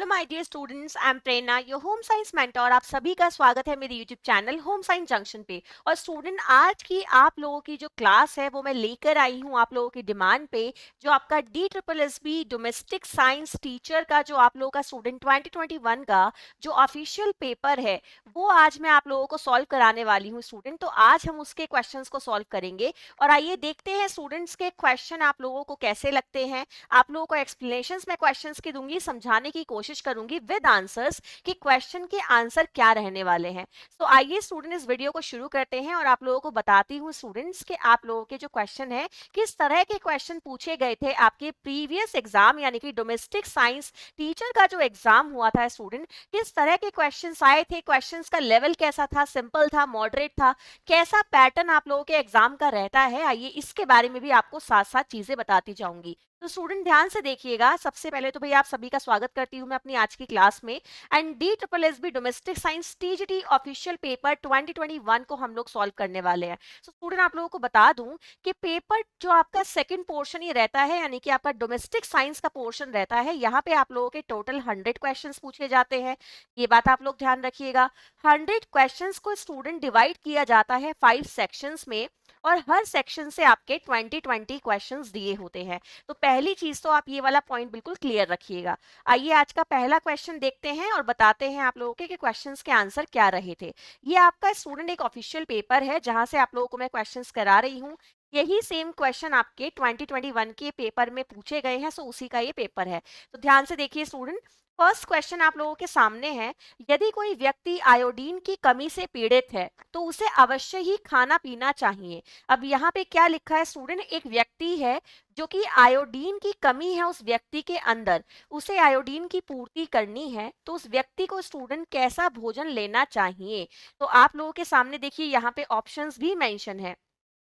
Hello my dear students, I am Prerna, your home science mentor. आप सभी का स्वागत है मेरे YouTube channel home science junction पे। और स्टूडेंट, आज की आप लोगों की जो क्लास है वो मैं लेकर आई हूँ आप लोगों की डिमांड पे। जो आपका DSSB डोमेस्टिक साइंस टीचर का जो आप लोगों का स्टूडेंट 2021 का जो ऑफिशियल पेपर है वो आज मैं आप लोगों को सॉल्व कराने वाली हूँ स्टूडेंट। तो आज हम उसके क्वेश्चंस को सॉल्व करेंगे और आइए देखते हैं स्टूडेंट्स के क्वेश्चन आप लोगों को कैसे लगते हैं। आप लोगों को एक्सप्लेनेशंस मैं क्वेश्चंस की दूंगी, समझाने की कोशिश करूंगी विद आंसर्स कि क्वेश्चन के आंसर क्या रहने वाले हैं। तो आइए स्टूडेंट इस वीडियो को शुरू करते हैं और आप लोगों को बताती हूँ स्टूडेंट्स कि आप लोगों के जो क्वेश्चन है किस तरह के क्वेश्चन पूछे गए थे आपके प्रीवियस एग्जाम यानी कि डोमेस्टिक साइंस टीचर का जो एग्जाम हुआ था स्टूडेंट, किस तरह के क्वेश्चंस आए थे, क्वेश्चंस का लेवल कैसा था, सिंपल था, मॉडरेट था, कैसा पैटर्न आप लोगों के एग्जाम का रहता है। आइए इसके बारे में भी आपको साथ साथ चीजें बताती जाऊंगी। तो स्टूडेंट ध्यान से देखिएगा। सबसे पहले तो भैया आप सभी का स्वागत करती हूँ मैं अपनी आज की क्लास में। And DSSB domestic science TGT official paper 2021 को हम लोग सॉल्व करने वाले हैं। तो स्टूडेंट आप लोगों को बता दूं कि पेपर जो आपका सेकंड पोर्शन ही रहता है यानी कि आपका डोमेस्टिक साइंस का पोर्शन रहता है, यहाँ पे आप लोगों के टोटल 100 क्वेश्चंस पूछे जाते हैं। ये बात आप लोग ध्यान रखिएगा। 100 क्वेश्चंस को स्टूडेंट डिवाइड किया जाता है 5 सेक्शंस में और हर सेक्शन से आपके 20 क्वेश्चंस दिए होते हैं। तो पहली चीज तो आप ये वाला पॉइंट बिल्कुल क्लियर रखिएगा। आइए आज का पहला क्वेश्चन देखते हैं और बताते हैं आप लोगों के कि क्वेश्चंस के आंसर क्या रहे थे। ये आपका स्टूडेंट एक ऑफिशियल पेपर है जहां से आप लोगों को मैं क्वेश्चंस करा रही हूँ। यही सेम क्वेश्चन आपके 2021 के पेपर में पूछे गए हैं, सो उसी का ये पेपर है। तो ध्यान से देखिए स्टूडेंट, फर्स्ट क्वेश्चन आप लोगों के सामने है। यदि कोई व्यक्ति आयोडीन की कमी से पीड़ित है तो उसे अवश्य ही खाना पीना चाहिए। अब यहाँ पे क्या लिखा है स्टूडेंट, एक व्यक्ति है जो कि आयोडीन की कमी है उस व्यक्ति के अंदर, उसे आयोडीन की पूर्ति करनी है, तो उस व्यक्ति को स्टूडेंट कैसा भोजन लेना चाहिए। तो आप लोगों के सामने देखिए यहाँ पे ऑप्शंस भी मेंशन है।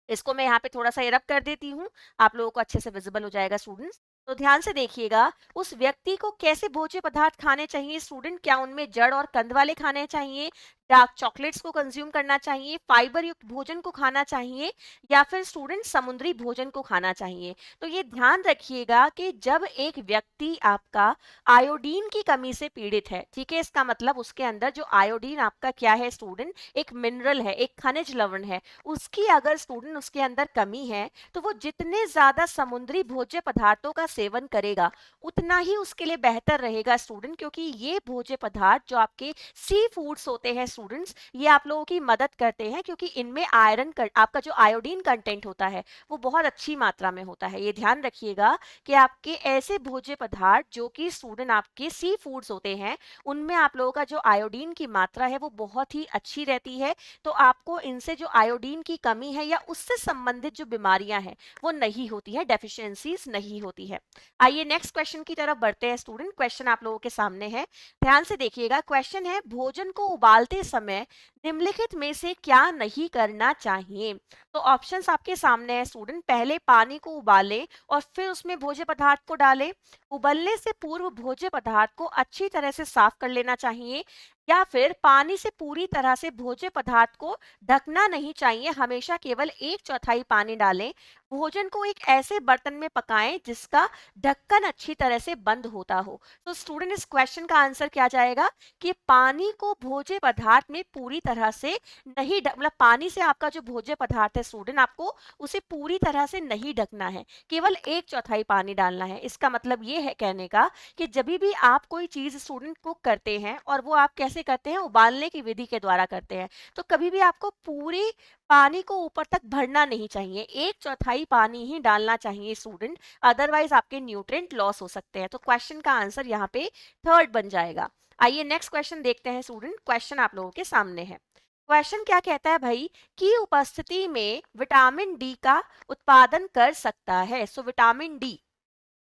इसको मैं यहाँ पे थोड़ा सा इरप कर देती हूँ, आप लोगों को अच्छे से विजिबल हो जाएगा स्टूडेंट्स। तो ध्यान से देखिएगा, उस व्यक्ति को कैसे भोज्य पदार्थ खाने चाहिए स्टूडेंट, क्या उनमें जड़ और कंद वाले खाने चाहिए, डार्क चॉकलेट्स को कंज्यूम करना चाहिए, फाइबर युक्त भोजन को खाना चाहिए, या फिर स्टूडेंट समुद्री भोजन को खाना चाहिए। तो ये ध्यान रखिएगा कि जब एक व्यक्ति आपका आयोडीन की कमी से पीड़ित है, ठीक है, इसका मतलब उसके अंदर जो आयोडीन आपका क्या है स्टूडेंट, एक मिनरल है, एक खनिज लवण है, उसकी अगर स्टूडेंट उसके अंदर कमी है तो वो जितने ज्यादा समुद्री भोज्य पदार्थों का सेवन करेगा उतना ही उसके लिए बेहतर रहेगा स्टूडेंट, क्योंकि ये भोज्य पदार्थ जो आपके सी फूड्स होते हैं स्टूडेंट्स, ये आप लोगों की मदद करते हैं क्योंकि इनमें आपका जो आयोडीन कंटेंट होता है वो बहुत अच्छी मात्रा में होता है। ये ध्यान रखिएगा कि आपके ऐसे भोज्य पदार्थ जो कि स्टूडेंट आपके सी फूड्स होते हैं उनमें आप लोगों का जो आयोडीन की मात्रा है वो बहुत ही अच्छी रहती है। तो आपको इनसे जो आयोडीन की कमी है या उससे संबंधित जो बीमारियां हैं वो नहीं होती है, डेफिशिएंसीज नहीं होती है। आइए नेक्स्ट क्वेश्चन की तरफ बढ़ते हैं स्टूडेंट। क्वेश्चन आप लोगों के सामने है, ध्यान से देखिएगा। क्वेश्चन है, भोजन को उबालते समय निम्नलिखित में से क्या नहीं करना चाहिए। तो ऑप्शंस आपके सामने है स्टूडेंट। पहले पानी को उबालें और फिर उसमें भोज्य पदार्थ को डालें। उबलने से पूर्व भोज्य पदार्थ को अच्छी तरह से साफ कर लेना चाहिए, या फिर पानी से पूरी तरह से भोज्य पदार्थ को ढकना नहीं चाहिए, हमेशा केवल 1/4 पानी डालें। भोजन को एक ऐसे बर्तन में पकाएं जिसका ढक्कन अच्छी तरह से बंद होता हो। तो स्टूडेंट इस क्वेश्चन का आंसर क्या जाएगा कि पानी को भोज्य पदार्थ में पूरी तरह से नहीं मतलब पानी से आपका जो भोज्य पदार्थ है स्टूडेंट आपको उसे पूरी तरह से नहीं ढकना है, केवल 1/4 पानी डालना है। इसका मतलब ये है कहने का कि जब भी आप कोई चीज स्टूडेंट कुक करते हैं और वो आप कैसे करते हैं, उबालने की विधि के द्वारा करते हैं, तो कभी भी आपको पूरी पानी को ऊपर तक भरना नहीं चाहिए, 1/4 पानी ही डालना चाहिए स्टूडेंट, अदरवाइज आपके न्यूट्रिएंट लॉस हो सकते हैं। तो क्वेश्चन का आंसर यहाँ पे थर्ड बन जाएगा। आइए नेक्स्ट क्वेश्चन देखते हैं स्टूडेंट। क्वेश्चन आप लोगों के सामने है। क्वेश्चन क्या कहता है भाई, की उपस्थिति में विटामिन डी का उत्पादन कर सकता है। सो विटामिन डी,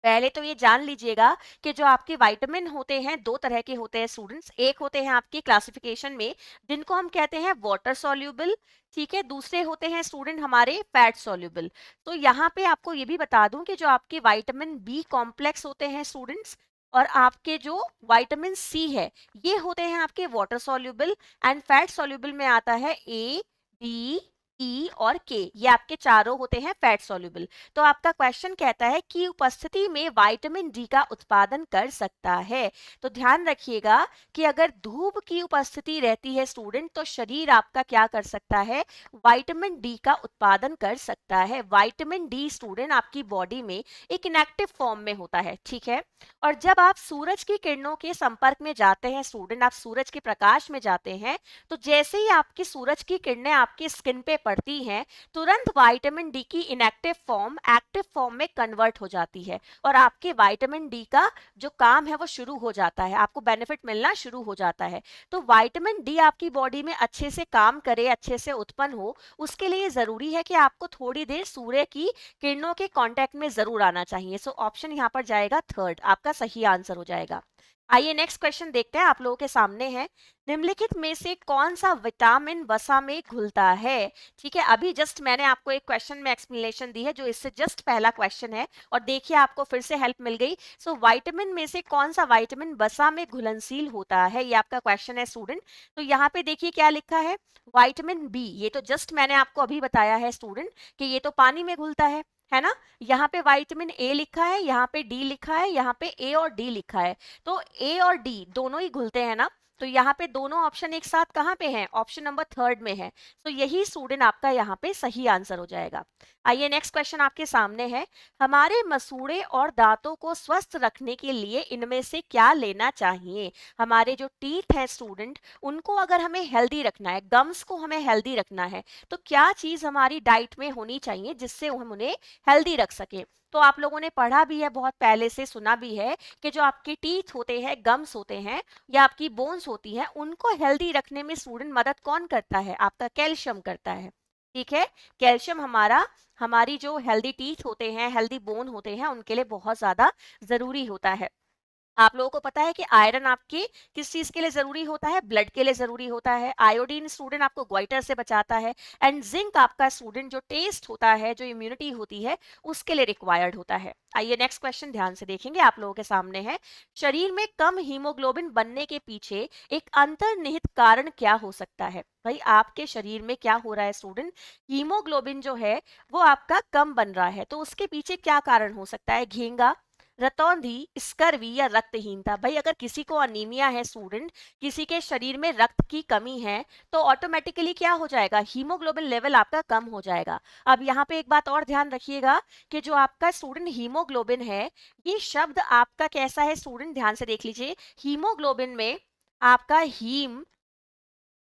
पहले तो ये जान लीजिएगा कि जो आपके विटामिन होते हैं दो तरह के होते हैं स्टूडेंट्स। एक होते हैं आपकी क्लासिफिकेशन में जिनको हम कहते हैं वाटर सॉल्यूबल, ठीक है, दूसरे होते हैं स्टूडेंट हमारे फैट सॉल्यूबल। तो यहाँ पे आपको ये भी बता दूं कि जो आपके विटामिन बी कॉम्प्लेक्स होते हैं स्टूडेंट्स और आपके जो विटामिन सी है ये होते हैं आपके water soluble, and fat soluble में आता है ए, डी, ई और के, ये आपके चारों होते हैं फैट सॉल्युबल। तो आपका क्वेश्चन कहता है कि उपस्थिति में विटामिन डी का उत्पादन कर सकता है। तो ध्यान रखिएगा कि अगर धूप की उपस्थिति रहती है स्टूडेंट, तो शरीर आपका क्या कर सकता है, विटामिन डी का उत्पादन कर सकता है। विटामिन डी स्टूडेंट आपकी बॉडी में एक इनएक्टिव फॉर्म में होता है, ठीक है। और जब आप सूरज की किरणों के संपर्क में जाते हैं स्टूडेंट, आप सूरज के प्रकाश में जाते हैं, तो जैसे ही आपकी सूरज की किरणें आपकी स्किन पे पड़ती हैं, तुरंत विटामिन डी की इनएक्टिव फॉर्म एक्टिव फॉर्म में कन्वर्ट हो जाती है और आपके विटामिन डी का जो काम है वो शुरू हो जाता है, आपको बेनिफिट मिलना शुरू हो जाता है। तो विटामिन डी आपकी बॉडी में अच्छे से काम करे, अच्छे से उत्पन्न हो, उसके लिए जरूरी है कि आपको थोड़ी देर सूर्य की किरणों के कांटेक्ट में जरूर आना चाहिए। सो ऑप्शन यहाँ पर जाएगा थर्ड, आपका सही आंसर हो जाएगा। आइए नेक्स्ट क्वेश्चन देखते हैं, आप लोगों के सामने है, निम्नलिखित में से कौन सा विटामिन वसा में घुलता है। ठीक है, अभी जस्ट मैंने आपको एक क्वेश्चन में एक्सप्लेनेशन दी है जो इससे जस्ट पहला क्वेश्चन है, और देखिए आपको फिर से हेल्प मिल गई। सो विटामिन में से कौन सा विटामिन वसा में घुलनशील होता है, ये आपका क्वेश्चन है स्टूडेंट। तो यहाँ पे देखिए क्या लिखा है, विटामिन बी, ये तो जस्ट मैंने आपको अभी बताया है स्टूडेंट कि ये तो पानी में घुलता है ना। यहाँ पे विटामिन ए लिखा है, यहाँ पे डी लिखा है, यहाँ पे ए और डी लिखा है, तो ए और डी दोनों ही घुलते हैं ना। तो यहाँ पे दोनों ऑप्शन एक साथ कहाँ पे हैं, ऑप्शन नंबर थर्ड में है। तो यही स्टूडेंट आपका यहाँ पे सही आंसर हो जाएगा। आइए नेक्स्ट क्वेश्चन आपके सामने है, हमारे मसूड़े और दांतों को स्वस्थ रखने के लिए इनमें से क्या लेना चाहिए। हमारे जो टीथ हैं स्टूडेंट, उनको अगर हमें हेल्दी रखना है, गम्स को हमें हेल्दी रखना है, तो क्या चीज हमारी डाइट में होनी चाहिए जिससे हम उन्हें हेल्दी रख सके। तो आप लोगों ने पढ़ा भी है, बहुत पहले से सुना भी है कि जो आपके टीथ होते हैं, गम्स होते हैं या आपकी बोन्स होती हैं, उनको हेल्दी रखने में स्टूडेंट मदद कौन करता है, आपका कैल्शियम करता है। ठीक है, कैल्शियम हमारी जो हेल्दी टीथ होते हैं, हेल्दी बोन होते हैं, उनके लिए बहुत ज्यादा जरूरी होता है। आप लोगों को पता है कि आयरन आपके किस चीज के लिए जरूरी होता है, ब्लड के लिए जरूरी होता है। आयोडीन स्टूडेंट आपको ग्वाइटर से बचाता है। एंड जिंक आपका स्टूडेंट जो टेस्ट होता है, जो इम्यूनिटी होती है, उसके लिए रिक्वायर्ड होता है। आइए नेक्स्ट क्वेश्चन ध्यान से देखेंगे, आप लोगों के सामने है, शरीर में कम हीमोग्लोबिन बनने के पीछे एक अंतर्निहित कारण क्या हो सकता है। भाई आपके शरीर में क्या हो रहा है स्टूडेंट, हीमोग्लोबिन जो है वो आपका कम बन रहा है, तो उसके पीछे क्या कारण हो सकता है, घेंगा, रतौंधी, स्कर्वी या रक्तहीनता। भाई अगर किसी को अनीमिया है स्टूडेंट, किसी के शरीर में रक्त की कमी है, तो ऑटोमेटिकली क्या हो जाएगा, हीमोग्लोबिन लेवल आपका कम हो जाएगा। अब यहाँ पे एक बात और ध्यान रखिएगा कि जो आपका स्टूडेंट हीमोग्लोबिन है, ये शब्द आपका कैसा है स्टूडेंट, ध्यान से देख लीजिए। हीमोग्लोबिन में आपका हीम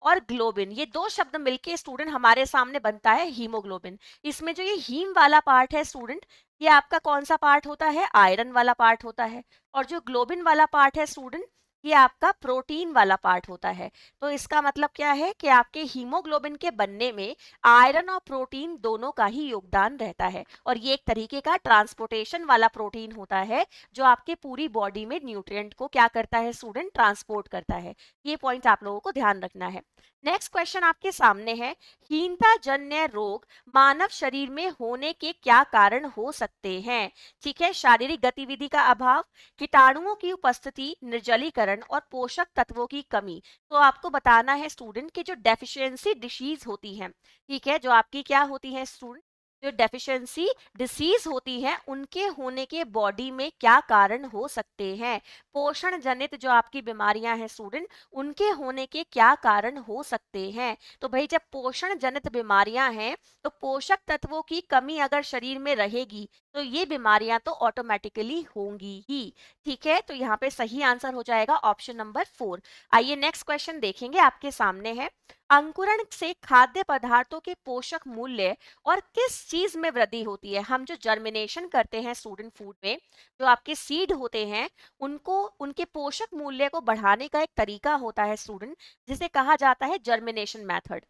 और ग्लोबिन, ये दो शब्द मिलके स्टूडेंट हमारे सामने बनता है हीमोग्लोबिन। इसमें जो ये हीम वाला पार्ट है स्टूडेंट, ये आपका कौन सा पार्ट होता है, आयरन वाला पार्ट होता है। और जो ग्लोबिन वाला पार्ट है स्टूडेंट, ये आपका प्रोटीन वाला पार्ट होता है। तो इसका मतलब क्या है कि आपके हीमोग्लोबिन के बनने में आयरन और प्रोटीन दोनों का ही योगदान रहता है, और ये एक तरीके का ट्रांसपोर्टेशन वाला प्रोटीन होता है जो आपके पूरी बॉडी में न्यूट्रिएंट को क्या करता है स्टूडेंट, ट्रांसपोर्ट करता है। ये पॉइंट आप लोगों को ध्यान रखना है। नेक्स्ट क्वेश्चन आपके सामने है, हीनता जन्य रोग मानव शरीर में होने के क्या कारण हो सकते हैं। ठीक है, शारीरिक गतिविधि का अभाव, कीटाणुओं की उपस्थिति, निर्जलीकरण और पोषक तत्वों की कमी। तो आपको बताना है स्टूडेंट कि जो डेफिशिएंसी डिसीज होती है, ठीक है, जो आपकी क्या होती है स्टूडेंट, जो डेफिशिएंसी डिसीज होती है, उनके होने के बॉडी में क्या कारण हो सकते हैं। पोषण जनित जो आपकी बीमारियां हैं स्टूडेंट, उनके होने के क्या कारण हो सकते हैं। तो भाई जब पोषण जनित बीमारियां हैं, तो पोषक तत्वों की कमी अगर शरीर में रहेगी, तो ये बीमारियां तो ऑटोमेटिकली होंगी ही। ठीक है, तो यहाँ पे सही आंसर हो जाएगा ऑप्शन नंबर 4। आइए नेक्स्ट क्वेश्चन देखेंगे, आपके सामने है, अंकुरण से खाद्य पदार्थों के पोषक मूल्य और किस चीज में वृद्धि होती है। हम जो जर्मिनेशन करते हैं स्टूडेंट फूड में, जो आपके सीड होते हैं, उनको उनके पोषक मूल्य को बढ़ाने का एक तरीका होता है स्टूडेंट, जिसे कहा जाता है जर्मिनेशन मेथड।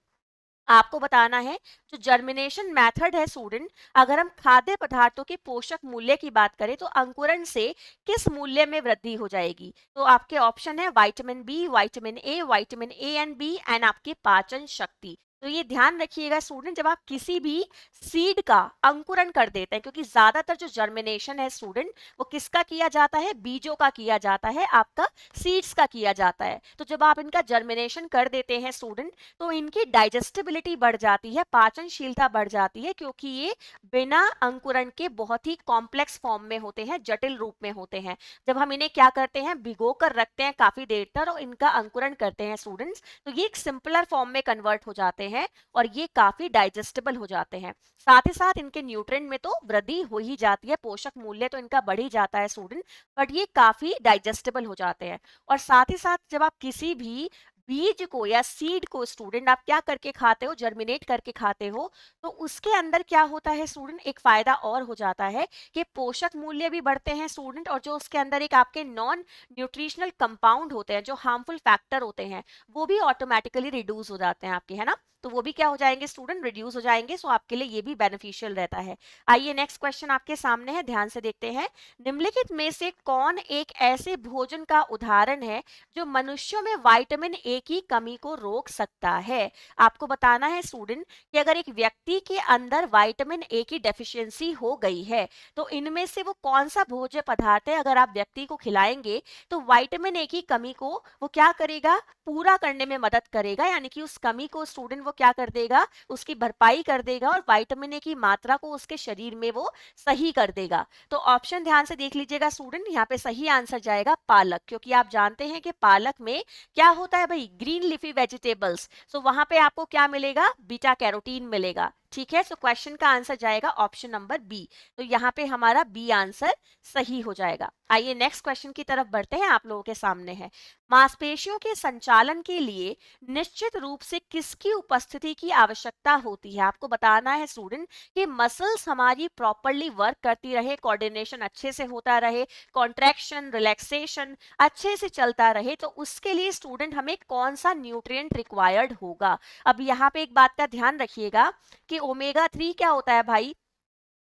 आपको बताना है जो जर्मिनेशन मेथड है स्टूडेंट, अगर हम खाद्य पदार्थों के पोषक मूल्य की बात करें, तो अंकुरण से किस मूल्य में वृद्धि हो जाएगी। तो आपके ऑप्शन है vitamin B, vitamin A and B, and आपकी पाचन शक्ति। तो ये ध्यान रखिएगा स्टूडेंट, जब आप किसी भी सीड का अंकुरण कर देते हैं, क्योंकि ज्यादातर जो जर्मिनेशन है स्टूडेंट वो किसका किया जाता है, बीजों का किया जाता है, आपका सीड्स का किया जाता है। तो जब आप इनका जर्मिनेशन कर देते हैं स्टूडेंट, तो इनकी डाइजेस्टिबिलिटी बढ़ जाती है, पाचनशीलता बढ़ जाती है, क्योंकि ये बिना अंकुरण के बहुत ही कॉम्प्लेक्स फॉर्म में होते हैं, जटिल रूप में होते हैं। जब हम इन्हें क्या करते हैं, भिगो कर रखते हैं काफी देर तक और इनका अंकुरण करते हैं स्टूडेंट्स, तो ये एक सिंपलर फॉर्म में कन्वर्ट हो जाते हैं और ये काफी डाइजेस्टेबल हो जाते हैं। साथ ही साथ इनके न्यूट्रिएंट में तो वृद्धि हो ही जाती है, पोषक मूल्य तो इनका बढ़ ही जाता है स्टूडेंट, बट ये काफी डाइजेस्टेबल हो जाते हैं। और साथ ही साथ जब आप किसी भी बीज को या सीड को स्टूडेंट आप क्या करके खाते हो, जर्मिनेट करके खाते हो, तो उसके अंदर क्या होता है स्टूडेंट, एक फायदा और हो जाता है कि पोषक मूल्य भी बढ़ते हैं स्टूडेंट, और जो उसके अंदर एक आपके नॉन न्यूट्रिशनल कंपाउंड होते हैं, जो हार्मफुल फैक्टर होते हैं, वो भी ऑटोमेटिकली रिड्यूस हो जाते हैं आपके, है ना। तो वो भी क्या हो जाएंगे स्टूडेंट, रिड्यूस हो जाएंगे। सो आपके लिए ये भी बेनिफिशियल रहता है। आइए नेक्स्ट क्वेश्चन आपके सामने है, ध्यान से देखते हैं। निम्नलिखित में से कौन एक ऐसे भोजन का उदाहरण है जो मनुष्यों में विटामिन ए की कमी को रोक सकता है। आपको बताना है स्टूडेंट कि अगर एक व्यक्ति के अंदर विटामिन ए की डेफिशिएंसी हो गई है, तो इनमें से वो कौन सा भोज्य पदार्थ है, अगर आप व्यक्ति को खिलाएंगे तो विटामिन ए की कमी को वो क्या करेगा, पूरा करने में मदद करेगा, यानी कि उस कमी को स्टूडेंट वो क्या कर देगा, उसकी भरपाई कर देगा और विटामिन ए की मात्रा को उसके शरीर में वो सही कर देगा। तो ऑप्शन ध्यान से देख लीजिएगा स्टूडेंट, यहाँ पे सही आंसर जाएगा पालक, क्योंकि आप जानते हैं कि पालक में क्या होता है भाई, ग्रीन लीफी वेजिटेबल्स, सो वहां पे आपको क्या मिलेगा, बीटा कैरोटीन मिलेगा। ठीक है, सो क्वेश्चन का आंसर जाएगा ऑप्शन नंबर बी। तो यहाँ पे हमारा बी आंसर सही हो जाएगा। आइए नेक्स्ट क्वेश्चन की तरफ बढ़ते हैं, आप लोगों के सामने है। मांसपेशियों के संचालन के लिए निश्चित रूप से किसकी उपस्थिति की आवश्यकता होती है। आपको बताना है स्टूडेंट कि मसल्स हमारी प्रॉपरली वर्क करती रहे, कोऑर्डिनेशन अच्छे से होता रहे, कॉन्ट्रैक्शन रिलैक्सेशन अच्छे से चलता रहे, तो उसके लिए स्टूडेंट हमें कौन सा न्यूट्रिएंट रिक्वायर्ड होगा। अब यहाँ पे एक बात का ध्यान रखिएगा कि ओमेगा 3 क्या होता है भाई,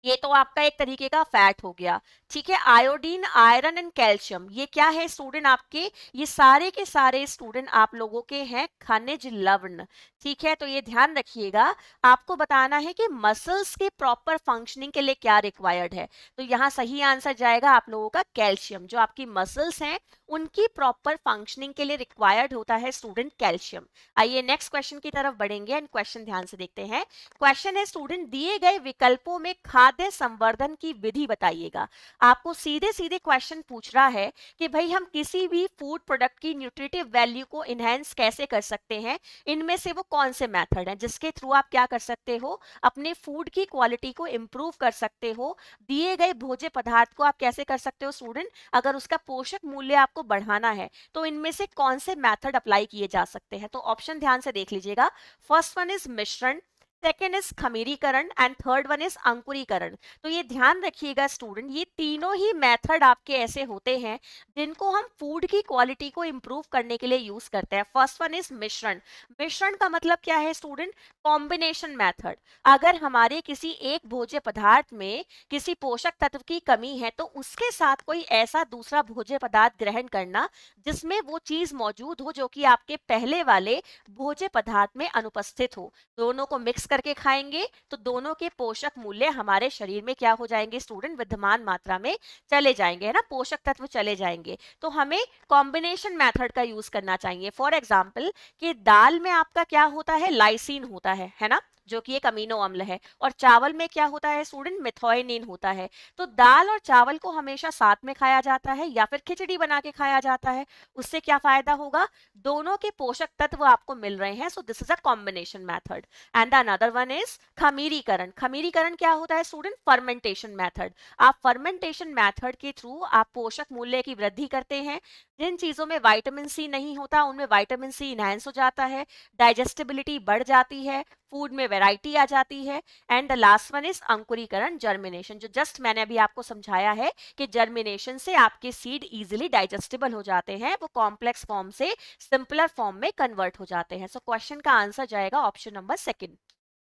ये तो आपका एक तरीके का फैट हो गया। ठीक है, आयोडीन, आयरन एंड कैल्शियम, ये क्या है स्टूडेंट आपके, ये सारे के सारे स्टूडेंट आप लोगों के हैं खनिज लवण। ठीक है, तो ये ध्यान रखिएगा, आपको बताना है कि मसल्स के प्रॉपर फंक्शनिंग के लिए क्या रिक्वायर्ड है। तो यहाँ सही आंसर जाएगा आप लोगों का कैल्शियम, जो आपकी मसल्स हैं उनकी प्रॉपर फंक्शनिंग के लिए रिक्वायर्ड होता है स्टूडेंट कैल्शियम। आइए नेक्स्ट क्वेश्चन की तरफ बढ़ेंगे एंड क्वेश्चन ध्यान से देखते हैं। क्वेश्चन है स्टूडेंट, दिए गए विकल्पों में खाद्य संवर्धन की विधि बताइएगा। आपको सीधे सीधे क्वेश्चन पूछ रहा है कि भाई हम किसी भी फूड प्रोडक्ट की न्यूट्रिटिव वैल्यू को इनहेंस कैसे कर सकते हैं, इनमें से वो कौन से मेथड हैं जिसके थ्रू आप क्या कर सकते हो, अपने फूड की क्वालिटी को इंप्रूव कर सकते हो। दिए गए भोज्य पदार्थ को आप कैसे कर सकते हो स्टूडेंट, अगर उसका पोषक मूल्य आपको बढ़ाना है, तो इनमें से कौन से मेथड अप्लाई किए जा सकते हैं। तो ऑप्शन ध्यान से देख लीजिएगा। फर्स्ट वन इज मिश्रण, सेकेंड इज खमीरीकरण एंड थर्ड वन इज अंकुरीकरण। तो ये ध्यान रखिएगा स्टूडेंट, ये तीनों ही मेथड आपके ऐसे होते हैं जिनको हम फूड की क्वालिटी को इंप्रूव करने के लिए यूज करते हैं। फर्स्ट वन इज मिश्रण। मिश्रण का मतलब क्या है स्टूडेंट, कॉम्बिनेशन मेथड। अगर हमारे किसी एक भोज्य पदार्थ में किसी पोषक तत्व की कमी है, तो उसके साथ कोई ऐसा दूसरा भोज्य पदार्थ ग्रहण करना जिसमें वो चीज मौजूद हो जो कि आपके पहले वाले भोज्य पदार्थ में अनुपस्थित हो, दोनों को मिक्स करके खाएंगे तो दोनों के पोषक मूल्य हमारे शरीर में क्या हो जाएंगे स्टूडेंट, विद्यमान मात्रा में चले जाएंगे, है ना, पोषक तत्व चले जाएंगे। तो हमें कॉम्बिनेशन मेथड का यूज करना चाहिए। फॉर एग्जाम्पल कि दाल में आपका क्या होता है, लाइसिन होता है ना, जो कि एक अमीनो अम्ल है, और चावल में क्या होता है स्टूडेंट, मिथायोनिन होता है। तो दाल और चावल को हमेशा साथ में खाया जाता है या फिर खिचड़ी बना के खाया जाता है। उससे क्या फायदा होगा, दोनों के पोषक तत्व आपको मिल रहे हैं। So this is a combination method. And another one is खमीरीकरण। खमीरीकरण क्या होता है स्टूडेंट, फर्मेंटेशन मेथड। आप फर्मेंटेशन मेथड के थ्रू आप पोषक मूल्य की वृद्धि करते हैं। जिन चीजों में विटामिन सी नहीं होता उनमें विटामिन सी इनहेंस हो जाता है, डाइजेस्टिबिलिटी बढ़ जाती है, फूड में वैरायटी आ जाती है। And the last one is अंकुरीकरण, जर्मिनेशन, जो जस्ट मैंने अभी आपको समझाया है कि जर्मिनेशन से आपके सीड इजीली डाइजेस्टिबल हो जाते हैं, वो कॉम्प्लेक्स फॉर्म से सिंपलर फॉर्म में कन्वर्ट हो जाते हैं। सो क्वेश्चन का आंसर जाएगा ऑप्शन नंबर सेकंड।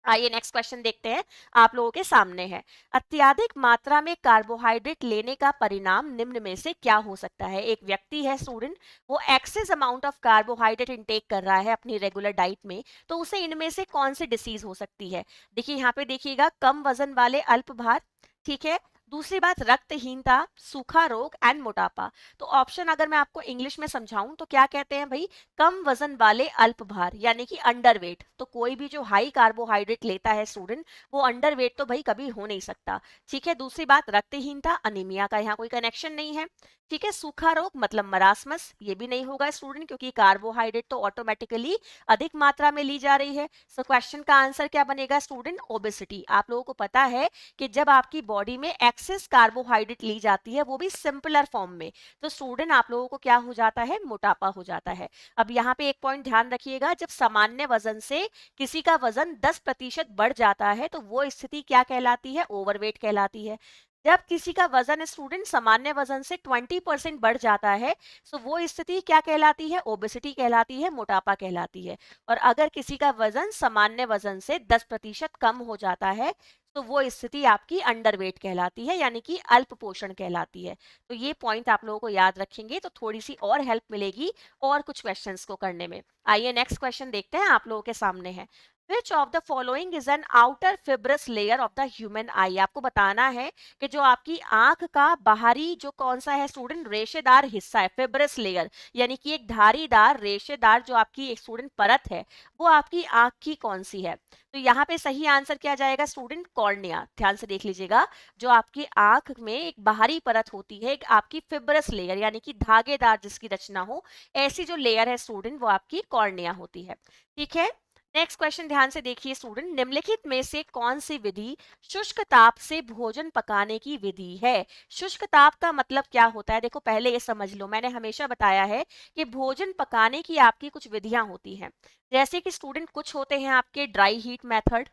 आइए नेक्स्ट क्वेश्चन देखते हैं, आप लोगों के सामने है। अत्यधिक मात्रा में कार्बोहाइड्रेट लेने का परिणाम निम्न में से क्या हो सकता है? एक व्यक्ति है स्टूडेंट, वो excess amount of carbohydrate intake कर रहा है अपनी रेगुलर डाइट में, तो उसे इनमें से कौन सी डिसीज हो सकती है? देखिए यहाँ पे देखिएगा, कम वजन वाले अल्प भार, ठीक है। दूसरी बात, रक्तहीनता, सूखा रोग एंड मोटापा। तो ऑप्शन अगर मैं आपको इंग्लिश में समझाऊं तो क्या कहते हैं भाई, कम वजन वाले अल्प भार यानी कि अंडरवेट। तो कोई भी जो हाई कार्बोहाइड्रेट लेता है स्टूडेंट, वो अंडरवेट तो भाई कभी हो नहीं सकता, ठीक है। दूसरी बात, रक्तहीनता, अनीमिया का यहाँ कोई कनेक्शन नहीं है, ठीक है। सूखा रोग मतलब मरासमस, ये भी नहीं होगा स्टूडेंट, क्योंकि कार्बोहाइड्रेट तो ऑटोमेटिकली अधिक मात्रा में ली जा रही है। सो क्वेश्चन का आंसर क्या बनेगा स्टूडेंट? ओबेसिटी। आप लोगों को पता है कि जब आपकी बॉडी में एक्सेस कार्बोहाइड्रेट ली जाती है, वो भी सिंपलर फॉर्म में, तो स्टूडेंट आप लोगों को क्या हो जाता है? मोटापा हो जाता है। अब यहाँ पे एक पॉइंट ध्यान रखिएगा, जब सामान्य वजन से किसी का वजन 10% बढ़ जाता है तो वो स्थिति क्या कहलाती है? ओवरवेट कहलाती है। जब किसी का वजन स्टूडेंट सामान्य वजन से 20% बढ़ जाता है, तो वो स्थिति क्या कहलाती है? ओबेसिटी कहलाती है, मोटापा कहलाती है। और अगर किसी का वजन सामान्य वजन से 10% कम हो जाता है, तो वो स्थिति आपकी अंडरवेट कहलाती है, यानी कि अल्प पोषण कहलाती है। तो ये पॉइंट आप लोगों को याद रखेंगे तो थोड़ी सी और हेल्प मिलेगी और कुछ क्वेश्चंस को करने में। आइए नेक्स्ट क्वेश्चन देखते हैं, आप लोगों के सामने है। Which of the following is an outer fibrous layer of the human eye? आपको बताना है कि जो आपकी आंख का बाहरी जो कौन सा है स्टूडेंट? रेशेदार हिस्सा है, फिब्रस लेयर, यानी कि एक धारीदार रेशेदार जो आपकी एक स्टूडेंट परत है, वो आपकी आंख की कौन सी है? तो यहाँ पे सही आंसर क्या जाएगा स्टूडेंट? कॉर्निया। ध्यान से देख लीजिएगा, जो आपकी आंख में एक बाहरी परत होती है, एक आपकी फिब्रस लेयर यानी कि धागेदार जिसकी रचना हो, ऐसी जो लेयर है स्टूडेंट, वो आपकी कॉर्निया होती है, ठीक है। नेक्स्ट क्वेश्चन ध्यान से देखिए स्टूडेंट, निम्नलिखित में से कौन सी विधि शुष्क ताप से भोजन पकाने की विधि है? शुष्क ताप का मतलब क्या होता है? देखो पहले ये समझ लो, मैंने हमेशा बताया है कि भोजन पकाने की आपकी कुछ विधियां होती हैं। जैसे कि स्टूडेंट कुछ होते हैं आपके ड्राई हीट मेथड,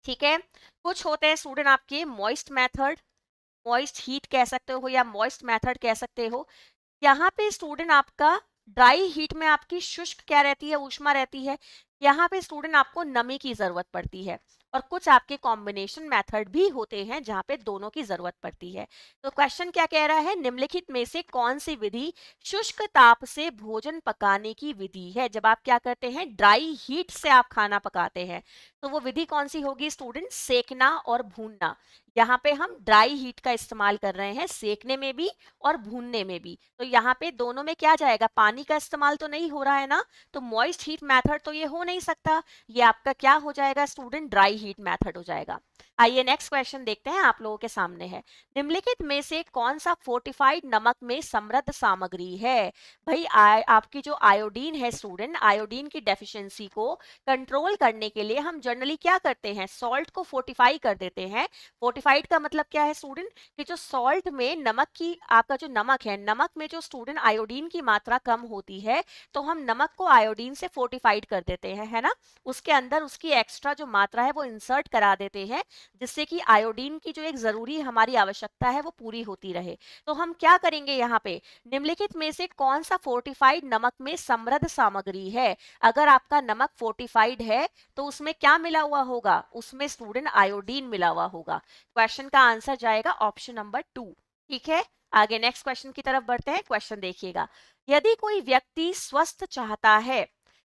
ठीक है। कुछ होते हैं स्टूडेंट आपके मॉइस्ट मेथड, मॉइस्ट हीट कह सकते हो या मॉइस्ट मेथड कह सकते हो। यहाँ पे स्टूडेंट आपका ड्राई हीट में आपकी शुष्क क्या रहती है? ऊष्मा रहती है। यहाँ पे स्टूडेंट आपको नमी की जरूरत पड़ती है। और कुछ आपके कॉम्बिनेशन मेथड भी होते हैं जहाँ पे दोनों की जरूरत पड़ती है। तो क्वेश्चन क्या कह रहा है? निम्नलिखित में से कौन सी विधि शुष्क ताप से भोजन पकाने की विधि है? जब आप क्या करते हैं, ड्राई हीट से आप खाना पकाते हैं, तो वो विधि कौन सी होगी स्टूडेंट? सेकना और भूनना। यहाँ पे हम ड्राई हीट का इस्तेमाल कर रहे हैं, सेकने में भी और भूनने में भी। तो यहाँ पे दोनों में क्या जाएगा? पानी का इस्तेमाल तो नहीं हो रहा है ना, तो मॉइस्ट हीट मेथड तो ये हो नहीं सकता। ये आपका क्या हो जाएगा स्टूडेंट? ड्राई हीट मेथड हो जाएगा। आइए नेक्स्ट क्वेश्चन देखते हैं, आप लोगों के सामने है। निम्नलिखित में से कौन सा फोर्टिफाइड नमक में समृद्ध सामग्री है? भाई आपकी जो आयोडीन है स्टूडेंट, आयोडीन की डेफिशिएंसी को कंट्रोल करने के लिए हम जनरली क्या करते हैं? सॉल्ट को फोर्टिफाई कर देते हैं। फोर्टिफाइड का मतलब क्या है स्टूडेंट? कि जो सॉल्ट में नमक की, आपका जो नमक है, नमक में जो स्टूडेंट आयोडीन की मात्रा कम होती है, तो हम नमक को आयोडीन से फोर्टिफाइड कर देते हैं, है ना। उसके अंदर उसकी एक्स्ट्रा जो मात्रा है वो इंसर्ट करा देते हैं, जिससे कि आयोडीन की जो एक जरूरी हमारी आवश्यकता है वो पूरी होती रहे। तो हम क्या करेंगे यहाँ पे? निम्नलिखित में से कौन सा फोर्टिफाइड नमक में समृद्ध सामग्री है? अगर आपका नमक फोर्टिफाइड है तो उसमें क्या मिला हुआ होगा? उसमें स्टूडेंट आयोडीन मिला हुआ होगा। क्वेश्चन का आंसर जाएगा ऑप्शन नंबर 2, ठीक है। आगे नेक्स्ट क्वेश्चन की तरफ बढ़ते हैं। क्वेश्चन देखिएगा, यदि कोई व्यक्ति स्वस्थ चाहता है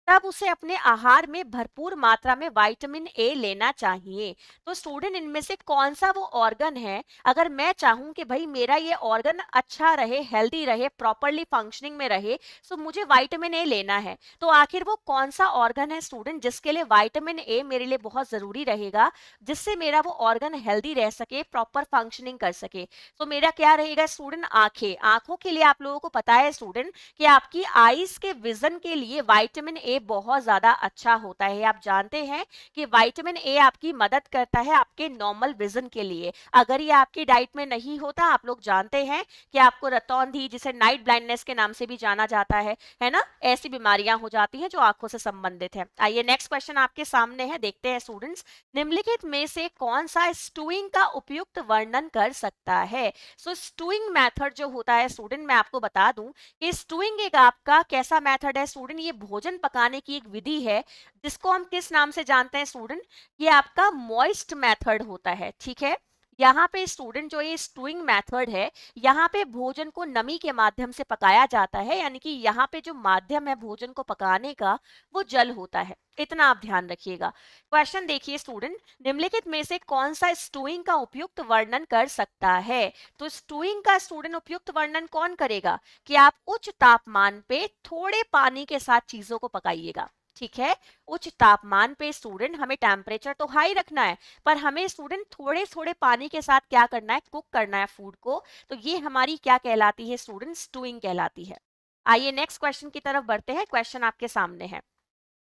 तब उसे अपने आहार में भरपूर मात्रा में विटामिन ए लेना चाहिए। तो स्टूडेंट इनमें से कौन सा वो ऑर्गन है, अगर मैं चाहूं कि भाई मेरा ये ऑर्गन अच्छा रहे, हेल्दी रहे, प्रॉपरली फंक्शनिंग में रहे, तो मुझे विटामिन ए लेना है। तो आखिर वो कौन सा ऑर्गन है स्टूडेंट जिसके लिए विटामिन ए मेरे लिए बहुत जरूरी रहेगा, जिससे मेरा वो ऑर्गन हेल्दी रह सके, प्रॉपर फंक्शनिंग कर सके? तो मेरा क्या रहेगा स्टूडेंट? आंखें। आंखों के लिए आप लोगों को पता है स्टूडेंट कि आपकी आईज के विजन के लिए विटामिन ए बहुत ज्यादा अच्छा होता है। आप जानते हैं कि विटामिन ए आपकी मदद करता है आपके नॉर्मल विजन के लिए। अगर ये आपकी डाइट में नहीं होता, आप लोग जानते हैं कि आपको रतौंधी, जिसे नाइट ब्लाइंडनेस के नाम से भी जाना जाता है ना, ऐसी बीमारियां हो जाती हैं जो आंखों से संबंधित है। आइए नेक्स्ट क्वेश्चन आपके सामने है, देखते हैं स्टूडेंट्स, निम्नलिखित में से कौन सा स्टूइंग का उपयुक्त वर्णन कर सकता है? सो स्टूइंग मेथड जो होता है स्टूडेंट, मैं आपको बता दूं कि स्टूइंग एक आपका कैसा मेथड है स्टूडेंट? ये भोजन पकाने पकाने की एक विधि है जिसको हम किस नाम से जानते हैं स्टूडेंट? ये आपका मॉइस्ट मेथड होता है, ठीक है। यहाँ पे स्टूडेंट जो ये स्टूइंग मेथड है, यहाँ पे भोजन को नमी के माध्यम से पकाया जाता है, यानी कि यहाँ पे जो माध्यम है भोजन को पकाने का वो जल होता है। इतना आप ध्यान रखिएगा। क्वेश्चन देखिए स्टूडेंट, निम्नलिखित में से कौन सा स्टूइंग का उपयुक्त वर्णन कर सकता है? तो स्टूइंग का स्टूडेंट उपयुक्त वर्णन कौन करेगा? कि आप उच्च तापमान पे थोड़े पानी के साथ चीजों को पकाइएगा, ठीक है। उच्च तापमान पे स्टूडेंट हमें टेम्परेचर तो हाई रखना है, पर हमें स्टूडेंट थोड़े थोड़े पानी के साथ क्या करना है? कुक करना है फूड को। तो ये हमारी क्या कहलाती है स्टूडेंट? स्टूइंग कहलाती है। आइए नेक्स्ट क्वेश्चन की तरफ बढ़ते हैं। क्वेश्चन आपके सामने है।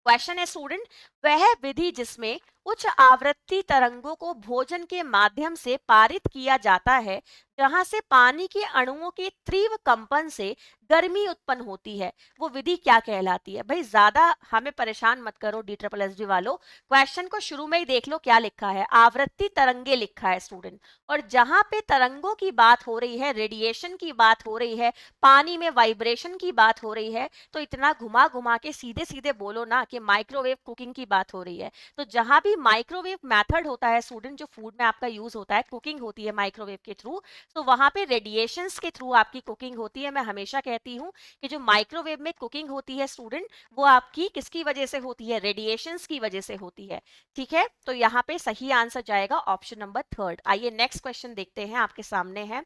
क्वेश्चन है स्टूडेंट, वह विधि जिसमें उच्च आवृत्ति तरंगों को भोजन के माध्यम से पारित किया जाता है, जहां से पानी के अणुओं के तीव्र कंपन से गर्मी उत्पन्न होती है, वो विधि क्या कहलाती है? भाई ज्यादा हमें परेशान मत करो DSSD वालों, क्वेश्चन को शुरू में ही देख लो क्या लिखा है। आवृत्ति तरंगे लिखा है स्टूडेंट, और जहां पे तरंगों की बात हो रही है, रेडिएशन की बात हो रही है, पानी में वाइब्रेशन की बात हो रही है, तो इतना घुमा घुमा के सीधे सीधे बोलो ना कि माइक्रोवेव कुकिंग की बात हो रही है। तो जहां भी माइक्रोवेव मेथड होता है स्टूडेंट, जो फूड में आपका यूज होता है, कुकिंग होती है माइक्रोवेव के थ्रू, तो वहां पे रेडिएशंस के थ्रू आपकी कुकिंग होती है। मैं हमेशा कहती हूँ कि जो माइक्रोवेव में कुकिंग होती है स्टूडेंट, वो आपकी किसकी वजह से होती है? रेडिएशंस की वजह से होती है, ठीक है। तो यहाँ पे सही आंसर जाएगा ऑप्शन नंबर थर्ड। आइए नेक्स्ट क्वेश्चन देखते हैं, आपके सामने है।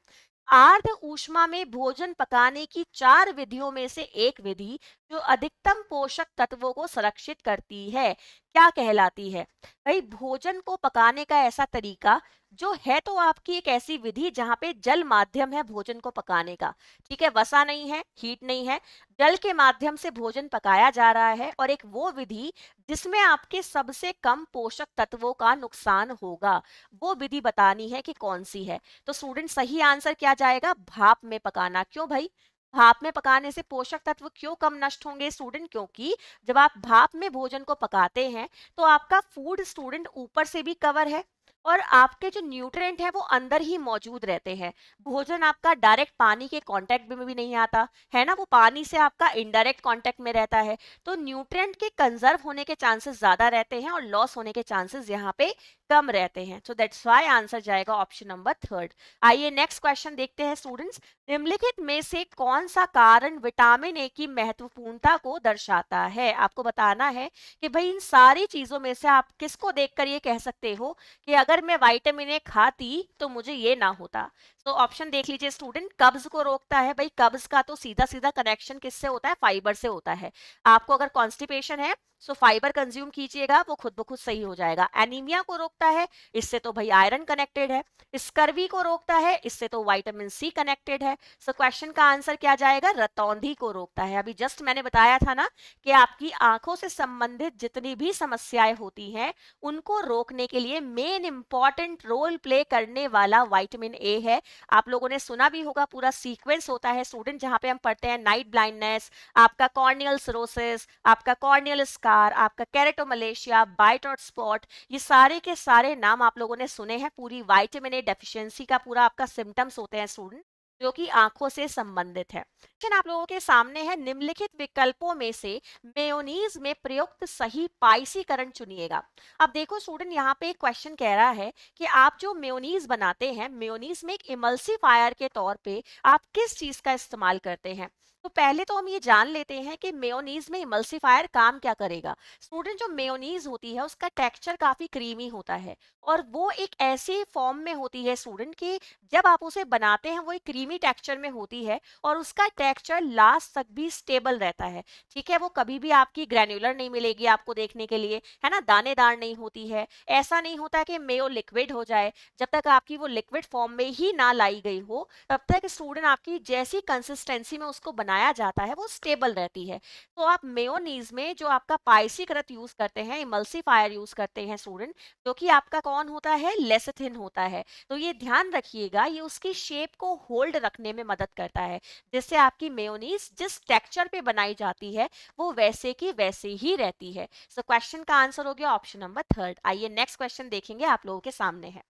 आर्द्र ऊष्मा में भोजन पकाने की 4 विधियों में से एक विधि जो अधिकतम पोषक तत्वों को संरक्षित करती है, क्या कहलाती है? भाई भोजन को पकाने का ऐसा तरीका जो है, तो आपकी एक ऐसी विधि जहां पे जल माध्यम है भोजन को पकाने का, ठीक है। वसा नहीं है, हीट नहीं है, जल के माध्यम से भोजन पकाया जा रहा है, और एक वो विधि जिसमें आपके सबसे कम पोषक तत्वों का नुकसान होगा, वो विधि बतानी है कि कौन सी है। तो स्टूडेंट सही आंसर क्या जाएगा? भाप में पकाना। क्यों भाई? भाप में पकाने से पोषक तत्व क्यों कम नष्ट होंगे स्टूडेंट? क्योंकि जब आप भाप में भोजन को पकाते हैं तो आपका फूड स्टूडेंट ऊपर से भी कवर है, और आपके जो न्यूट्रिएंट है वो अंदर ही मौजूद रहते हैं। भोजन आपका डायरेक्ट पानी के कांटेक्ट में भी नहीं आता है ना, वो पानी से आपका इनडायरेक्ट कांटेक्ट में रहता है। तो न्यूट्रिएंट के कंजर्व होने के चांसेस ज्यादा रहते हैं और लॉस होने के चांसेस यहाँ पे कम रहते हैं। सो दैट्स व्हाई आंसर जाएगा ऑप्शन नंबर थर्ड। आइए नेक्स्ट क्वेश्चन देखते हैं स्टूडेंट्स, निम्नलिखित में से कौन सा कारण विटामिन ए की महत्वपूर्णता को दर्शाता है? आपको बताना है कि भाई इन सारी चीजों में से आप किसको देखकर ये कह सकते हो कि अगर मैं विटामिन ए खाती तो मुझे ये ना होता। तो ऑप्शन देख लीजिए स्टूडेंट, कब्ज को रोकता है। भाई कब्ज का तो सीधा सीधा कनेक्शन किससे होता है? फाइबर से होता है। आपको अगर कॉन्स्टिपेशन है सो फाइबर कंज्यूम कीजिएगा, वो खुद ब खुद सही हो जाएगा। एनीमिया को रोकता है, इससे तो भाई आयरन कनेक्टेड है। स्कर्वी को रोकता है, इससे तो विटामिन सी कनेक्टेड है। सो क्वेश्चन का आंसर क्या जाएगा? रतौंधी को रोकता है। अभी जस्ट मैंने बताया था ना कि आपकी आंखों से संबंधित जितनी भी समस्याएं होती हैं उनको रोकने के लिए मेन इंपॉर्टेंट रोल प्ले करने वाला विटामिन ए है। आप लोगों ने सुना भी होगा, पूरा सीक्वेंस होता है स्टूडेंट, जहां पे हम पढ़ते हैं नाइट ब्लाइंडनेस, आपका कॉर्नियल सिरोसिस, आपका कॉर्नियल स्कार, आपका केरेटोमलेशिया, बाइट और स्पॉट, ये सारे के सारे नाम आप लोगों ने सुने हैं। पूरी विटामिन ए डेफिशिएंसी का पूरा आपका सिम्टम्स होते हैं स्टूडेंट, जो कि आंखों से संबंधित है। क्वेश्चन आप लोगों के सामने है, निम्नलिखित विकल्पों में से मेयोनीज में प्रयुक्त सही पाइसीकरण चुनिएगा। अब देखो स्टूडेंट, यहाँ पे एक क्वेश्चन कह रहा है कि आप जो मेयोनीज बनाते हैं, मेयोनीज में एक इमल्सिफायर के तौर पे आप किस चीज का इस्तेमाल करते हैं? तो पहले तो हम ये जान लेते हैं कि मेयोनीज में इमल्सिफायर काम क्या करेगा। स्टूडेंट, जो मेयोनीज होती है उसका टेक्सचर काफी क्रीमी होता है, और वो एक ऐसे फॉर्म में होती है स्टूडेंट कि जब आप उसे बनाते हैं वो एक क्रीमी टेक्सचर में होती है, और उसका टेक्सचर लास्ट तक भी स्टेबल रहता है, ठीक है। वो कभी भी आपकी ग्रैन्युलर नहीं मिलेगी आपको देखने के लिए, है ना, दानेदार नहीं होती है। ऐसा नहीं होता कि मेयो लिक्विड हो जाए, जब तक आपकी वो लिक्विड फॉर्म में ही ना लाई गई हो तब तक स्टूडेंट आपकी जैसी कंसिस्टेंसी में उसको बनाया जाता है वो स्टेबल रहती है। तो आप मेयोनीज में जो आपका पाइसीकृत यूज करते हैं, इमल्सिफायर यूज करते हैं स्टूडेंट, जो कि आपका कौन होता है? लेसिथिन होता है। तो ये ध्यान रखिएगा, ये उसकी शेप को होल्ड रखने में मदद करता है, जिससे आपकी मेयोनीज जिस टेक्सचर पे बनाई जाती है वो वैसे की वैसे ही रहती है। सो क्वेश्चन का आंसर हो गया ऑप्शन नंबर थर्ड। आइए नेक्स्ट क्वेश्चन देखेंगे, आप लोगों के सामने है।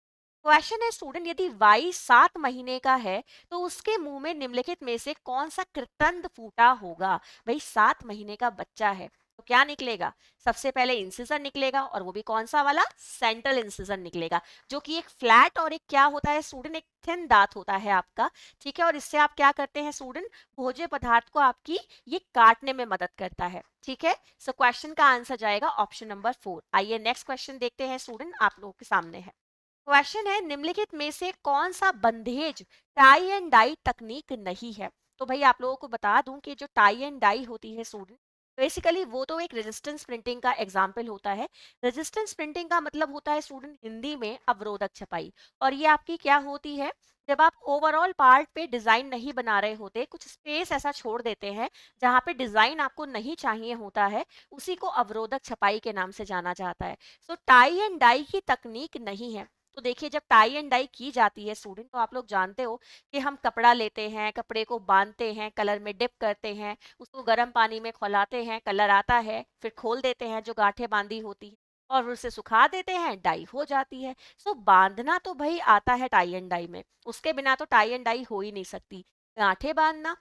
क्वेश्चन है स्टूडेंट, यदि वाई 7 महीने का है तो उसके मुंह में निम्नलिखित में से कौन सा कृतंद फूटा होगा? भाई 7 महीने का बच्चा है, तो क्या निकलेगा? सबसे पहले इंसिजर निकलेगा, और वो भी कौन सा वाला? सेंट्रल इंसिजर निकलेगा, जो कि एक फ्लैट और एक क्या होता है स्टूडेंट, एक थिन दांत होता है आपका। ठीक है, और इससे आप क्या करते हैं स्टूडेंट? भोज्य पदार्थ को आपकी ये काटने में मदद करता है। ठीक है, सो क्वेश्चन का आंसर जाएगा ऑप्शन नंबर 4। आइए नेक्स्ट क्वेश्चन देखते हैं स्टूडेंट, आप लोगों के सामने है। क्वेश्चन है, निम्नलिखित में से कौन सा बंधेज टाई एंड डाई तकनीक नहीं है? तो भाई आप लोगों को बता दूं कि जो टाई एंड डाई होती है स्टूडेंट, बेसिकली वो तो एक रेजिस्टेंस प्रिंटिंग का एग्जाम्पल होता है। रेजिस्टेंस प्रिंटिंग का मतलब होता है स्टूडेंट हिंदी में अवरोधक छपाई। और ये आपकी क्या होती है? जब आप ओवरऑल पार्ट पे डिजाइन नहीं बना रहे होते, कुछ स्पेस ऐसा छोड़ देते हैं जहां पे डिजाइन आपको नहीं चाहिए होता है, उसी को अवरोधक छपाई के नाम से जाना जाता है। सो टाई एंड डाई की तकनीक नहीं है। तो देखिए, जब टाई एंड डाई की जाती है स्टूडेंट, तो आप लोग जानते हो कि हम कपड़ा लेते हैं, कपड़े को बांधते हैं, कलर में डिप करते हैं, उसको गर्म पानी में खौलाते हैं, कलर आता है, फिर खोल देते हैं जो गांठें बांधी होती है, और उसे सुखा देते हैं, डाई हो जाती है। सो बांधना तो भाई आता है टाई एंड डाई में, उसके बिना तो टाई एंड डाई हो ही नहीं सकती। गांठें बांधना,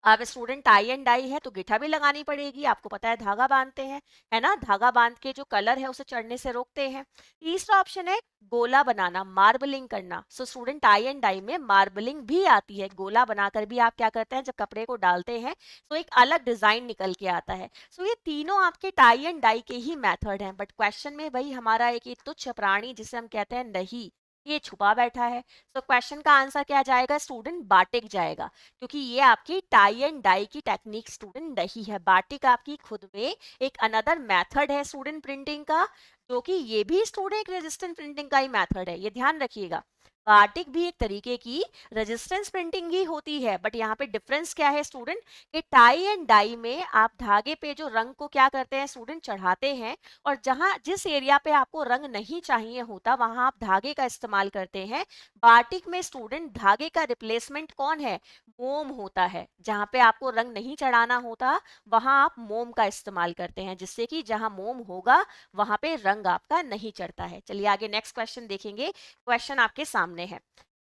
आप स्टूडेंट टाई एंड डाई है तो गिठा भी लगानी पड़ेगी, आपको पता है धागा बांधते हैं, है ना, धागा बांध के जो कलर है उसे चढ़ने से रोकते हैं। तीसरा ऑप्शन है गोला बनाना, मार्बलिंग करना। So student tie and dye में मार्बलिंग भी आती है, गोला बनाकर भी आप क्या करते हैं, जब कपड़े को डालते हैं तो एक अलग डिजाइन निकल के आता है। सो ये तीनों आपके टाई एंड डाई के ही मेथड हैं, बट क्वेश्चन में भाई हमारा एक ये तुच्छ प्राणी जिसे हम कहते हैं नहीं, ये छुपा बैठा है। सो क्वेश्चन का आंसर क्या जाएगा स्टूडेंट? बाटिक जाएगा, क्योंकि ये आपकी टाई एंड डाई की टेक्निक स्टूडेंट नहीं है। बाटिक आपकी खुद में एक अनदर मेथड है स्टूडेंट प्रिंटिंग का, जो कि ये भी स्टूडेंट एक रेजिस्टेंट प्रिंटिंग का ही मेथड है, ये ध्यान रखिएगा। बाटिक भी एक तरीके की रेजिस्टेंस प्रिंटिंग ही होती है, बट यहाँ पे डिफरेंस क्या है स्टूडेंट, कि टाई एंड डाई में आप धागे पे जो रंग को क्या करते हैं स्टूडेंट? चढ़ाते हैं, और जहां जिस एरिया पे आपको रंग नहीं चाहिए होता वहां आप धागे का इस्तेमाल करते हैं। बाटिक में स्टूडेंट धागे का रिप्लेसमेंट कौन है? मोम होता है। जहां पे आपको रंग नहीं चढ़ाना होता वहां आप मोम का इस्तेमाल करते हैं, जिससे कि जहां मोम होगा वहां पे रंग आपका नहीं चढ़ता है। चलिए आगे नेक्स्ट क्वेश्चन देखेंगे। क्वेश्चन आपके सामने है,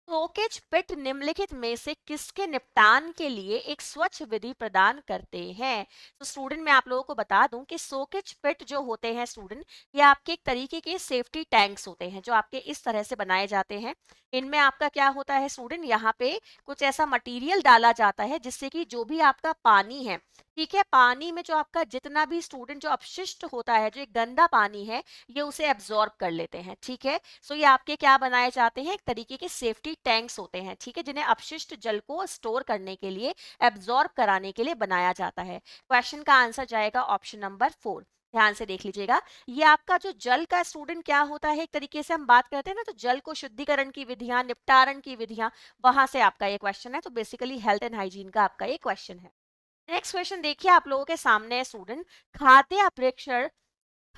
सोकेज पिट निम्नलिखित में से किसके निपटान के लिए एक स्वच्छ विधि प्रदान करते हैं? तो स्टूडेंट मैं आप लोगों को बता दूं कि सोकेज पिट जो होते हैं स्टूडेंट, ये आपके एक तरीके के सेफ्टी टैंक्स होते हैं जो आपके इस तरह से बनाए जाते हैं। इनमें आपका क्या होता है स्टूडेंट, यहाँ पे कुछ ऐसा मटेरियल डाला जाता है जिससे कि जो भी आपका पानी है, ठीक है, पानी में जो आपका जितना भी स्टूडेंट जो अपशिष्ट होता है, जो एक गंदा पानी है, ये उसे एब्जॉर्ब कर लेते हैं। ठीक है, सो ये आपके क्या बनाए जाते हैं? एक तरीके के सेफ्टी टैंक्स होते हैं, ठीक है, जिन्हें अपशिष्ट जल को स्टोर करने के लिए, एब्जॉर्ब कराने के लिए बनाया जाता है। क्वेश्चन का आंसर जाएगा ऑप्शन नंबर 4। ध्यान से देख लीजिएगा, ये आपका जो जल का स्टूडेंट क्या होता है, एक तरीके से हम बात करते हैं ना, तो जल को शुद्धिकरण की विधियां, निपटारण की विधियां, वहां से आपका ये क्वेश्चन है। तो बेसिकली हेल्थ एंड हाइजीन का आपका ये क्वेश्चन है। नेक्स्ट क्वेश्चन देखिए आप लोगों के सामने है स्टूडेंट, खाद्य अप्रेक्षण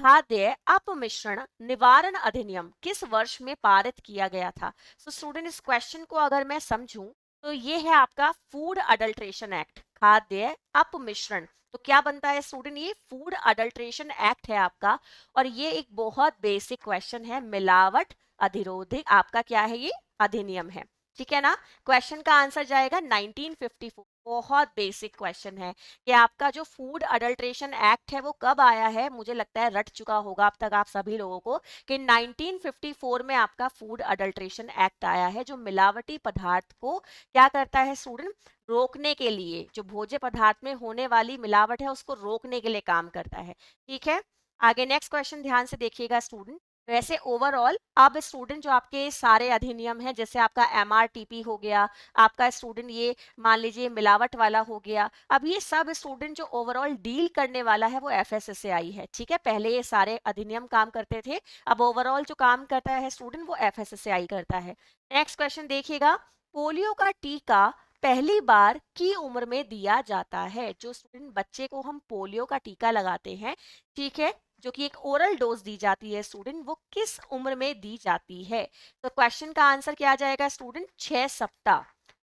खाद्य अपमिश्रण निवारण अधिनियम किस वर्ष में पारित किया गया था? सो स्टूडेंट इस क्वेश्चन को अगर मैं समझूं तो ये है आपका फूड अडल्ट्रेशन एक्ट, खाद्य अपमिश्रण। तो क्या बनता है स्टूडेंट? ये फूड अडल्ट्रेशन एक्ट है आपका, और ये एक बहुत बेसिक क्वेश्चन है, मिलावट अधिरोधी आपका क्या है, ये अधिनियम है। ठीक है ना, क्वेश्चन का आंसर जाएगा 1954। बहुत बेसिक क्वेश्चन है कि आपका जो फूड अडल्ट्रेशन एक्ट है वो कब आया है। मुझे लगता है रट चुका होगा अब तक आप सभी लोगों को कि 1954 में आपका फूड अडल्ट्रेशन एक्ट आया है, जो मिलावटी पदार्थ को क्या करता है स्टूडेंट? रोकने के लिए, जो भोज्य पदार्थ में होने वाली मिलावट है उसको रोकने के लिए काम करता है। ठीक है, आगे नेक्स्ट क्वेश्चन ध्यान से देखिएगा स्टूडेंट। वैसे ओवरऑल अब स्टूडेंट जो आपके सारे अधिनियम हैं, जैसे आपका एमआरटीपी हो गया, आपका स्टूडेंट ये मान लीजिए मिलावट वाला हो गया, अब ये सब स्टूडेंट जो ओवरऑल डील करने वाला है वो एफएसएसएआई है। ठीक है, पहले ये सारे अधिनियम काम करते थे, अब ओवरऑल जो काम करता है स्टूडेंट वो एफएसएसएआई करता है। नेक्स्ट क्वेश्चन देखिएगा, पोलियो का टीका पहली बार की उम्र में दिया जाता है? जो स्टूडेंट बच्चे को हम पोलियो का टीका लगाते हैं, ठीक है, जो कि एक ओरल डोज दी जाती है स्टूडेंट, वो किस उम्र में दी जाती है? तो क्वेश्चन का आंसर क्या आ जाएगा स्टूडेंट? 6 सप्ताह।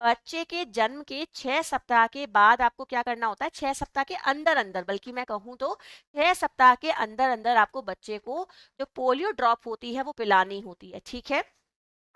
बच्चे के जन्म के 6 सप्ताह के बाद आपको क्या करना होता है? 6 सप्ताह के अंदर अंदर, बल्कि मैं कहूँ तो 6 सप्ताह के अंदर अंदर आपको बच्चे को जो पोलियो ड्रॉप होती है वो पिलानी होती है। ठीक है,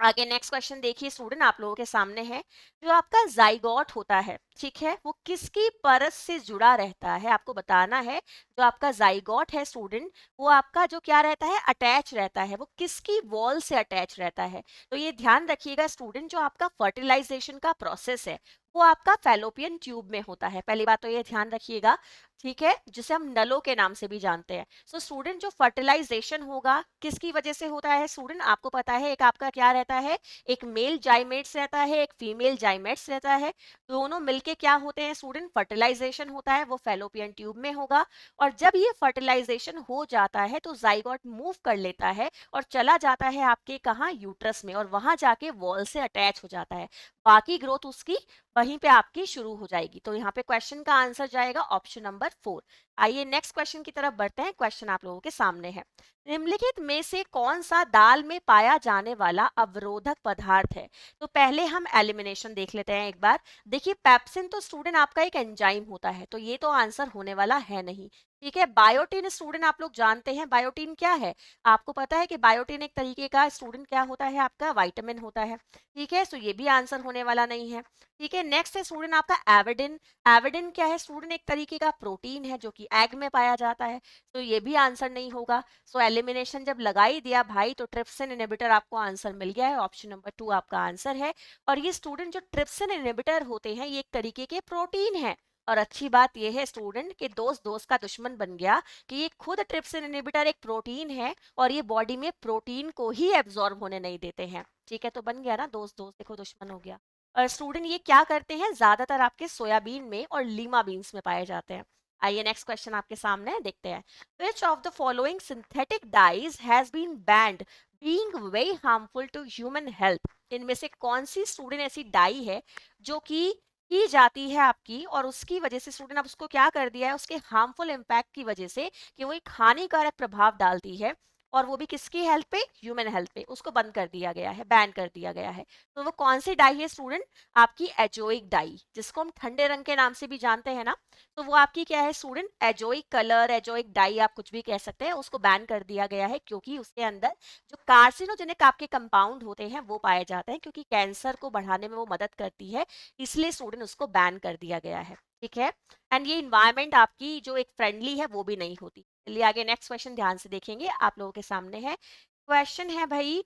आगे नेक्स्ट क्वेश्चन देखिए स्टूडेंट, आप लोगों के सामने है। जो आपका जाइगोट होता है, ठीक है, वो किसकी परत से जुड़ा रहता है, आपको बताना है। जो आपका जाइगोट है स्टूडेंट, वो आपका जो क्या रहता है, अटैच रहता है, वो किसकी वॉल से अटैच रहता है। तो ये ध्यान रखिएगा स्टूडेंट, जो आपका फर्टिलाइजेशन का प्रोसेस है वो आपका फैलोपियन ट्यूब में होता है। पहली बात तो ये ध्यान रखिएगा, ठीक है, जिसे हम नलों के नाम से भी जानते हैं। सो स्टूडेंट, जो फर्टिलाइजेशन होगा किसकी वजह से होता है स्टूडेंट, आपको पता है, एक आपका क्या रहता है, एक मेल जाइमेट्स रहता है, एक फीमेल जाइमेट्स रहता है। दोनों मिलके क्या होते हैं स्टूडेंट, फर्टिलाइजेशन होता है, वो फैलोपियन ट्यूब में होगा। और जब ये फर्टिलाइजेशन हो जाता है तो जाइगोट मूव कर लेता है और चला जाता है आपके कहाँ, यूट्रस में, और वहां जाके वॉल से अटैच हो जाता है। बाकी ग्रोथ उसकी वहीं पे आपकी शुरू हो जाएगी। तो यहाँ पे क्वेश्चन का आंसर जाएगा ऑप्शन नंबर 4। आइए नेक्स्ट क्वेश्चन की तरफ बढ़ते हैं। क्वेश्चन आप लोगों के सामने है। निम्नलिखित में से कौन सा दाल में पाया जाने वाला अवरोधक पदार्थ है। तो पहले हम एलिमिनेशन देख लेते हैं एक बार। देखिए पेप्सिन तो स्टूडेंट आपका एक एंजाइम होता है, तो ये तो आंसर होने वाला है नहीं। ठीक है, बायोटिन स्टूडेंट आप लोग जानते हैं, बायोटिन क्या है, आपको पता है कि बायोटिन एक तरीके का स्टूडेंट क्या होता है, आपका विटामिन होता है। ठीक है, सो ये भी आंसर होने वाला नहीं है। ठीक है, नेक्स्ट है स्टूडेंट आपका एविडिन। एविडिन क्या है स्टूडेंट, एक तरीके का प्रोटीन है जो कि एग में पाया जाता है, तो ये भी आंसर नहीं होगा। सो एलिमिनेशन जब लगा ही दिया भाई, तो ट्रिप्सिन इनहिबिटर आपको आंसर मिल गया है, ऑप्शन नंबर 2 आपका आंसर है। और ये स्टूडेंट, जो ट्रिप्सिन इनहिबिटर होते हैं, ये एक तरीके के प्रोटीन है। और अच्छी बात यह है स्टूडेंट कि दोस्त दोस्त का दुश्मन बन गया, कि ये खुद ट्रिप्सिन इनहिबिटर एक प्रोटीन है और ये बॉडी में प्रोटीन को ही एब्जॉर्ब होने नहीं देते हैं। ठीक है, तो बन गया ना, दोस्त दोस्त देखो दुश्मन हो गया। और स्टूडेंट ये क्या करते हैं, ज्यादातर आपके सोयाबीन में और लीमा बीन्स में पाए जाते हैं। आइए नेक्स्ट क्वेश्चन आपके सामने है, देखते हैं। Which of the following synthetic dyes has been banned being very harmful to human health? इनमें से कौन सी स्टूडेंट ऐसी डाई है जो कि की जाती है आपकी, और उसकी वजह से स्टूडेंट अब उसको क्या कर दिया है, उसके हार्मफुल इम्पैक्ट की वजह से, कि वो एक हानिकारक प्रभाव डालती है, और वो भी किसकी हेल्थ पे, ह्यूमन हेल्थ पे, उसको बंद कर दिया गया है, बैन कर दिया गया है। तो वो कौन सी डाई है स्टूडेंट, आपकी एजोइक डाई, जिसको हम ठंडे रंग के नाम से भी जानते हैं ना। तो वो आपकी क्या है student, azoic colour, azoic dye, आप कुछ भी कह सकते हैं, उसको बैन कर दिया गया है, क्योंकि उसके अंदर जो कार्सिनोजेनिक आपके कंपाउंड होते हैं वो पाए जाते हैं, क्योंकि कैंसर को बढ़ाने में वो मदद करती है, इसलिए स्टूडेंट उसको बैन कर दिया गया है। ठीक है, एंड ये इन्वायरमेंट आपकी जो एक फ्रेंडली है वो भी नहीं होती। चलिए आगे नेक्स्ट क्वेश्चन ध्यान से देखेंगे, आप लोगों के सामने है। क्वेश्चन है भाई,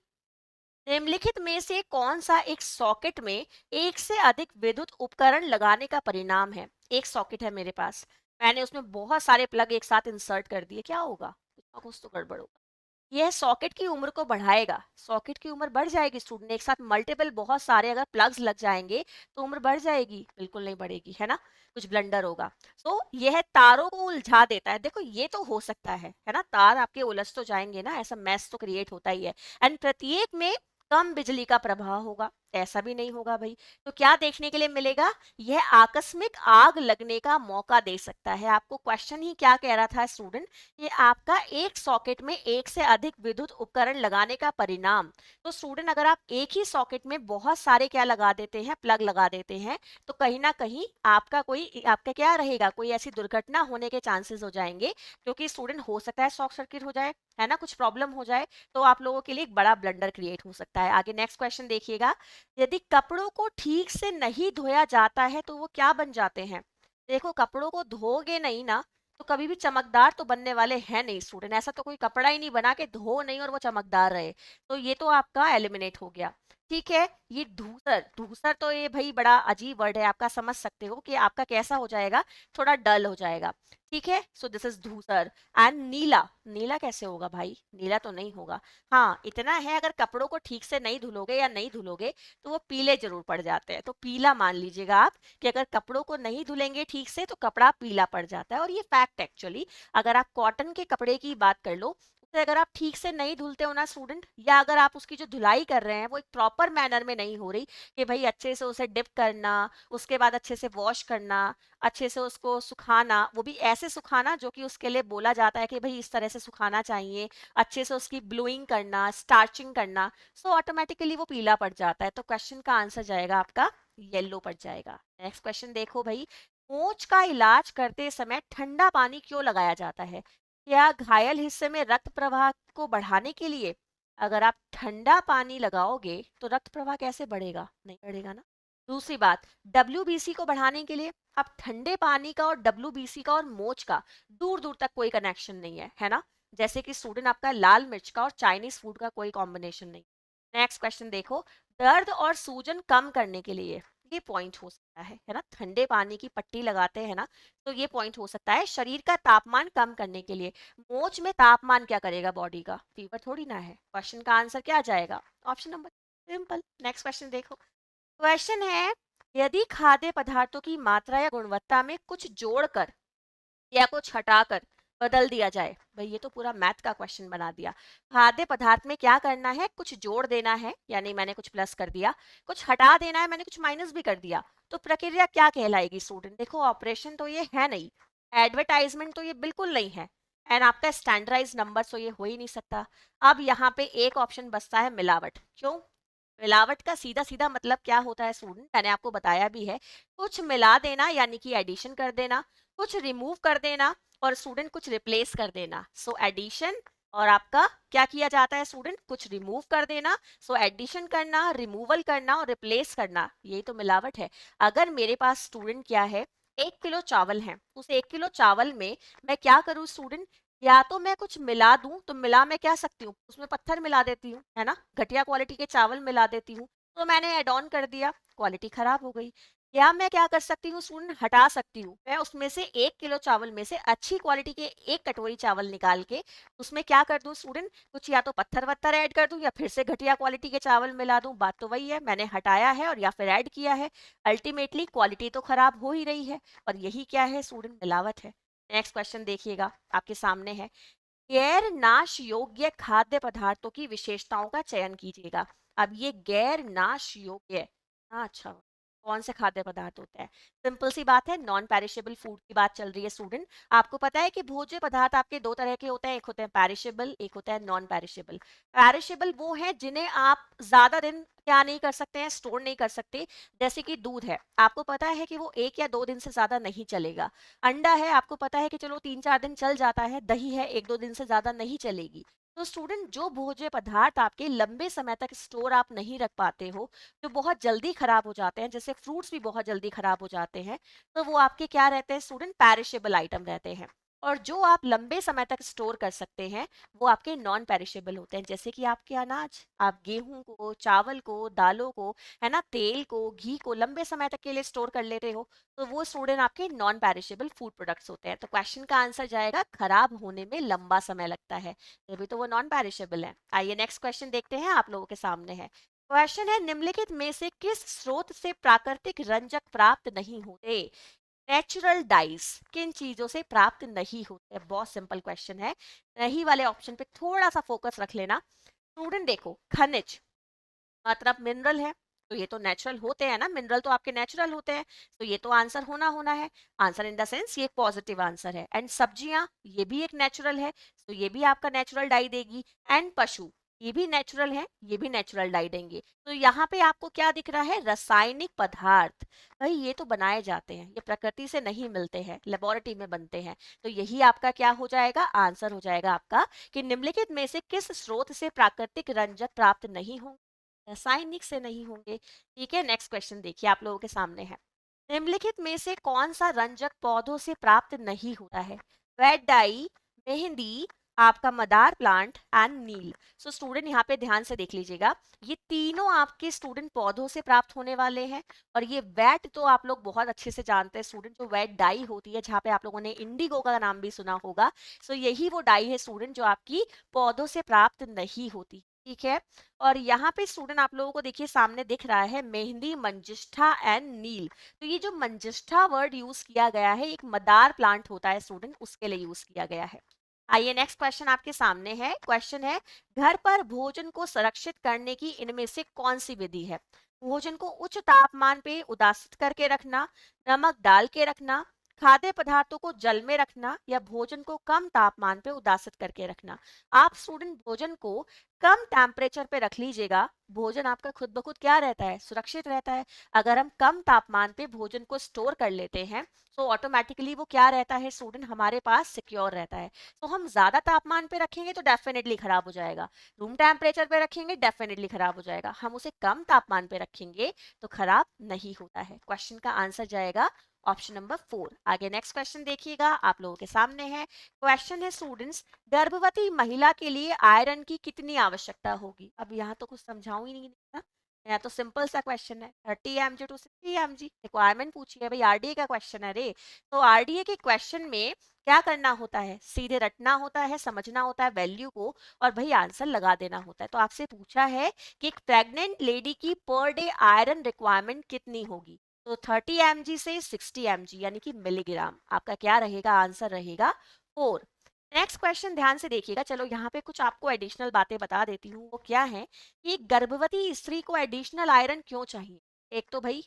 निम्नलिखित में से कौन सा एक सॉकेट में एक से अधिक विद्युत उपकरण लगाने का परिणाम है। एक सॉकेट है मेरे पास, मैंने उसमें बहुत सारे प्लग एक साथ इंसर्ट कर दिए, क्या होगा, कुछ ना कुछ तो गड़बड़ होगा। यह सॉकेट की उम्र को बढ़ाएगा, सॉकेट की उम्र बढ़ जाएगी स्टूडेंट, एक साथ मल्टीपल बहुत सारे अगर प्लग्स लग जाएंगे तो उम्र बढ़ जाएगी, बिल्कुल नहीं बढ़ेगी, है ना, कुछ ब्लंडर होगा। तो यह तारों को उलझा देता है, देखो ये तो हो सकता है ना, तार आपके उलझ तो जाएंगे ना, ऐसा मैस तो क्रिएट होता ही है। एंड प्रत्येक में कम बिजली का प्रभाव होगा, ऐसा भी नहीं होगा भाई। तो क्या देखने के लिए मिलेगा, यह आकस्मिक आग लगने का मौका दे सकता है। आपको क्वेश्चन ही क्या कह रहा था स्टूडेंट, ये आपका एक सॉकेट में एक से अधिक विद्युत उपकरण लगाने का परिणाम। तो स्टूडेंट अगर आप एक ही सॉकेट में बहुत सारे क्या लगा देते हैं, प्लग लगा देते हैं, तो कहीं ना कहीं आपका क्या रहेगा, कोई ऐसी दुर्घटना होने के चांसेस हो जाएंगे, क्योंकि स्टूडेंट हो सकता है शॉर्ट सर्किट हो जाए, है ना, कुछ प्रॉब्लम हो जाए, तो आप लोगों के लिए एक बड़ा ब्लंडर क्रिएट हो सकता है। आगे नेक्स्ट क्वेश्चन देखिएगा। यदि कपड़ों को ठीक से नहीं धोया जाता है तो वो क्या बन जाते हैं। देखो कपड़ों को धोगे नहीं ना, तो कभी भी चमकदार तो बनने वाले हैं नहीं स्टूडेंट, ऐसा तो कोई कपड़ा ही नहीं बना के धो नहीं और वो चमकदार रहे, तो ये तो आपका एलिमिनेट हो गया। ठीक है, ये धूसर, धूसर तो ये भाई बड़ा अजीब वर्ड है, आपका समझ सकते हो कि आपका कैसा हो जाएगा, थोड़ा डल हो जाएगा। ठीक है, सो दिस इज धूसर। एंड नीला, नीला कैसे होगा भाई, नीला तो नहीं होगा। हाँ इतना है, अगर कपड़ों को ठीक से नहीं धुलोगे या नहीं धुलोगे तो वो पीले जरूर पड़ जाते हैं, तो पीला मान लीजिएगा आप, कि अगर कपड़ों को नहीं धुलेंगे ठीक से तो कपड़ा पीला पड़ जाता है। और ये फैक्ट एक्चुअली, अगर आप कॉटन के कपड़े की बात कर लो, तो अगर आप ठीक से नहीं धुलते हो ना स्टूडेंट, या अगर आप उसकी जो धुलाई कर रहे हैं वो एक प्रॉपर मैनर में नहीं हो रही, कि भाई अच्छे से उसे डिप करना, उसके बाद अच्छे से वॉश करना, अच्छे से उसको सुखाना, वो भी ऐसे सुखाना जो कि उसके लिए बोला जाता है कि भाई इस तरह से सुखाना चाहिए, अच्छे से उसकी ब्लूइंग करना, स्टार्चिंग करना, सो ऑटोमेटिकली वो पीला पड़ जाता है। तो क्वेश्चन का आंसर जाएगा आपका येलो पड़ जाएगा। नेक्स्ट क्वेश्चन देखो भाई, मोच का इलाज करते समय ठंडा पानी क्यों लगाया जाता है। क्या घायल हिस्से में रक्त प्रवाह को बढ़ाने के लिए, अगर आप ठंडा पानी लगाओगे तो रक्त प्रवाह कैसे बढ़ेगा? नहीं बढ़ेगा ना। दूसरी बात, डब्ल्यूबीसी को बढ़ाने के लिए आप ठंडे पानी का और डब्ल्यूबीसी का और मोच का दूर दूर तक कोई कनेक्शन नहीं है ना। जैसे कि स्टूडेंट आपका लाल मिर्च का और चाइनीज फूड का कोई कॉम्बिनेशन नहीं। नेक्स्ट क्वेश्चन देखो, दर्द और सूजन कम करने के लिए ये पॉइंट हो सकता है ना। ठंडे पानी की पट्टी लगाते हैं ना, तो ये पॉइंट हो सकता है। शरीर का तापमान कम करने के लिए, मोच में तापमान क्या करेगा बॉडी का? फीवर थोड़ी ना है। क्वेश्चन का आंसर क्या आ जाएगा? Option number, simple. Next question देखो, क्वेश्चन है, यदि खाद्य पदार्थों की मात्रा या गुणवत्ता में कुछ जोड़कर या कुछ हटाकर बदल दिया जाए। भाई ये तो पूरा मैथ का क्वेश्चन बना दिया। खाद्य पदार्थ में क्या करना है? कुछ जोड़ देना है, यानी मैंने कुछ प्लस कर दिया। कुछ हटा देना है, मैंने कुछ माइनस भी कर दिया। तो प्रक्रिया क्या कहलाएगी स्टूडेंट? देखो ऑपरेशन तो ये है नहीं, एडवर्टाइजमेंट तो ये बिल्कुल नहीं है, एंड आपका स्टैंडर्डाइज नंबर तो ये हो ही नहीं सकता। अब यहाँ पे एक ऑप्शन बचता है, मिलावट। क्यों? मिलावट का सीधा सीधा मतलब क्या होता है स्टूडेंट? मैंने आपको बताया भी है, कुछ मिला देना यानी कि एडिशन कर देना, कुछ रिमूव कर देना, और स्टूडेंट कुछ रिप्लेस कर देना। सो एडिशन, और आपका क्या किया जाता है स्टूडेंट? कुछ रिमूव कर देना। सो एडिशन करना, रिमूवल करना और रिप्लेस करना, ये तो मिलावट है। अगर मेरे पास स्टूडेंट क्या है, 1 किलो चावल है, उस 1 किलो चावल में मैं क्या करूँ स्टूडेंट? या तो मैं कुछ मिला दूं, तो मिला मैं क्या सकती हूँ? उसमें पत्थर मिला देती हूँ, है ना, घटिया क्वालिटी के चावल मिला देती हूँ, तो मैंने एड ऑन कर दिया, क्वालिटी खराब हो गई। या मैं क्या कर सकती हूँ स्टूडेंट? हटा सकती हूँ। मैं उसमें से 1 किलो चावल में से अच्छी क्वालिटी के 1 कटोरी चावल निकाल के उसमें क्या कर दूं स्टूडेंट? कुछ या तो पत्थर वत्थर ऐड कर दूं या फिर से घटिया क्वालिटी के चावल मिला दूं। बात तो वही है, मैंने हटाया है और या फिर ऐड किया है। अल्टीमेटली क्वालिटी तो खराब हो ही रही है, और यही क्या है स्टूडेंट? मिलावट है। नेक्स्ट क्वेश्चन देखिएगा, आपके सामने है, गैर नाश योग्य खाद्य पदार्थों की विशेषताओं का चयन कीजिएगा। अब ये गैर नाश योग्य, हाँ अच्छा, कौन से खाद्य पदार्थ होते हैं? सिंपल सी बात है, नॉन पेरिशेबल फूड की बात चल रही है स्टूडेंट। आपको पता है कि भोज्य पदार्थ आपके दो तरह के होते हैं, एक होते हैं पेरिशेबल, एक होता है नॉन पेरिशेबल। पेरिशेबल वो है जिन्हें आप ज्यादा दिन क्या नहीं कर सकते हैं? स्टोर नहीं कर सकते। जैसे कि दूध है, आपको पता है कि वो 1 या 2 दिन से ज्यादा नहीं चलेगा। अंडा है, आपको पता है कि चलो 3-4 दिन चल जाता है। दही है, 1-2 दिन से ज्यादा नहीं चलेगी। तो स्टूडेंट, जो भोज्य पदार्थ आपके लंबे समय तक स्टोर आप नहीं रख पाते हो, जो बहुत जल्दी खराब हो जाते हैं, जैसे फ्रूट्स भी बहुत जल्दी खराब हो जाते हैं, तो वो आपके क्या रहते हैं स्टूडेंट? पेरिशेबल आइटम रहते हैं। और जो आप लंबे समय तक स्टोर कर सकते हैं, वो आपके नॉन पेरिशेबल होते हैं। जैसे कि आपके अनाज, आप गेहूं को, चावल को, दालों को, है ना, तेल को, घी को लंबे समय तक के लिए स्टोर कर लेते हो, तो वो स्टूडेंट आपके नॉन पेरिशेबल फूड प्रोडक्ट्स होते हैं। तो क्वेश्चन का आंसर जाएगा, खराब होने में लंबा समय लगता है, तभी तो वो नॉन पेरिशेबल है। आइए नेक्स्ट क्वेश्चन देखते हैं, आप लोगों के सामने है। क्वेश्चन है, निम्नलिखित में से किस स्रोत से प्राकृतिक रंजक प्राप्त नहीं होते? नेचुरल डाइस किन चीजों से प्राप्त नहीं होते? बहुत सिंपल क्वेश्चन है। नहीं वाले ऑप्शन पे थोड़ा सा फोकस रख लेना स्टूडेंट। देखो, खनिज मतलब मिनरल है, तो ये तो नेचुरल होते हैं ना, मिनरल तो आपके नेचुरल होते हैं, तो ये तो आंसर होना होना है। आंसर इन द सेंस ये पॉजिटिव आंसर है। एंड सब्जियां, ये भी एक नेचुरल है, तो ये भी आपका नेचुरल डाई देगी। एंड पशु, ये भी नेचुरल है, ये भी नेचुरल डाई देंगे। तो यहाँ पे आपको क्या दिख रहा है? रासायनिक पदार्थ। भाई ये तो बनाए जाते हैं, ये प्रकृति से नहीं मिलते हैं, लेबोरेटरी में बनते हैं। तो यही आपका क्या हो जाएगा? आंसर हो जाएगा आपका कि निम्नलिखित में से किस स्रोत से प्राकृतिक रंजक प्राप्त नहीं होंगे? रासायनिक से नहीं होंगे। ठीक है, नेक्स्ट क्वेश्चन देखिए, आप लोगों के सामने है, निम्नलिखित में से कौन सा रंजक पौधों से प्राप्त नहीं होता है? वेट डाई, मेहंदी, आपका मदार प्लांट एंड नील। सो स्टूडेंट यहाँ पे ध्यान से देख लीजिएगा, ये तीनों आपके स्टूडेंट पौधों से प्राप्त होने वाले हैं। और ये वेट तो आप लोग बहुत अच्छे से जानते हैं स्टूडेंट, जो वेट डाई होती है, जहाँ पे आप लोगों ने इंडिगो का नाम भी सुना होगा। सो यही वो डाई है स्टूडेंट जो आपकी पौधों से प्राप्त नहीं होती। ठीक है, और यहाँ पे स्टूडेंट आप लोगों को देखिए सामने दिख रहा है, मेहंदी, मंजिष्ठा एंड नील। तो ये जो मंजिष्ठा वर्ड यूज किया गया है, एक मदार प्लांट होता है स्टूडेंट, उसके लिए यूज किया गया है। आइए नेक्स्ट क्वेश्चन आपके सामने है। क्वेश्चन है, घर पर भोजन को संरक्षित करने की इनमें से कौन सी विधि है? भोजन को उच्च तापमान पे उदासित करके रखना, नमक डाल के रखना, खाद्य पदार्थों को जल में रखना या भोजन को कम तापमान पे उदासित करके रखना। आप स्टूडेंट भोजन को कम टेम्परेचर पे रख लीजिएगा, भोजन आपका खुद ब खुद क्या रहता है, सुरक्षित रहता है। अगर हम कम तापमान पे भोजन को स्टोर कर लेते हैं तो ऑटोमेटिकली वो क्या रहता है स्टूडेंट, हमारे पास सिक्योर रहता है। तो हम ज्यादा तापमान पे रखेंगे तो डेफिनेटली खराब हो जाएगा, रूम टेम्परेचर पे रखेंगे डेफिनेटली खराब हो जाएगा, हम उसे कम तापमान पे रखेंगे तो खराब नहीं होता है। क्वेश्चन का आंसर जाएगा ऑप्शन नंबर 4। आगे नेक्स्ट क्वेश्चन देखिएगा, आप लोगों के सामने है। क्वेश्चन है स्टूडेंट्स, गर्भवती महिला के लिए आयरन की कितनी आवश्यकता होगी। अब यहाँ तो कुछ समझाऊं ही नहीं ना, यहाँ तो सिंपल सा क्वेश्चन है, 30 mg टू 60 mg रिक्वायरमेंट पूछी है भाई, आरडीए का क्वेश्चन है रे। तो आरडीए के क्वेश्चन में क्या करना होता है, सीधे रटना होता है, समझना होता है वैल्यू को, और भाई आंसर लगा देना होता है। तो आपसे पूछा है कि एक प्रेग्नेंट लेडी की पर डे आयरन रिक्वायरमेंट कितनी होगी। तो 30 mg से 60 mg यानी कि मिलीग्राम, आपका क्या रहेगा, आंसर रहेगा 4। नेक्स्ट क्वेश्चन ध्यान से देखिएगा, चलो यहाँ पे कुछ आपको एडिशनल बातें बता देती हूँ। वो क्या है कि एक गर्भवती स्त्री को एडिशनल आयरन क्यों चाहिए। एक तो भाई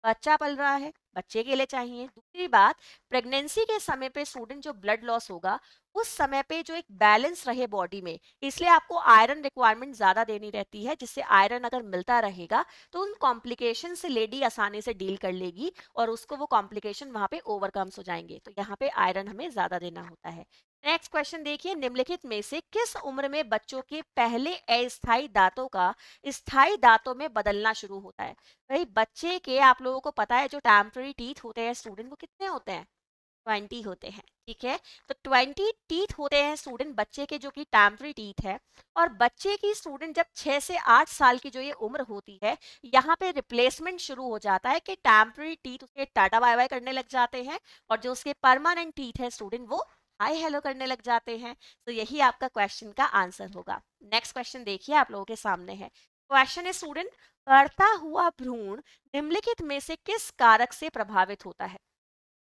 बच्चा पल रहा है, बच्चे के लिए चाहिए। दूसरी बात, प्रेगनेंसी के समय पे स्टूडेंट जो ब्लड लॉस होगा उस समय पे जो एक बैलेंस रहे बॉडी में, इसलिए आपको आयरन रिक्वायरमेंट ज्यादा देनी रहती है, जिससे आयरन अगर मिलता रहेगा तो उन कॉम्प्लिकेशन से लेडी आसानी से डील कर लेगी और उसको वो कॉम्प्लिकेशन वहां पे ओवरकम्स हो जाएंगे। तो यहाँ पे आयरन हमें ज्यादा देना होता है। नेक्स्ट क्वेश्चन देखिए, निम्नलिखित में से किस उम्र में बच्चों के पहले अस्थायी दांतों का स्थायी दांतों में बदलना शुरू होता है। भाई बच्चे के, आप लोगों को पता है जो टेम्पररी टीथ होते हैं स्टूडेंट, वो कितने होते हैं, 20 होते हैं, ठीक है। तो 20 टीथ होते हैं स्टूडेंट बच्चे के, जो कि टेम्पररी टीथ है। और बच्चे की स्टूडेंट जब 6 से 8 साल की जो ये उम्र होती है, यहाँ पे रिप्लेसमेंट शुरू हो जाता है कि टेम्पररी टीथ उसके टाटा बाय बाय करने लग जाते हैं और जो उसके परमानेंट टीथ है स्टूडेंट वो हाय हेलो करने लग जाते हैं। तो यही आपका क्वेश्चन का आंसर होगा। नेक्स्ट क्वेश्चन देखिए, आप लोगों के सामने है। क्वेश्चन है स्टूडेंट, बढ़ता हुआ भ्रूण निम्नलिखित में से किस कारक से प्रभावित होता है।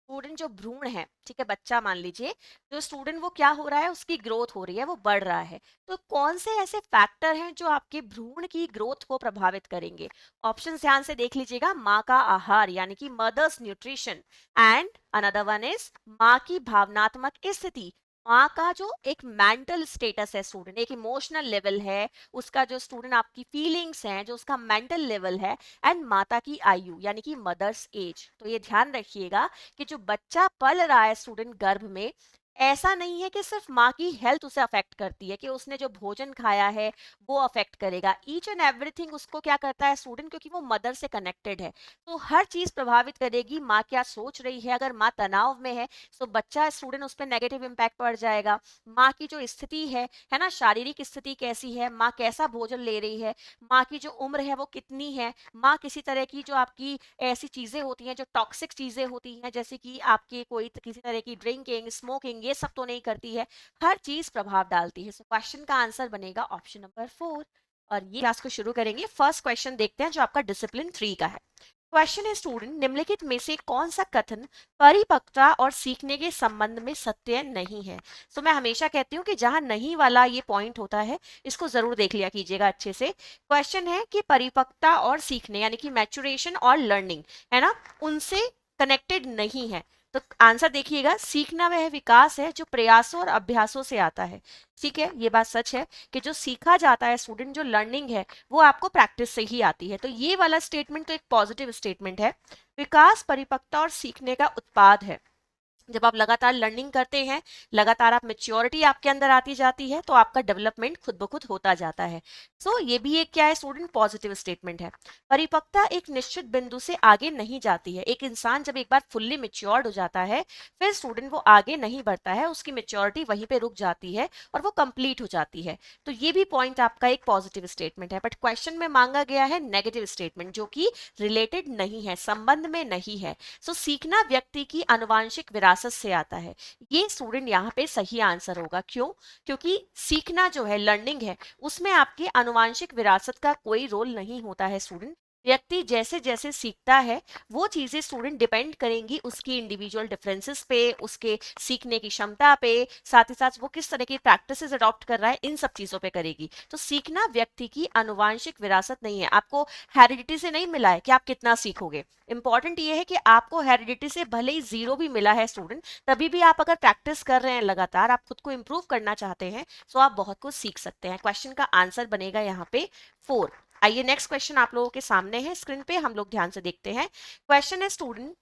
स्टूडेंट जो भ्रूण है, ठीक है, बच्चा मान लीजिए, जो स्टूडेंट वो क्या हो रहा है, उसकी ग्रोथ हो रही है, वो बढ़ रहा है। तो कौन से ऐसे फैक्टर हैं जो आपके भ्रूण की ग्रोथ को प्रभावित करेंगे। ऑप्शन ध्यान से देख लीजिएगा, माँ का आहार यानी कि mothers nutrition, and another one is माँ की भावनात्मक स्थिति, माँ का जो एक मेंटल स्टेटस है स्टूडेंट, एक इमोशनल लेवल है उसका, जो स्टूडेंट आपकी फीलिंग्स हैं, जो उसका मेंटल लेवल है, एंड माता की आयु यानी कि मदर्स एज। तो ये ध्यान रखिएगा कि जो बच्चा पल रहा है स्टूडेंट गर्भ में, ऐसा नहीं है कि सिर्फ माँ की हेल्थ उसे अफेक्ट करती है, कि उसने जो भोजन खाया है वो अफेक्ट करेगा। ईच एंड एवरीथिंग उसको क्या करता है स्टूडेंट, क्योंकि वो मदर से कनेक्टेड है, तो हर चीज प्रभावित करेगी। माँ क्या सोच रही है, अगर माँ तनाव में है तो बच्चा स्टूडेंट उस पर नेगेटिव इम्पैक्ट पड़ जाएगा। माँ की जो स्थिति है ना, शारीरिक स्थिति कैसी है, माँ कैसा भोजन ले रही है, माँ की जो उम्र है वो कितनी है, माँ किसी तरह की जो आपकी ऐसी चीजें होती हैं जो टॉक्सिक चीजें होती हैं, जैसे कि आपके कोई किसी तरह की ड्रिंकिंग स्मोकिंग, ये सब तो नहीं करती है, हर चीज प्रभाव डालती है। सो क्वेश्चन का आंसर बनेगा ऑप्शन नंबर 4। और ये क्लास को शुरू करेंगे, फर्स्ट क्वेश्चन देखते हैं जो आपका डिसिप्लिन 3 का है। क्वेश्चन है स्टूडेंट, निम्नलिखित में से कौन सा कथन परिपक्वता और सीखने के संबंध में सत्य नहीं है। तो मैं हमेशा कहती हूँ कि जहां नहीं वाला ये पॉइंट होता है इसको जरूर देख लिया कीजिएगा अच्छे से। क्वेश्चन है कि परिपक्वता और सीखने यानी कि मैचुरेशन और लर्निंग है ना, उनसे कनेक्टेड नहीं है। तो आंसर देखिएगा, सीखना वह विकास है जो प्रयासों और अभ्यासों से आता है। ठीक है, ये बात सच है कि जो सीखा जाता है स्टूडेंट, जो लर्निंग है वो आपको प्रैक्टिस से ही आती है। तो ये वाला स्टेटमेंट तो एक पॉजिटिव स्टेटमेंट है। विकास परिपक्वता और सीखने का उत्पाद है। जब आप लगातार लर्निंग करते हैं, लगातार आप मेच्योरिटी आपके अंदर आती जाती है, तो आपका डेवलपमेंट खुद ब खुद होता जाता है। सो ये भी एक क्या है स्टूडेंट, पॉजिटिव स्टेटमेंट है। परिपक्वता एक निश्चित बिंदु से आगे नहीं जाती है। एक इंसान जब एक बार फुल्ली मेच्योर्ड हो जाता है, फिर स्टूडेंट वो आगे नहीं बढ़ता है, उसकी मेच्योरिटी वहीं पे रुक जाती है और वो कंप्लीट हो जाती है। तो ये भी पॉइंट आपका एक पॉजिटिव स्टेटमेंट है। बट क्वेश्चन में मांगा गया है नेगेटिव स्टेटमेंट, जो कि रिलेटेड नहीं है, संबंध में नहीं है। सो सीखना व्यक्ति की आनुवांशिक विरासत से आता है। ये स्टूडेंट यहाँ पे सही आंसर होगा। क्यों? क्योंकि सीखना जो है, लर्निंग है, उसमें आपके आनुवांशिक विरासत का कोई रोल नहीं होता है स्टूडेंट। व्यक्ति जैसे जैसे सीखता है वो चीजें स्टूडेंट डिपेंड करेंगी उसकी इंडिविजुअल डिफरेंसेस पे, उसके सीखने की क्षमता पे, साथ ही साथ वो किस तरह की प्रैक्टिसेस अडॉप्ट कर रहा है, इन सब चीजों पे करेगी। तो सीखना व्यक्ति की आनुवांशिक विरासत नहीं है, आपको हेरिडिटी से नहीं मिला है कि आप कितना सीखोगे। इंपॉर्टेंट ये है कि आपको हेरिडिटी से भले ही 0 भी मिला है स्टूडेंट, तभी भी आप अगर प्रैक्टिस कर रहे हैं लगातार, आप खुद को इंप्रूव करना चाहते हैं, तो आप बहुत कुछ सीख सकते हैं। क्वेश्चन का आंसर बनेगा यहाँ पे 4। आइए नेक्स्ट क्वेश्चन आप लोगों के सामने है स्क्रीन पे, हम लोग ध्यान से देखते हैं। क्वेश्चन है स्टूडेंट,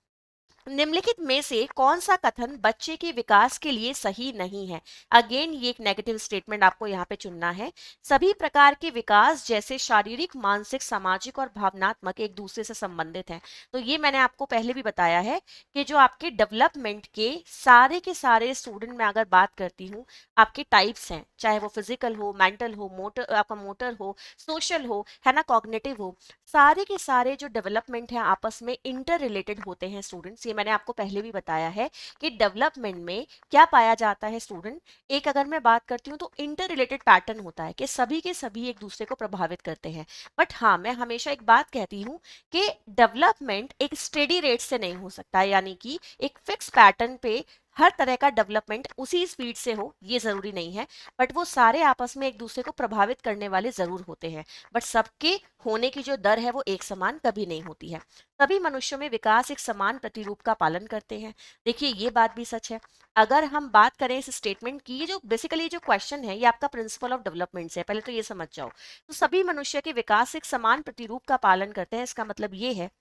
निम्नलिखित में से कौन सा कथन बच्चे के विकास के लिए सही नहीं है। अगेन ये एक नेगेटिव स्टेटमेंट आपको यहाँ पे चुनना है। सभी प्रकार के विकास जैसे शारीरिक, मानसिक, सामाजिक और भावनात्मक एक दूसरे से संबंधित हैं। तो ये मैंने आपको पहले भी बताया है कि जो आपके डेवलपमेंट के सारे स्टूडेंट में अगर बात करती हूँ, आपके टाइप्स हैं, चाहे वो फिजिकल हो, मेंटल हो, मोटर, आपका मोटर हो, सोशल हो, है ना, कॉग्निटिव हो, सारे के सारे जो डेवलपमेंट है आपस में इंटर रिलेटेड होते हैं स्टूडेंट्स। ये मैंने आपको पहले भी बताया है कि डेवलपमेंट में क्या पाया जाता है स्टूडेंट, एक अगर मैं बात करती हूँ तो इंटर रिलेटेड पैटर्न होता है कि सभी के सभी एक दूसरे को प्रभावित करते हैं। बट हाँ, मैं हमेशा एक बात कहती हूँ कि डेवलपमेंट एक स्टेडी रेट से नहीं हो सकता, यानी कि एक फिक्स पैटर्न पे हर तरह का डेवलपमेंट उसी स्पीड से हो, ये जरूरी नहीं है। बट वो सारे आपस में एक दूसरे को प्रभावित करने वाले जरूर होते हैं, बट सबके होने की जो दर है वो एक समान कभी नहीं होती है। सभी मनुष्यों में विकास एक समान प्रतिरूप का पालन करते हैं। देखिए ये बात भी सच है। अगर हम बात करें इस स्टेटमेंट की, ये जो बेसिकली जो क्वेश्चन है ये आपका प्रिंसिपल ऑफ डेवलपमेंट से है, पहले तो ये समझ जाओ। तो सभी मनुष्य के विकास एक समान प्रतिरूप का पालन करते हैं, इसका मतलब ये है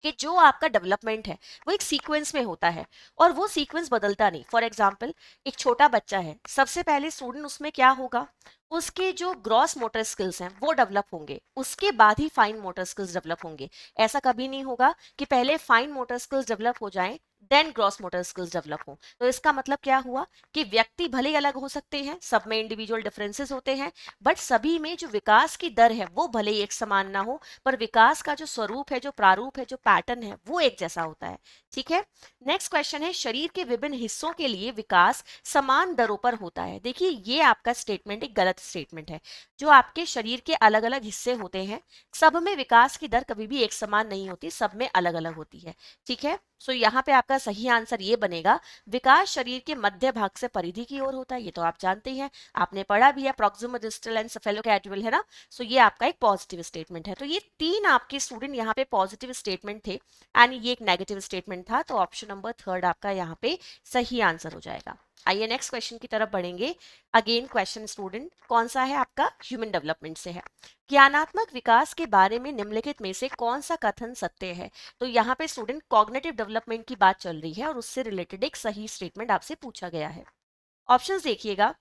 कि जो आपका डेवलपमेंट है वो एक सीक्वेंस में होता है और वो सीक्वेंस बदलता नहीं। फॉर एग्जाम्पल, एक छोटा बच्चा है, सबसे पहले स्टूडेंट उसमें क्या होगा, उसके जो ग्रॉस मोटर स्किल्स हैं वो डेवलप होंगे, उसके बाद ही फाइन मोटर स्किल्स डेवलप होंगे। ऐसा कभी नहीं होगा कि पहले फाइन मोटर स्किल्स डेवलप हो जाएं then gross motor skills develop हो। तो इसका मतलब क्या हुआ कि व्यक्ति भले ही अलग हो सकते हैं, सब में इंडिविजुअल डिफरेंसेस होते हैं, बट सभी में जो विकास की दर है वो भले ही एक समान ना हो, पर विकास का जो स्वरूप है, जो प्रारूप है, जो पैटर्न है वो एक जैसा होता है। ठीक है, नेक्स्ट क्वेश्चन है, शरीर के विभिन्न हिस्सों के लिए विकास समान दरों पर होता है। देखिए ये आपका स्टेटमेंट एक गलत स्टेटमेंट है। जो आपके शरीर के अलग अलग हिस्से होते हैं, सब में विकास की दर कभी भी एक समान नहीं होती, सब में अलग अलग होती है। ठीक है, सो यहाँ पे आपका सही आंसर ये बनेगा, विकास शरीर के मध्य भाग से परिधि की ओर होता है। ये तो आप जानते ही हैं, आपने पढ़ा भी है, प्रॉक्सिमल डिस्टल एंड सेफेलोकैजुअल, है ना। सो ये आपका एक पॉजिटिव स्टेटमेंट है। तो ये 3 आपके स्टूडेंट यहाँ पे पॉजिटिव स्टेटमेंट थे एंड ये एक नेगेटिव स्टेटमेंट था। तो ऑप्शन नंबर 3 आपका यहाँ पे सही आंसर हो जाएगा। आइए नेक्स्ट क्वेश्चन की तरफ बढ़ेंगे। अगेन क्वेश्चन स्टूडेंट कौन सा है आपका, ह्यूमन डेवलपमेंट से है। ज्ञानात्मक विकास के बारे में निम्नलिखित में से कौन सा कथन सत्य है। तो यहाँ पे स्टूडेंट कॉग्निटिव डेवलपमेंट की बात चल रही है और उससे रिलेटेड एक सही स्टेटमेंट आपसे पूछा गया है। ऑप्शंस देखिएगा,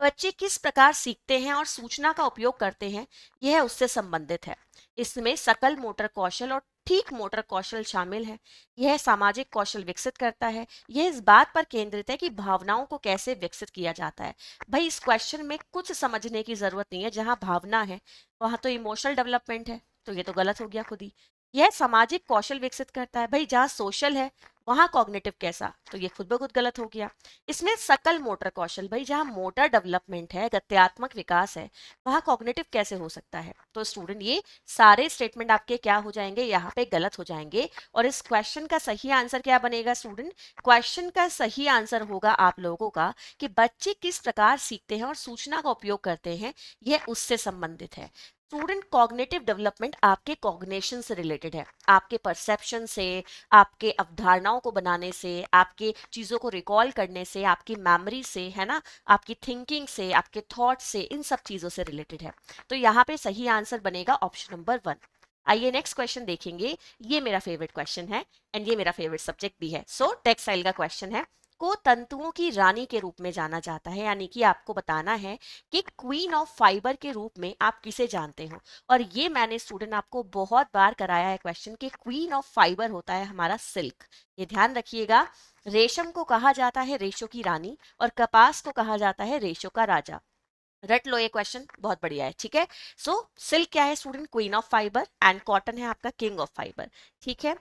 बच्चे किस प्रकार सीखते हैं और सूचना का उपयोग करते हैं, यह उससे संबंधित है। इसमें सकल मोटर कौशल और ठीक मोटर कौशल शामिल है। यह सामाजिक कौशल विकसित करता है। यह इस बात पर केंद्रित है कि भावनाओं को कैसे विकसित किया जाता है। भाई इस क्वेश्चन में कुछ समझने की जरूरत नहीं है, जहां भावना है वहां तो इमोशनल डेवलपमेंट है, तो ये तो गलत हो गया खुद ही। यह सामाजिक कौशल विकसित करता है, भाई जहां सोशल है वहां कॉग्निटिव कैसा, तो ये खुद ब खुद गलत हो गया। इसमें सकल मोटर कौशल, भाई जहां मोटर डेवलपमेंट है, गत्यात्मक विकास है, वहां कॉग्निटिव कैसे हो सकता है। तो स्टूडेंट ये सारे स्टेटमेंट आपके क्या हो जाएंगे, यहाँ पे गलत हो जाएंगे। और इस क्वेश्चन का सही आंसर क्या बनेगा स्टूडेंट, क्वेश्चन का सही आंसर होगा आप लोगों का कि बच्चे किस प्रकार सीखते हैं और सूचना का उपयोग करते हैं, यह उससे संबंधित है। स्टूडेंट कॉग्निटिव डेवलपमेंट आपके कॉग्निशन से रिलेटेड है, आपके परसेप्शन से, आपके अवधारणाओं को बनाने से, आपके चीजों को रिकॉल करने से, आपकी मेमोरी से, है ना, आपकी थिंकिंग से, आपके थॉट से, इन सब चीजों से रिलेटेड है। तो यहाँ पे सही आंसर बनेगा ऑप्शन नंबर 1। आइए नेक्स्ट क्वेश्चन देखेंगे। ये मेरा फेवरेट क्वेश्चन है एंड ये मेरा फेवरेट सब्जेक्ट भी है। सो टेक्सटाइल का क्वेश्चन है, को तंतुओं की रानी के रूप में जाना जाता है, यानी कि आपको बताना है कि क्वीन ऑफ फाइबर के रूप में आप किसे जानते हो। और ये मैंने स्टूडेंट आपको बहुत बार कराया है क्वेश्चन कि क्वीन ऑफ फाइबर होता है हमारा सिल्क। ये ध्यान रखिएगा, रेशम को कहा जाता है रेशों की रानी और कपास को कहा जाता है रेशों का राजा। रट लो, ये क्वेश्चन बहुत बढ़िया है। ठीक है, सो सिल्क क्या है student, queen of fibre, and cotton है आपका किंग ऑफ फाइबर। ठीक है,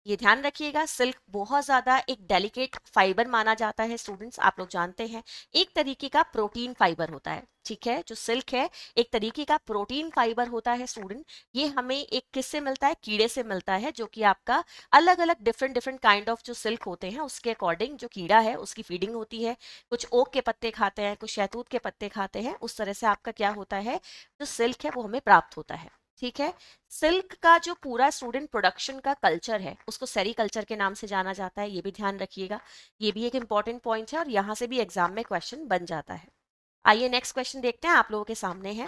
ये ध्यान रखिएगा, सिल्क बहुत ज्यादा एक डेलिकेट फाइबर माना जाता है स्टूडेंट्स, आप लोग जानते हैं, एक तरीके का प्रोटीन फाइबर होता है, ठीक है, जो सिल्क है एक तरीके का प्रोटीन फाइबर होता है स्टूडेंट। ये हमें एक किससे मिलता है, कीड़े से मिलता है, जो कि आपका अलग अलग डिफरेंट डिफरेंट काइंड ऑफ जो सिल्क होते हैं उसके अकॉर्डिंग जो कीड़ा है उसकी फीडिंग होती है। कुछ ओक के पत्ते खाते हैं, कुछ शहतूत के पत्ते खाते हैं, उस तरह से आपका क्या होता है, जो सिल्क है वो हमें प्राप्त होता है, ठीक है। सिल्क का जो पूरा स्टूडेंट प्रोडक्शन का कल्चर है उसको सेरीकल्चर के नाम से जाना जाता है, ये भी ध्यान रखिएगा, ये भी एक इंपॉर्टेंट पॉइंट है और यहाँ से भी एग्जाम में क्वेश्चन बन जाता है। आइए नेक्स्ट क्वेश्चन देखते हैं, आप लोगों के सामने है,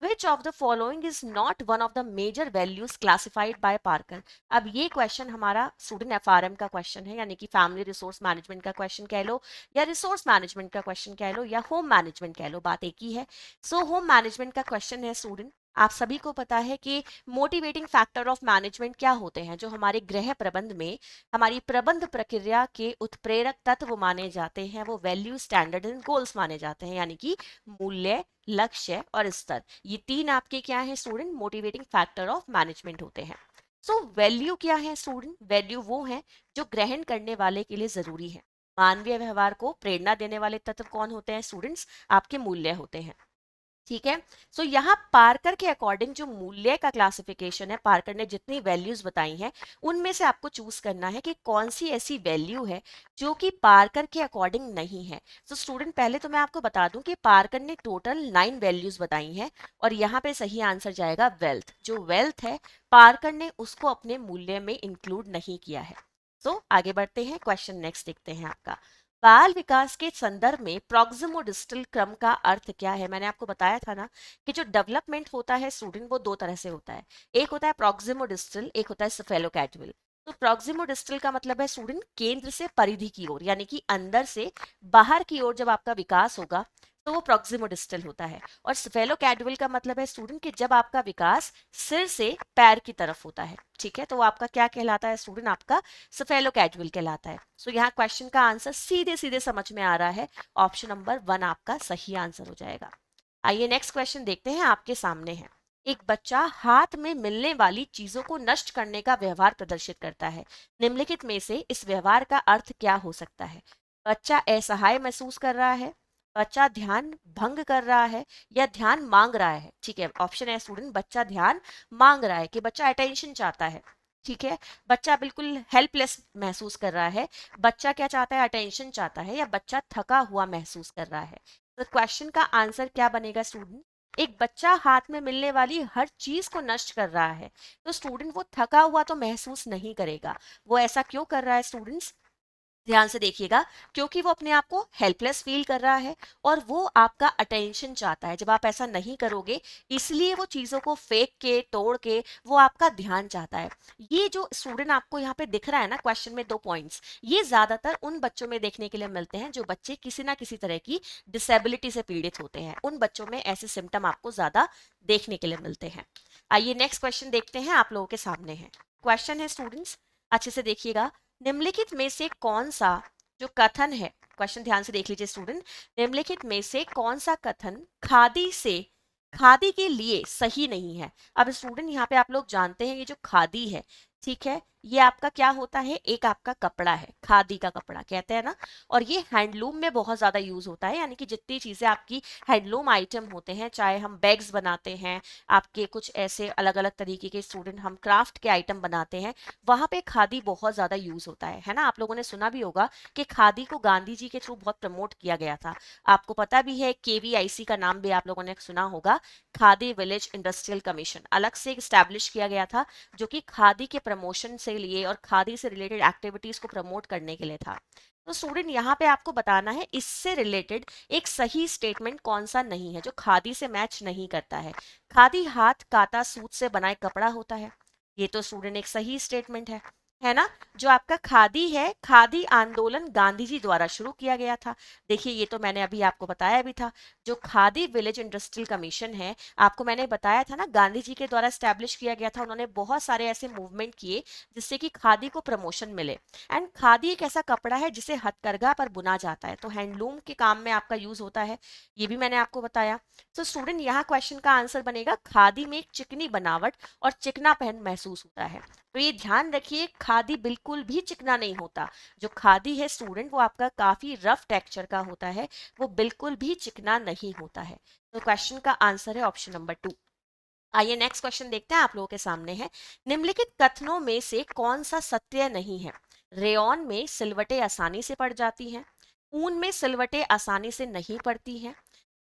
which of the following is not one of the major values classified by Parker. अब ये क्वेश्चन हमारा स्टूडेंट एफआरएम का क्वेश्चन है, यानी कि फैमिली रिसोर्स मैनेजमेंट का क्वेश्चन कह लो, या रिसोर्स मैनेजमेंट का क्वेश्चन कह लो, या होम मैनेजमेंट कह लो, बात एक ही है। सो होम मैनेजमेंट का क्वेश्चन है स्टूडेंट, आप सभी को पता है कि मोटिवेटिंग फैक्टर ऑफ मैनेजमेंट क्या होते हैं, जो हमारे गृह प्रबंध में हमारी प्रबंध प्रक्रिया के उत्प्रेरक तत्व माने जाते हैं, वो वैल्यू, स्टैंडर्ड एंड गोल्स माने जाते हैं, यानी कि मूल्य, लक्ष्य और स्तर, ये तीन आपके क्या है student, motivating factor of management होते हैं। सो वैल्यू क्या है स्टूडेंट, वैल्यू वो है जो ग्रहण करने वाले के लिए जरूरी है। मानवीय व्यवहार को प्रेरणा देने वाले तत्व कौन होते हैं स्टूडेंट्स, आपके मूल्य होते हैं, ठीक है। सो यहाँ पार्कर के अकॉर्डिंग जो मूल्य का क्लासिफिकेशन है, पार्कर ने जितनी वैल्यूज बताई हैं उनमें से आपको चूज करना है कि कौन सी ऐसी वैल्यू है जो कि पार्कर के अकॉर्डिंग नहीं है। तो स्टूडेंट पहले तो मैं आपको बता दूं कि पार्कर ने टोटल 9 वैल्यूज बताई हैं और यहाँ पे सही आंसर जाएगा वेल्थ। जो वेल्थ है पार्कर ने उसको अपने मूल्य में इंक्लूड नहीं किया है। आगे बढ़ते हैं, क्वेश्चन नेक्स्ट देखते हैं आपका, बाल विकास के संदर्भ में प्रॉक्सिमोडिस्टल क्रम का अर्थ क्या है। मैंने आपको बताया था ना कि जो डेवलपमेंट होता है स्टूडेंट वो दो तरह से होता है, एक होता है प्रॉक्सिमोडिस्टल, एक होता है सेफेलोकैटविल। तो प्रॉक्सिमोडिस्टल का मतलब है स्टूडेंट केंद्र से परिधि की ओर, यानी कि अंदर से बाहर की ओर जब आपका विकास होगा तो वो प्रॉक्सिमोडिस्टल होता है। और सेफेलोकैटविल का मतलब है स्टूडेंट कि जब आपका विकास सिर से पैर की तरफ होता है, ठीक है, तो वो आपका क्या कहलाता है स्टूडेंट, आपका सेफेलोकैटविल कहलाता है। यहाँ क्वेश्चन का आंसर सीधे सीधे समझ में आ रहा है, ऑप्शन नंबर 1 आपका सही आंसर हो जाएगा। आइए नेक्स्ट क्वेश्चन देखते हैं, आपके सामने है, एक बच्चा हाथ में मिलने वाली चीजों को नष्ट करने का व्यवहार प्रदर्शित करता है, निम्नलिखित में से इस व्यवहार का अर्थ क्या हो सकता है। बच्चा असहाय महसूस कर रहा है, बच्चा ध्यान भंग कर रहा है, या ध्यान मांग रहा है, ठीक है। ऑप्शन है स्टूडेंट, बच्चा ध्यान मांग रहा है कि बच्चा अटेंशन चाहता है, ठीक है, बच्चा बिल्कुल हेल्पलेस महसूस कर रहा है, बच्चा क्या चाहता है, अटेंशन चाहता है, या बच्चा थका हुआ महसूस कर रहा है। तो क्वेश्चन का आंसर क्या बनेगा स्टूडेंट, एक बच्चा हाथ में मिलने वाली हर चीज को नष्ट कर रहा है, तो स्टूडेंट वो थका हुआ तो महसूस नहीं करेगा। वो ऐसा क्यों कर रहा है स्टूडेंट्स, ध्यान से देखिएगा, क्योंकि वो अपने आप को हेल्पलेस फील कर रहा है और वो आपका अटेंशन चाहता है। जब आप ऐसा नहीं करोगे इसलिए वो चीजों को फेंक के तोड़ के वो आपका ध्यान चाहता है। ये जो स्टूडेंट आपको यहाँ पे दिख रहा है ना क्वेश्चन में, दो पॉइंट्स, ये ज्यादातर उन बच्चों में देखने के लिए मिलते हैं जो बच्चे किसी ना किसी तरह की डिसेबिलिटी से पीड़ित होते हैं, उन बच्चों में ऐसे सिम्टम आपको ज्यादा देखने के लिए मिलते हैं। आइए नेक्स्ट क्वेश्चन देखते हैं, आप लोगों के सामने है, क्वेश्चन है स्टूडेंट्स, अच्छे से देखिएगा, निम्नलिखित में से कौन सा जो कथन है, क्वेश्चन ध्यान से देख लीजिए स्टूडेंट, निम्नलिखित में से कौन सा कथन खादी के लिए सही नहीं है। अब स्टूडेंट यहाँ पे आप लोग जानते हैं ये जो खादी है, ठीक है, ये आपका क्या होता है, एक आपका कपड़ा है, खादी का कपड़ा कहते हैं ना, और ये हैंडलूम में बहुत ज्यादा यूज होता है, यानी कि जितनी चीजें आपकी हैंडलूम आइटम होते हैं, चाहे हम बैग्स बनाते हैं, आपके कुछ ऐसे अलग अलग तरीके के स्टूडेंट हम क्राफ्ट के आइटम बनाते हैं, वहां पे खादी बहुत ज्यादा यूज होता है ना। आप लोगों ने सुना भी होगा कि खादी को गांधी जी के थ्रू बहुत प्रमोट किया गया था। आपको पता भी है केवीआईसी का नाम भी आप लोगों ने सुना होगा, खादी विलेज इंडस्ट्रियल कमीशन, अलग से स्टैब्लिश किया गया था जो कि खादी के प्रमोशन से लिए और खादी से रिलेटेड एक्टिविटीज को प्रमोट करने के लिए था। तो स्टूडेंट यहाँ पे आपको बताना है इससे रिलेटेड एक सही स्टेटमेंट कौन सा नहीं है जो खादी से मैच नहीं करता है। खादी हाथ काता सूत से बनाए कपड़ा होता है, ये तो स्टूडेंट एक सही स्टेटमेंट है ना। जो आपका खादी है, खादी आंदोलन गांधी जी द्वारा शुरू किया गया था, देखिए ये तो मैंने अभी आपको बताया भी था। जो खादी विलेज इंडस्ट्रियल कमीशन है, आपको मैंने बताया था ना, गांधी जी के द्वारा स्टैब्लिश किया गया था, उन्होंने बहुत सारे ऐसे मूवमेंट किए जिससे कि खादी को प्रमोशन मिले। एंड खादी एक ऐसा कपड़ा है जिसे हथकरघा पर बुना जाता है, तो हैंडलूम के काम में आपका यूज होता है, ये भी मैंने आपको बताया। तो स्टूडेंट यहाँ क्वेश्चन का आंसर बनेगा, खादी में एक चिकनी बनावट और चिकनापन महसूस होता है। तो ये ध्यान रखिए, खादी बिल्कुल भी चिकना नहीं होता। जो खादी है स्टूडेंट, वो आपका काफी रफ टेक्सचर का होता है, वो बिल्कुल भी चिकना नहीं होता है। तो क्वेश्चन का आंसर है ऑप्शन नंबर 2। आइए नेक्स्ट क्वेश्चन देखते हैं, आप लोगों के सामने है। निम्नलिखित कथनों में से कौन सा सत्य नहीं है? रेयॉन में सिलवटें आसानी से पड़ जाती हैं, ऊन में सिलवटें आसानी से नहीं पड़ती हैं,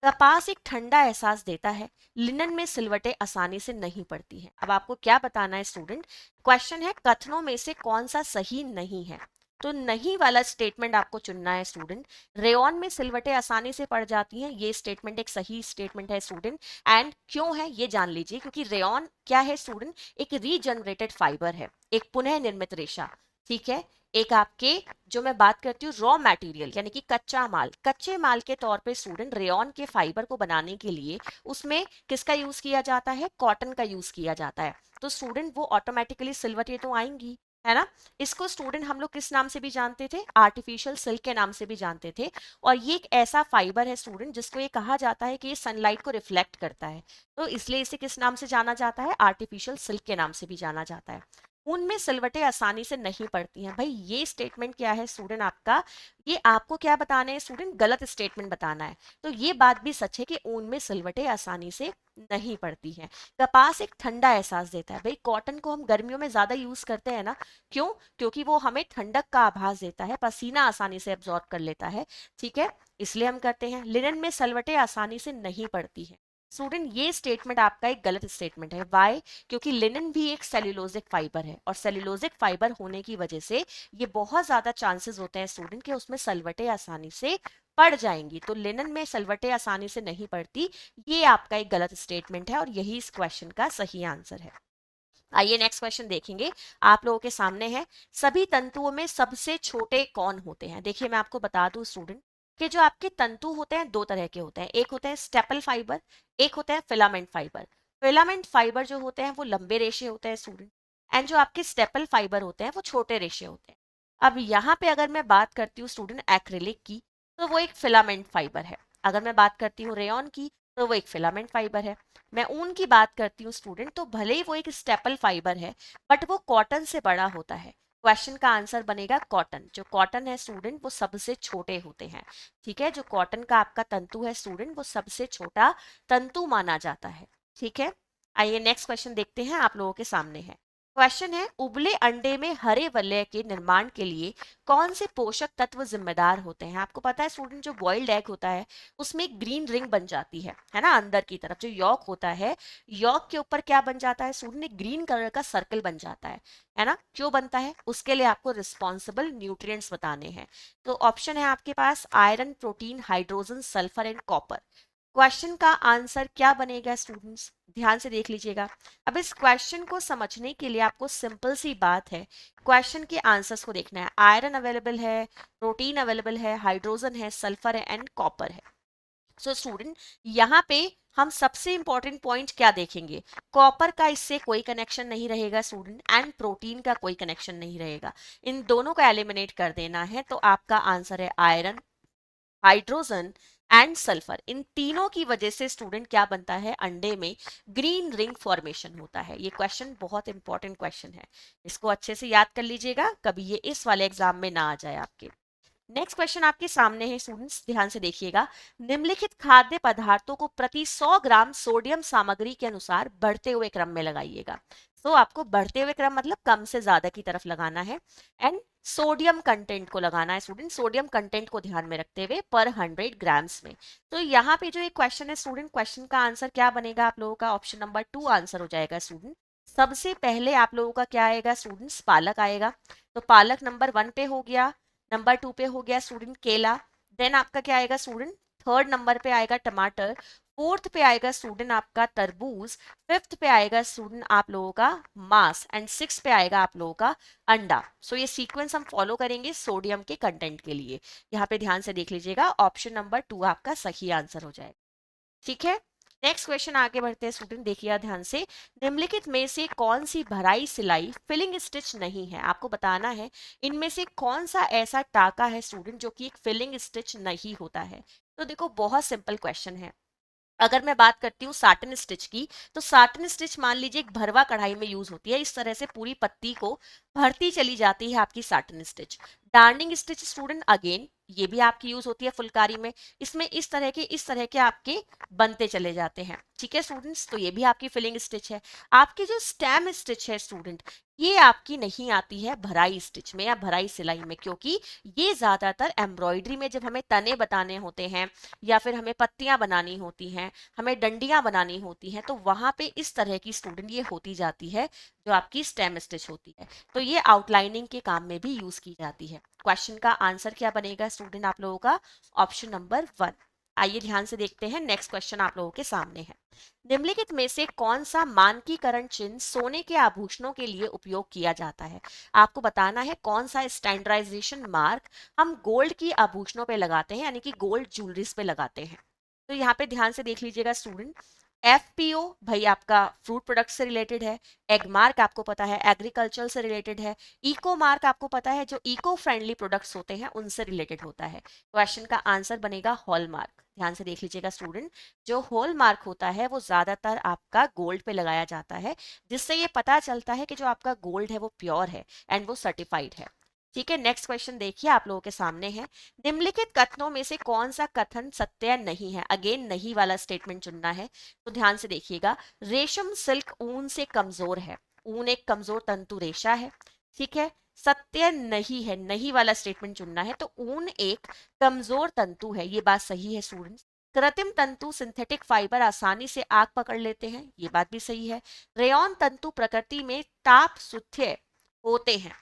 कपास एक ठंडा एहसास देता है, लिनन में सिलवटें आसानी से नहीं पड़ती हैं। अब आपको क्या बताना है स्टूडेंट? क्वेश्चन है कथनों में से कौन सा सही नहीं है, तो नहीं वाला स्टेटमेंट आपको चुनना है स्टूडेंट। रेयॉन में सिलवटें आसानी से पड़ जाती हैं, ये स्टेटमेंट एक सही स्टेटमेंट है स्टूडेंट। एंड क्यों है ये जान लीजिए, क्योंकि रेयॉन क्या है स्टूडेंट? एक रीजनरेटेड फाइबर है, एक पुनः निर्मित रेशा। ठीक है, एक आपके, जो मैं बात करती हूँ रॉ मटेरियल यानी कि कच्चा माल, कच्चे माल के तौर पे स्टूडेंट रेयॉन के फाइबर को बनाने के लिए उसमें किसका यूज किया जाता है? कॉटन का यूज किया जाता है। तो स्टूडेंट वो ऑटोमेटिकली सिल्वरें तो आएंगी, है ना। इसको स्टूडेंट हम लोग किस नाम से भी जानते थे? आर्टिफिशियल सिल्क के नाम से भी जानते थे। और ये एक ऐसा फाइबर है स्टूडेंट जिसको ये कहा जाता है कि ये सनलाइट को रिफ्लेक्ट करता है, तो इसलिए इसे किस नाम से जाना जाता है? आर्टिफिशियल सिल्क के नाम से भी जाना जाता है। ऊन में सिलवटें आसानी से नहीं पड़ती हैं, भाई ये स्टेटमेंट क्या है स्टूडेंट आपका? ये आपको क्या बताना है स्टूडेंट? गलत स्टेटमेंट बताना है। तो ये बात भी सच है कि ऊन में सिलवटें आसानी से नहीं पड़ती हैं। कपास एक ठंडा एहसास देता है, भाई कॉटन को हम गर्मियों में ज्यादा यूज करते हैं ना, क्यों? क्योंकि वो हमें ठंडक का आभास देता है, पसीना आसानी से एब्जॉर्ब कर लेता है। ठीक है, इसलिए हम करते हैं। लिनन में सलवटें आसानी से नहीं पड़ती हैं। स्टूडेंट ये स्टेटमेंट आपका एक गलत स्टेटमेंट है। वाई? क्योंकि लिनन भी एक सेल्यूलोजिक फाइबर है, और सेल्यूलोजिक फाइबर होने की वजह से ये बहुत ज्यादा चांसेस होते हैं स्टूडेंट कि उसमें सलवटें आसानी से पड़ जाएंगी। तो लिनन में सलवटें आसानी से नहीं पड़ती, ये आपका एक गलत स्टेटमेंट है, और यही इस क्वेश्चन का सही आंसर है। आइए नेक्स्ट क्वेश्चन देखेंगे, आप लोगों के सामने है। सभी तंतुओं में सबसे छोटे कौन होते हैं? देखिए मैं आपको बता दूं स्टूडेंट कि जो आपके तंतु होते हैं दो तरह के होते हैं, एक होते हैं स्टेपल फाइबर, एक होते हैं फिलामेंट फाइबर। फिलामेंट फाइबर जो होते हैं वो लंबे रेशे होते हैं स्टूडेंट, एंड जो आपके स्टेपल फाइबर होते हैं वो छोटे रेशे होते हैं। अब यहाँ पे अगर मैं बात करती हूँ स्टूडेंट एक्रिलिक की, तो वो एक फिलामेंट फाइबर है। अगर मैं बात करती हूँ रेयॉन की, तो वो एक फिलामेंट फाइबर है। मैं ऊन की बात करती हूँ स्टूडेंट, तो भले ही वो एक स्टेपल फाइबर है, बट वो कॉटन से बड़ा होता है। क्वेश्चन का आंसर बनेगा कॉटन। जो कॉटन है स्टूडेंट वो सबसे छोटे होते हैं। ठीक है, जो कॉटन का आपका तंतु है स्टूडेंट वो सबसे छोटा तंतु माना जाता है। ठीक है, आइए नेक्स्ट क्वेश्चन देखते हैं, आप लोगों के सामने है। क्वेश्चन है, उबले अंडे में हरे वलय के निर्माण के लिए कौन से पोषक तत्व जिम्मेदार होते हैं? आपको पता है स्टूडेंट, जो बॉइल्ड एग होता है उसमें एक ग्रीन रिंग बन जाती है ना, अंदर की तरफ जो यॉक होता है, यॉक के ऊपर क्या बन जाता है स्टूडेंट? एक ग्रीन कलर का सर्कल बन जाता है ना। क्यों बनता है? उसके लिए आपको रिस्पॉन्सिबल न्यूट्रिएंट्स बताने हैं। तो ऑप्शन है आपके पास iron, protein, hydrogen, sulphur and copper. Question का आंसर क्या बनेगा स्टूडेंट्स? ध्यान से देख लीजिएगा। अब इस क्वेश्चन को समझने के लिए आपको सिंपल सी बात है, क्वेश्चन के आंसर्स को देखना है। आयरन अवेलेबल है, प्रोटीन अवेलेबल है, हाइड्रोजन है, सल्फर है एंड कॉपर है। सो स्टूडेंट यहाँ पे हम सबसे इंपॉर्टेंट पॉइंट क्या देखेंगे? कॉपर का इससे कोई कनेक्शन नहीं रहेगा स्टूडेंट, एंड प्रोटीन का कोई कनेक्शन नहीं रहेगा। इन दोनों को एलिमिनेट कर देना है, तो आपका आंसर है आयरन, हाइड्रोजन एंड सल्फर। इन तीनों की वजह से स्टूडेंट क्या बनता है? अंडे में ग्रीन रिंग फॉर्मेशन होता है। ये क्वेश्चन बहुत इंपॉर्टेंट क्वेश्चन है, इसको अच्छे से याद कर लीजिएगा, कभी ये इस वाले एग्जाम में ना आ जाए आपके। नेक्स्ट क्वेश्चन आपके सामने है स्टूडेंट्स, ध्यान से देखिएगा। निम्नलिखित खाद्य पदार्थों को प्रति 100 ग्राम सोडियम सामग्री के अनुसार बढ़ते हुए क्रम में लगाइएगा। तो आपको बढ़ते हुए क्रम मतलब कम से ज्यादा की तरफ लगाना है, एंड सोडियम कंटेंट को लगाना है स्टूडेंट, सोडियम कंटेंट को ध्यान में रखते हुए पर 100 ग्राम्स में। तो यहाँ पे जो एक क्वेश्चन है स्टूडेंट, क्वेश्चन का आंसर क्या बनेगा आप लोगों का? ऑप्शन नंबर 2 आंसर हो जाएगा स्टूडेंट। सबसे पहले आप लोगों का क्या आएगा स्टूडेंट्स? पालक आएगा। तो पालक नंबर 1 पे हो गया। नंबर 2 पे हो गया स्टूडेंट केला। देन आपका क्या आएगा स्टूडेंट? थर्ड नंबर पे आएगा टमाटर। फोर्थ पे आएगा स्टूडेंट आपका तरबूज। फिफ्थ पे आएगा स्टूडेंट आप लोगों का मांस, एंड सिक्स पे आएगा आप लोगों का अंडा। सो ये सीक्वेंस हम फॉलो करेंगे सोडियम के कंटेंट के लिए। यहाँ पे ध्यान से देख लीजिएगा, ऑप्शन नंबर 2 आपका सही आंसर हो जाएगा। ठीक है, नेक्स्ट क्वेश्चन आगे बढ़ते हैं स्टूडेंट, देखिए ध्यान से। निम्नलिखित में से कौन सी भराई सिलाई फिलिंग स्टिच नहीं है? आपको बताना है इनमें से कौन सा ऐसा टाका है स्टूडेंट जो कि एक फिलिंग स्टिच नहीं होता है। तो देखो बहुत सिंपल क्वेश्चन है। अगर मैं बात करती हूँ साटन स्टिच की, तो साटन स्टिच मान लीजिए एक भरवा कढ़ाई में यूज होती है, इस तरह से पूरी पत्ती को भरती चली जाती है आपकी satin stitch. Darning stitch student again ये भी आपकी यूज होती है फुलकारी में, इसमें इस तरह के आपके बनते चले जाते हैं। ठीक है स्टूडेंट्स, तो ये भी आपकी फिलिंग स्टिच है। आपकी जो स्टेम स्टिच है स्टूडेंट, ये आपकी नहीं आती है भराई स्टिच में या भराई सिलाई में, क्योंकि ये ज्यादातर एम्ब्रॉयडरी में जब हमें तने बताने होते हैं या फिर हमें पत्तियां बनानी होती हैं, हमें डंडियां बनानी होती हैं, तो वहां पे इस तरह की स्टूडेंट ये होती जाती है जो आपकी स्टेम स्टिच होती है। तो ये आउटलाइनिंग के काम में भी यूज की जाती है। क्वेश्चन का आंसर क्या बनेगा स्टूडेंट आप लोगों का? Option number 1। आइए ध्यान से देखते हैं, नेक्स्ट क्वेश्चन आप लोगों के सामने है। निम्नलिखित में से कौन सा मानकीकरण चिन्ह सोने के आभूषणों के लिए उपयोग किया जाता है? आपको बताना है कौन सा स्टैंडर्डाइजेशन मार्क हम गोल्ड की आभूषणों पे लगाते हैं, यानी कि गोल्ड ज्वेलरीज पे लगाते हैं। तो यहाँ पे ध्यान से देख लीजिएगा स्टूडेंट, एफपीओ भाई आपका फ्रूट प्रोडक्ट से रिलेटेड है, एग मार्क आपको पता है एग्रीकल्चर से रिलेटेड है, इको मार्क आपको पता है जो इको फ्रेंडली प्रोडक्ट्स होते हैं उनसे रिलेटेड होता है। क्वेश्चन का आंसर बनेगा हॉल मार्क। ध्यान से देख लीजिएगा स्टूडेंट, जो हॉल मार्क होता है वो ज्यादातर आपका गोल्ड पे लगाया जाता है, जिससे ये पता चलता है कि जो आपका गोल्ड है वो प्योर है एंड वो सर्टिफाइड है। ठीक है, नेक्स्ट क्वेश्चन देखिए आप लोगों के सामने है। निम्नलिखित कथनों में से कौन सा कथन सत्य नहीं है? अगेन नहीं वाला स्टेटमेंट चुनना है, तो ध्यान से देखिएगा। रेशम सिल्क ऊन से कमजोर है, ऊन एक कमजोर तंतु रेशा है। ठीक है, सत्य नहीं है, नहीं वाला स्टेटमेंट चुनना है, तो ऊन एक कमजोर तंतु है, ये बात सही है स्टूडेंट्स। कृत्रिम तंतु सिंथेटिक फाइबर आसानी से आग पकड़ लेते हैं, ये बात भी सही है। रेयॉन तंतु प्रकृति में ताप सुथ्य होते हैं।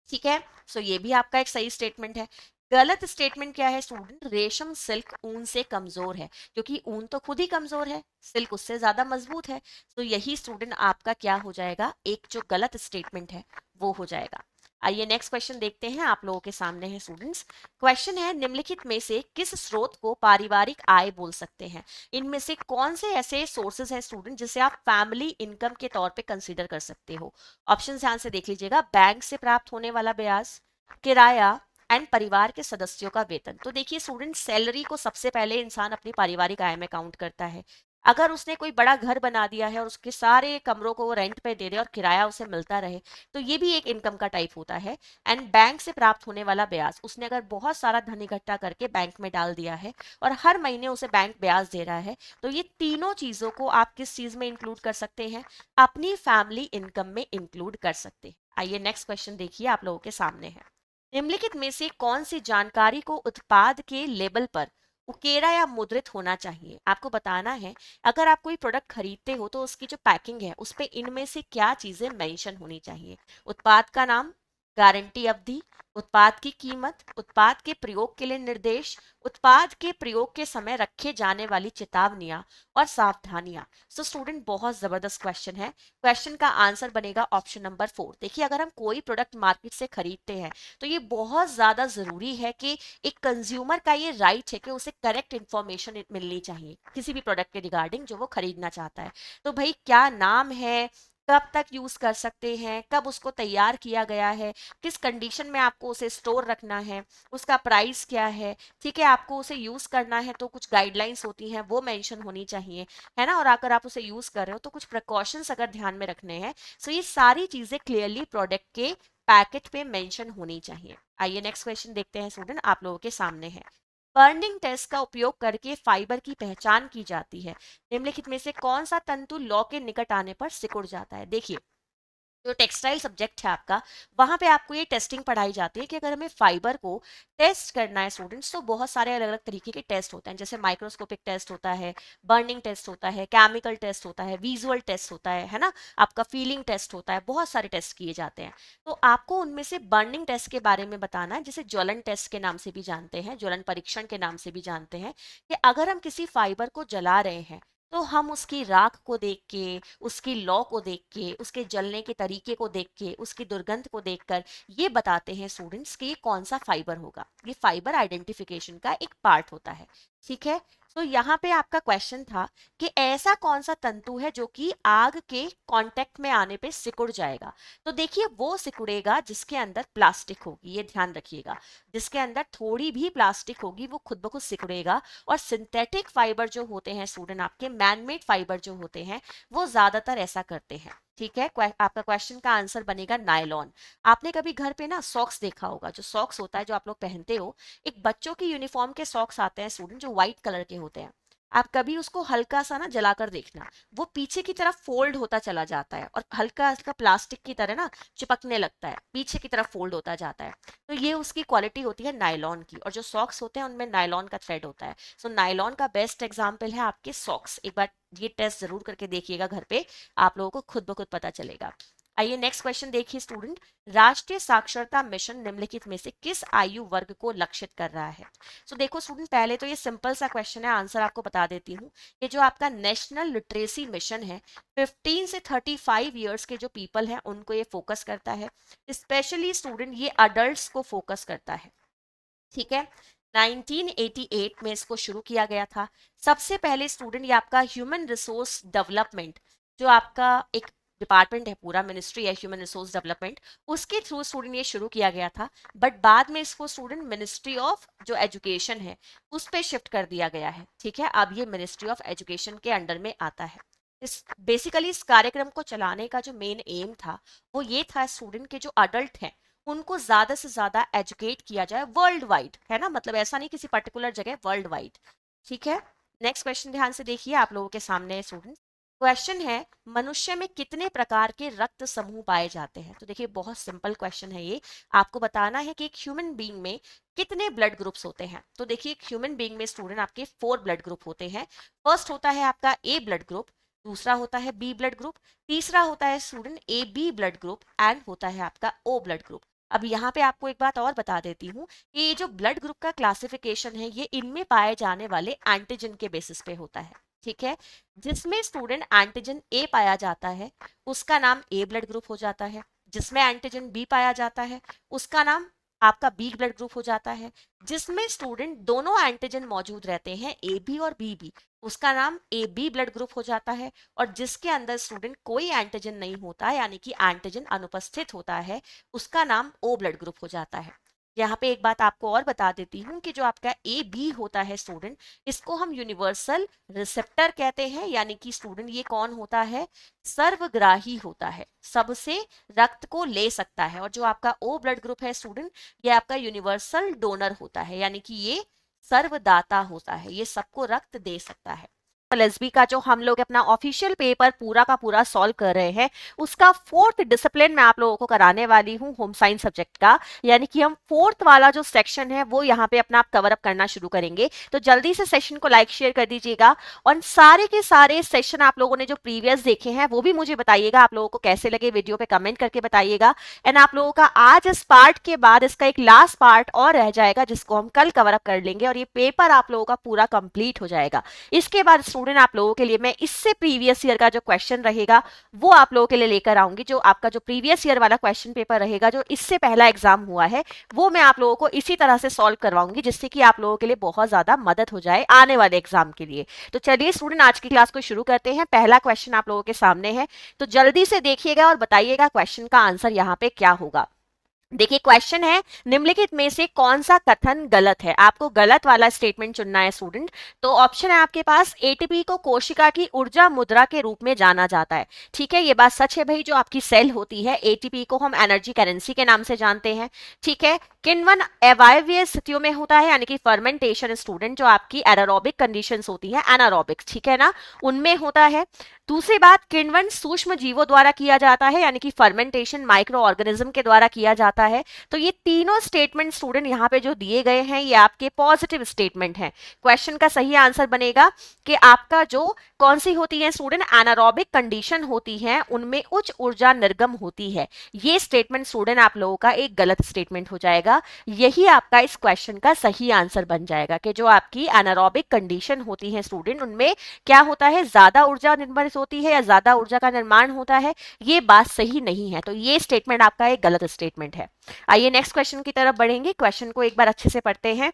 ठीक है, सो ये भी आपका एक सही स्टेटमेंट है। गलत स्टेटमेंट क्या है स्टूडेंट? रेशम सिल्क ऊन से कमजोर है, क्योंकि ऊन तो खुद ही कमजोर है, सिल्क उससे ज्यादा मजबूत है। तो यही स्टूडेंट आपका क्या हो जाएगा, एक जो गलत स्टेटमेंट है वो हो जाएगा। आइए नेक्स्ट क्वेश्चन देखते हैं, आप लोगों के सामने है स्टूडेंट्स। क्वेश्चन है, निम्नलिखित में से किस स्रोत को पारिवारिक आय बोल सकते हैं? इनमें से कौन से ऐसे सोर्सेज हैं स्टूडेंट जिसे आप फैमिली इनकम के तौर पे कंसीडर कर सकते हो? ऑप्शन ध्यान से देख लीजिएगा। बैंक से प्राप्त होने वाला ब्याज, किराया एंड परिवार के सदस्यों का वेतन। तो देखिए स्टूडेंट, सैलरी को सबसे पहले इंसान अपनी पारिवारिक आय में काउंट करता है। अगर उसने कोई बड़ा घर बना दिया है और उसके सारे कमरों को वो रेंट पे दे दे और किराया उसे मिलता रहे, तो ये भी एक इनकम का टाइप होता है। एंड बैंक से प्राप्त होने वाला ब्याज, उसने अगर बहुत सारा धन इकट्ठा करके बैंक में डाल दिया है और हर महीने उसे बैंक ब्याज दे रहा है, तो ये तीनों चीजों को आप किस चीज में इंक्लूड कर सकते हैं? अपनी फैमिली इनकम में इंक्लूड कर सकते हैं। आइए नेक्स्ट क्वेश्चन देखिए, आप लोगों के सामने है। निम्नलिखित में से कौन सी जानकारी को उत्पाद के लेबल पर उकेरा या मुद्रित होना चाहिए? आपको बताना है, अगर आप कोई प्रोडक्ट खरीदते हो तो उसकी जो पैकिंग है उस पे इनमें से क्या चीजें मेंशन होनी चाहिए? उत्पाद का नाम, गारंटी अवधि, उत्पाद की कीमत, उत्पाद के प्रयोग के लिए निर्देश, उत्पाद के प्रयोग के समय रखे जाने वाली चेतावनियां और सावधानियां। सो स्टूडेंट, बहुत जबरदस्त क्वेश्चन है। क्वेश्चन का आंसर बनेगा ऑप्शन नंबर 4। देखिए, अगर हम कोई प्रोडक्ट मार्केट से खरीदते हैं तो ये बहुत ज्यादा जरूरी है कि एक कंज्यूमर का ये राइट है कि उसे करेक्ट इंफॉर्मेशन मिलनी चाहिए किसी भी प्रोडक्ट के रिगार्डिंग जो वो खरीदना चाहता है। तो भाई क्या नाम है, कब तक यूज कर सकते हैं, कब उसको तैयार किया गया है, किस कंडीशन में आपको उसे स्टोर रखना है, उसका प्राइस क्या है। ठीक है, आपको उसे यूज करना है तो कुछ गाइडलाइंस होती हैं वो मेंशन होनी चाहिए, है ना। और अगर आप उसे यूज कर रहे हो तो कुछ प्रिकॉशंस अगर ध्यान में रखने हैं। सो ये सारी चीजें क्लियरली प्रोडक्ट के पैकेट पे मेंशन होनी चाहिए। आइए नेक्स्ट क्वेश्चन देखते हैं स्टूडेंट, आप लोगों के सामने है। बर्निंग टेस्ट का उपयोग करके फाइबर की पहचान की जाती है। निम्नलिखित में से कौन सा तंतु लौ के निकट आने पर सिकुड़ जाता है? देखिए, जो टेक्सटाइल सब्जेक्ट है आपका, वहां पे आपको ये टेस्टिंग पढ़ाई जाती है कि अगर हमें फाइबर को टेस्ट करना है स्टूडेंट्स, तो बहुत सारे अलग अलग तरीके के टेस्ट होते हैं, जैसे माइक्रोस्कोपिक टेस्ट होता है, बर्निंग टेस्ट होता है, केमिकल टेस्ट होता है, विजुअल टेस्ट होता है ना, आपका फीलिंग टेस्ट होता है, बहुत सारे टेस्ट किए जाते हैं। तो आपको उनमें से बर्निंग टेस्ट के बारे में बताना है, जिसे ज्वलन टेस्ट के नाम से भी जानते हैं, ज्वलन परीक्षण के नाम से भी जानते हैं, कि अगर हम किसी फाइबर को जला रहे हैं तो हम उसकी राख को देख के, उसकी लौ को देख के, उसके जलने के तरीके को देख के, उसकी दुर्गंध को देखकर ये बताते हैं स्टूडेंट्स कि ये कौन सा फाइबर होगा। ये फाइबर आइडेंटिफिकेशन का एक पार्ट होता है। ठीक है, सो यहाँ पे आपका क्वेश्चन था कि ऐसा कौन सा तंतु है जो कि आग के कांटेक्ट में आने पे सिकुड़ जाएगा। तो देखिए वो सिकुड़ेगा जिसके अंदर प्लास्टिक होगी, ये ध्यान रखिएगा। जिसके अंदर थोड़ी भी प्लास्टिक होगी वो खुद ब खुद सिकुड़ेगा। और सिंथेटिक फाइबर जो होते हैं स्टूडेंट, आपके मैनमेड फाइबर जो होते हैं, वो ज्यादातर ऐसा करते हैं। ठीक है, आपका क्वेश्चन का आंसर बनेगा नायलॉन। आपने कभी घर पे ना सॉक्स देखा होगा, जो सॉक्स होता है जो आप लोग पहनते हो, एक बच्चों की यूनिफॉर्म के सॉक्स आते हैं स्टूडेंट जो व्हाइट कलर के होते हैं। आप कभी उसको हल्का सा ना जलाकर देखना, वो पीछे की तरफ फोल्ड होता चला जाता है और हल्का हल्का प्लास्टिक की तरह ना चिपकने लगता है, पीछे की तरफ फोल्ड होता जाता है। तो ये उसकी क्वालिटी होती है नायलॉन की, और जो सॉक्स होते हैं उनमें नायलॉन का थ्रेड होता है। सो नायलॉन का बेस्ट एग्जाम्पल है आपके सॉक्स। एक बार ये टेस्ट जरूर करके देखिएगा घर पे, आप लोगों को खुद ब खुद पता चलेगा। आइए नेक्स्ट क्वेश्चन देखिए स्टूडेंट। राष्ट्रीय साक्षरता मिशन निम्नलिखित में से किस आयु वर्ग को लक्षित कर रहा है? सो देखो स्टूडेंट, पहले तो ये सिंपल सा क्वेश्चन है, आंसर आपको बता देती हूँ। ये जो आपका नेशनल लिटरेसी मिशन है, 15 से 35 ईयर्स के जो पीपल हैं उनको ये फोकस करता है। स्पेशली स्टूडेंट ये अडल्ट को फोकस करता है। ठीक है, 1988 में इसको शुरू किया गया था। सबसे पहले स्टूडेंट ये आपका ह्यूमन रिसोर्स डेवलपमेंट, जो आपका एक डिपार्टमेंट है, पूरा मिनिस्ट्री है ह्यूमन रिसोर्स डेवलपमेंट, उसके थ्रू स्टूडेंट ये शुरू किया गया था। बट बाद में इसको स्टूडेंट मिनिस्ट्री ऑफ जो एजुकेशन है उस पे शिफ्ट कर दिया गया है। ठीक है, अब ये मिनिस्ट्री ऑफ एजुकेशन के अंडर में आता है। इस बेसिकली इस कार्यक्रम को चलाने का जो मेन एम था वो ये था स्टूडेंट के जो अडल्ट हैं उनको ज्यादा से ज्यादा एजुकेट किया जाए वर्ल्ड वाइड, है ना, मतलब ऐसा नहीं किसी पर्टिकुलर जगह, वर्ल्ड वाइड। ठीक है, नेक्स्ट क्वेश्चन ध्यान से देखिए, आप लोगों के सामने है स्टूडेंट। क्वेश्चन है मनुष्य में कितने प्रकार के रक्त समूह पाए जाते हैं? तो देखिए बहुत सिंपल क्वेश्चन है ये। आपको बताना है कि एक ह्यूमन बीइंग में कितने ब्लड ग्रुप्स होते हैं। तो देखिए एक ह्यूमन बीइंग में स्टूडेंट आपके 4 ब्लड ग्रुप होते हैं। फर्स्ट होता है आपका ए ब्लड ग्रुप, दूसरा होता है बी ब्लड ग्रुप, तीसरा होता है student A B blood group, and होता है आपका ओ ब्लड ग्रुप। अब यहाँ पे आपको एक बात और बता देती हूँ कि ये जो ब्लड ग्रुप का क्लासिफिकेशन है ये इनमें पाए जाने वाले एंटीजन के बेसिस पे होता है। ठीक है, जिसमें स्टूडेंट एंटीजन ए पाया जाता है उसका नाम ए ब्लड ग्रुप हो जाता है। जिसमें एंटीजन बी पाया जाता है उसका नाम आपका बी ब्लड ग्रुप हो जाता है। जिसमें स्टूडेंट दोनों एंटीजन मौजूद रहते हैं ए बी और बी बी, उसका नाम ए बी ब्लड ग्रुप हो जाता है। और जिसके अंदर स्टूडेंट कोई एंटीजन नहीं होता है, यानी कि एंटीजन अनुपस्थित होता है, उसका नाम ओ ब्लड ग्रुप हो जाता है। यहाँ पे एक बात आपको और बता देती हूँ कि जो आपका ए बी होता है स्टूडेंट, इसको हम यूनिवर्सल रिसेप्टर कहते हैं, यानी कि स्टूडेंट ये कौन होता है, सर्वग्राही होता है, सबसे रक्त को ले सकता है। और जो आपका ओ ब्लड ग्रुप है स्टूडेंट, ये आपका यूनिवर्सल डोनर होता है, यानी कि ये सर्वदाता होता है, ये सबको रक्त दे सकता है। एलएसबी का जो हम लोग अपना ऑफिशियल पेपर पूरा का पूरा सॉल्व कर रहे हैं, उसका 4th डिसिप्लिन मैं आप लोगों को कराने वाली हूँ होम साइंस सब्जेक्ट का। यानी कि हम 4th वाला जो सेक्शन है वो यहाँ पे अपना आप कवर अप करना शुरू करेंगे। तो जल्दी से सेशन को लाइक शेयर कर दीजिएगा, और सारे के सारे सेशन आप लोगों ने जो प्रीवियस देखे हैं वो भी मुझे बताइएगा आप लोगों को कैसे लगे, वीडियो पे कमेंट करके बताइएगा। एंड आप लोगों का आज इस पार्ट के बाद इसका एक लास्ट पार्ट और रह जाएगा जिसको हम कल कवर अप कर लेंगे, और ये पेपर आप लोगों का पूरा कंप्लीट हो जाएगा। इसके बाद स्टूडेंट आप लोगों के लिए मैं इससे प्रीवियस ईयर का जो क्वेश्चन रहेगा वो आप लोगों के लिए लेकर आऊंगी। जो आपका जो प्रीवियस ईयर वाला क्वेश्चन पेपर रहेगा जो इससे पहला एग्जाम हुआ है, वो मैं आप लोगों को इसी तरह से सॉल्व करवाऊंगी, जिससे कि आप लोगों के लिए बहुत ज्यादा मदद हो जाए आने वाले एग्जाम के लिए। तो चलिए स्टूडेंट आज की क्लास को शुरू करते हैं। पहला क्वेश्चन आप लोगों के सामने है, तो जल्दी से देखिएगा और बताइएगा क्वेश्चन का आंसर यहाँ पे क्या होगा। देखिए क्वेश्चन है निम्नलिखित में से कौन सा कथन गलत है? आपको गलत वाला स्टेटमेंट चुनना है स्टूडेंट। तो ऑप्शन है आपके पास, एटीपी को कोशिका की ऊर्जा मुद्रा के रूप में जाना जाता है। ठीक है, ये बात सच है भाई, जो आपकी सेल होती है एटीपी को हम एनर्जी करेंसी के नाम से जानते हैं। ठीक है, किण्वन अवायवीय स्थितियों में होता है, यानी कि फर्मेंटेशन स्टूडेंट जो आपकी एनारोबिक कंडीशंस होती है, एनारोबिक, ठीक है ना, उनमें होता है। दूसरी बात, किण्वन सूक्ष्म जीवों द्वारा किया जाता है, यानी कि फर्मेंटेशन माइक्रो ऑर्गेनिज्म के द्वारा किया जाता है। तो ये तीनों स्टेटमेंट स्टूडेंट यहाँ पे जो दिए गए हैं ये आपके पॉजिटिव स्टेटमेंट हैं। क्वेश्चन का सही आंसर बनेगा कि आपका जो कौन सी होती है स्टूडेंट, एनारोबिक कंडीशन होती है उनमें उच्च ऊर्जा निर्गम होती है। ये स्टेटमेंट स्टूडेंट आप लोगों का एक गलत स्टेटमेंट हो जाएगा। यही आपका इस क्वेश्चन का सही आंसर बन जाएगा कि जो आपकी एनारोबिक कंडीशन होती है स्टूडेंट उनमें क्या होता है, ज्यादा ऊर्जा निर्मित होती है या ज्यादा ऊर्जा का निर्माण होता है। ये बात सही नहीं है, तो ये स्टेटमेंट आपका एक गलत स्टेटमेंट है। आइए नेक्स्ट क्वेश्चन की तरफ बढ़ेंगे। क्वेश्चन को एक बार अच्छे से पढ़ते हैं।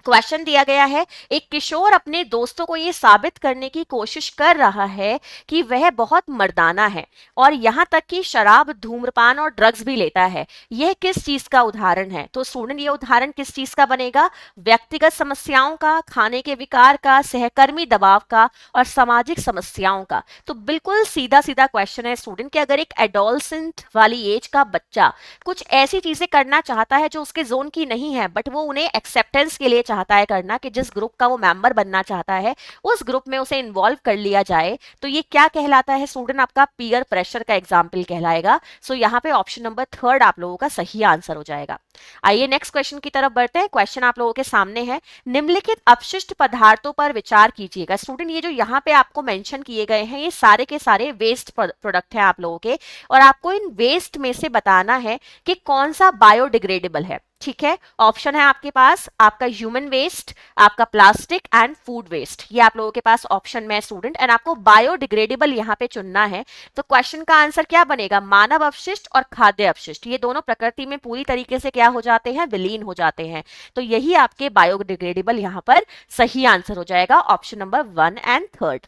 क्वेश्चन दिया गया है, एक किशोर अपने दोस्तों को ये साबित करने की कोशिश कर रहा है कि वह बहुत मर्दाना है और यहाँ तक कि शराब, धूम्रपान और ड्रग्स भी लेता है। यह किस चीज का उदाहरण है? तो स्टूडेंट ये उदाहरण किस चीज का बनेगा? व्यक्तिगत समस्याओं का, खाने के विकार का, सहकर्मी दबाव का और सामाजिक समस्याओं का। तो बिल्कुल सीधा सीधा क्वेश्चन है स्टूडेंट कि अगर एक एडोलसेंट वाली एज का बच्चा कुछ ऐसी चीजें करना चाहता है जो उसके जोन की नहीं है, बट वो उन्हें एक्सेप्टेंस के लिए चाहता है करना, कि जिस ग्रुप का वो मेंबर बनना चाहता है उस ग्रुप में उसे इन्वॉल्व कर लिया जाए, तो ये क्या कहलाता है स्टूडेंट? आपका पीयर प्रेशर का एग्जाम्पल कहलाएगा। सो यहाँ पे ऑप्शन नंबर थर्ड आप लोगों का सही आंसर हो जाएगा। आइए नेक्स्ट क्वेश्चन की तरफ बढ़ते हैं। क्वेश्चन आप लोगों के सामने है, निम्नलिखित अपशिष्ट पदार्थों पर विचार कीजिएगा। स्टूडेंट ये जो यहाँ पे आपको मेंशन किए गए हैं ये सारे के सारे वेस्ट प्रोडक्ट हैं आप लोगों के, और आपको इन वेस्ट में से बताना है कि कौन सा बायोडिग्रेडेबल है। ठीक है, ऑप्शन है आपके पास, आपका ह्यूमन वेस्ट, आपका प्लास्टिक एंड फूड वेस्ट। ये आप लोगों के पास ऑप्शन में है स्टूडेंट, एंड आपको बायोडिग्रेडेबल यहाँ पे चुनना है। तो क्वेश्चन का आंसर क्या बनेगा? मानव अपशिष्ट और खाद्य अपशिष्ट, ये दोनों प्रकृति में पूरी तरीके से क्या हो जाते हैं? विलीन हो जाते हैं। तो यही आपके बायोडिग्रेडेबल यहाँ पर सही आंसर हो जाएगा, ऑप्शन नंबर 1 एंड 3।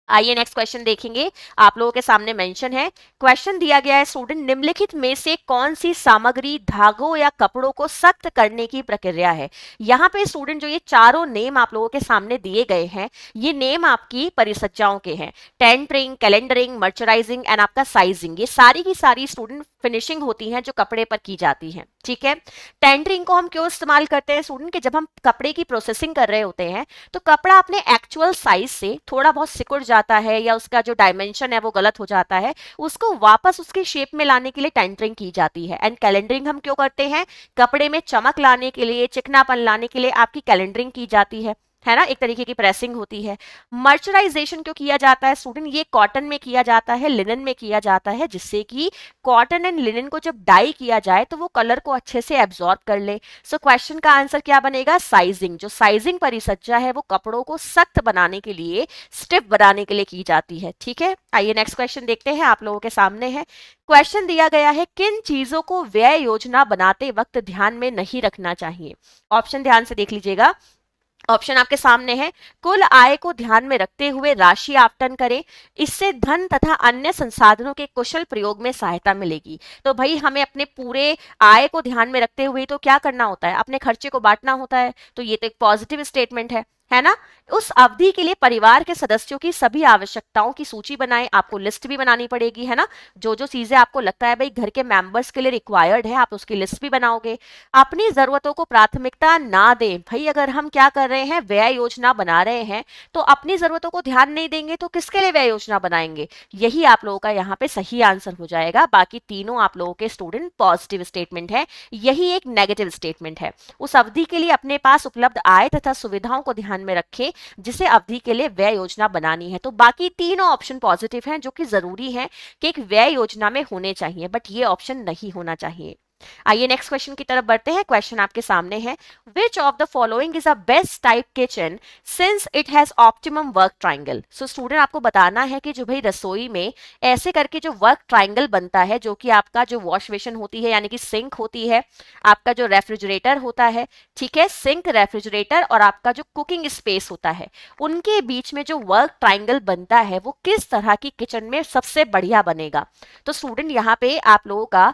आइए नेक्स्ट क्वेश्चन देखेंगे। आप लोगों के सामने मेंशन है, क्वेश्चन दिया गया है स्टूडेंट, निम्नलिखित में से कौन सी सामग्री धागों या कपड़ों को सख्त करने की प्रक्रिया है? यहाँ पे स्टूडेंट जो ये चारों नेम आप लोगों के सामने दिए गए हैं, ये नेम आपकी परिसज्जाओं के हैं। टेंटरिंग, कैलेंडरिंग, मर्चराइजिंग एंड आपका साइजिंग, ये सारी की सारी स्टूडेंट फिनिशिंग होती हैं जो कपड़े पर की जाती हैं। ठीक है, टेंटरिंग को हम क्यों इस्तेमाल करते हैं स्टूडेंट? कि जब हम कपड़े की प्रोसेसिंग कर रहे होते हैं तो कपड़ा अपने एक्चुअल साइज से थोड़ा बहुत सिकुड़ जाता है या उसका जो डायमेंशन है वो गलत हो जाता है, उसको वापस उसकी शेप में लाने के लिए टेंटरिंग की जाती है। एंड कैलेंडरिंग हम क्यों करते हैं? कपड़े में चमक लाने के लिए, चिकनापन लाने के लिए आपकी कैलेंडरिंग की जाती है ना, एक तरीके की प्रेसिंग होती है। मर्चराइजेशन क्यों किया जाता है स्टूडेंट? ये कॉटन में किया जाता है, लिनन में किया जाता है, जिससे कि कॉटन एंड लिनन को जब डाई किया जाए तो वो कलर को अच्छे से एब्जॉर्ब कर ले। सो क्वेश्चन का आंसर क्या बनेगा? साइजिंग। जो साइजिंग परिसज्जा है वो कपड़ों को सख्त बनाने के लिए, स्टिफ बनाने के लिए की जाती है। ठीक है, आइए नेक्स्ट क्वेश्चन देखते हैं, आप लोगों के सामने है। क्वेश्चन दिया गया है, किन चीजों को व्यय योजना बनाते वक्त ध्यान में नहीं रखना चाहिए? ऑप्शन ध्यान से देख लीजिएगा। ऑप्शन आपके सामने है, कुल आय को ध्यान में रखते हुए राशि आवंटन करें, इससे धन तथा अन्य संसाधनों के कुशल प्रयोग में सहायता मिलेगी। तो भाई हमें अपने पूरे आय को ध्यान में रखते हुए तो क्या करना होता है? अपने खर्चे को बांटना होता है। तो ये तो एक पॉजिटिव स्टेटमेंट है ना। उस अवधि के लिए परिवार के सदस्यों की सभी आवश्यकताओं की सूची बनाएं, आपको लिस्ट भी बनानी पड़ेगी, है ना। जो जो चीजें आपको लगता है भाई घर के मेंबर्स के लिए रिक्वायर्ड है, आप उसकी लिस्ट भी बनाओगे। अपनी जरूरतों को प्राथमिकता ना दें। भाई अगर हम क्या कर रहे हैं, व्यय योजना बना रहे हैं, तो अपनी जरूरतों को ध्यान नहीं देंगे तो किसके लिए व्यय योजना बनाएंगे? यही आप लोगों का यहाँ पे सही आंसर हो जाएगा। बाकी तीनों आप लोगों के स्टूडेंट पॉजिटिव स्टेटमेंट है, यही एक नेगेटिव स्टेटमेंट है। उस अवधि के लिए अपने पास उपलब्ध आय तथा सुविधाओं को ध्यान में रखें जिसे अवधि के लिए व्यय योजना बनानी है। तो बाकी तीनों ऑप्शन पॉजिटिव हैं, जो कि जरूरी है कि एक व्यय योजना में होने चाहिए, बट ये ऑप्शन नहीं होना चाहिए। आइए नेक्स्ट क्वेश्चन की तरफ बढ़ते हैं। क्वेश्चन आपके सामने है, which of the following is a best type kitchen since it has optimum work triangle? So student आपको बताना है कि जो भाई रसोई में ऐसे करके जो वर्क ट्रायंगल बनता है, जो कि आपका जो वॉश बेसिन होती है यानी कि सिंक होती है, आपका जो रेफ्रिजरेटर होता है, ठीक है, सिंक, रेफ्रिजरेटर और आपका जो कुकिंग स्पेस होता है, उनके बीच में जो वर्क ट्रायंगल बनता है वो किस तरह की किचन में सबसे बढ़िया बनेगा? तो स्टूडेंट यहाँ पे आप लोगों का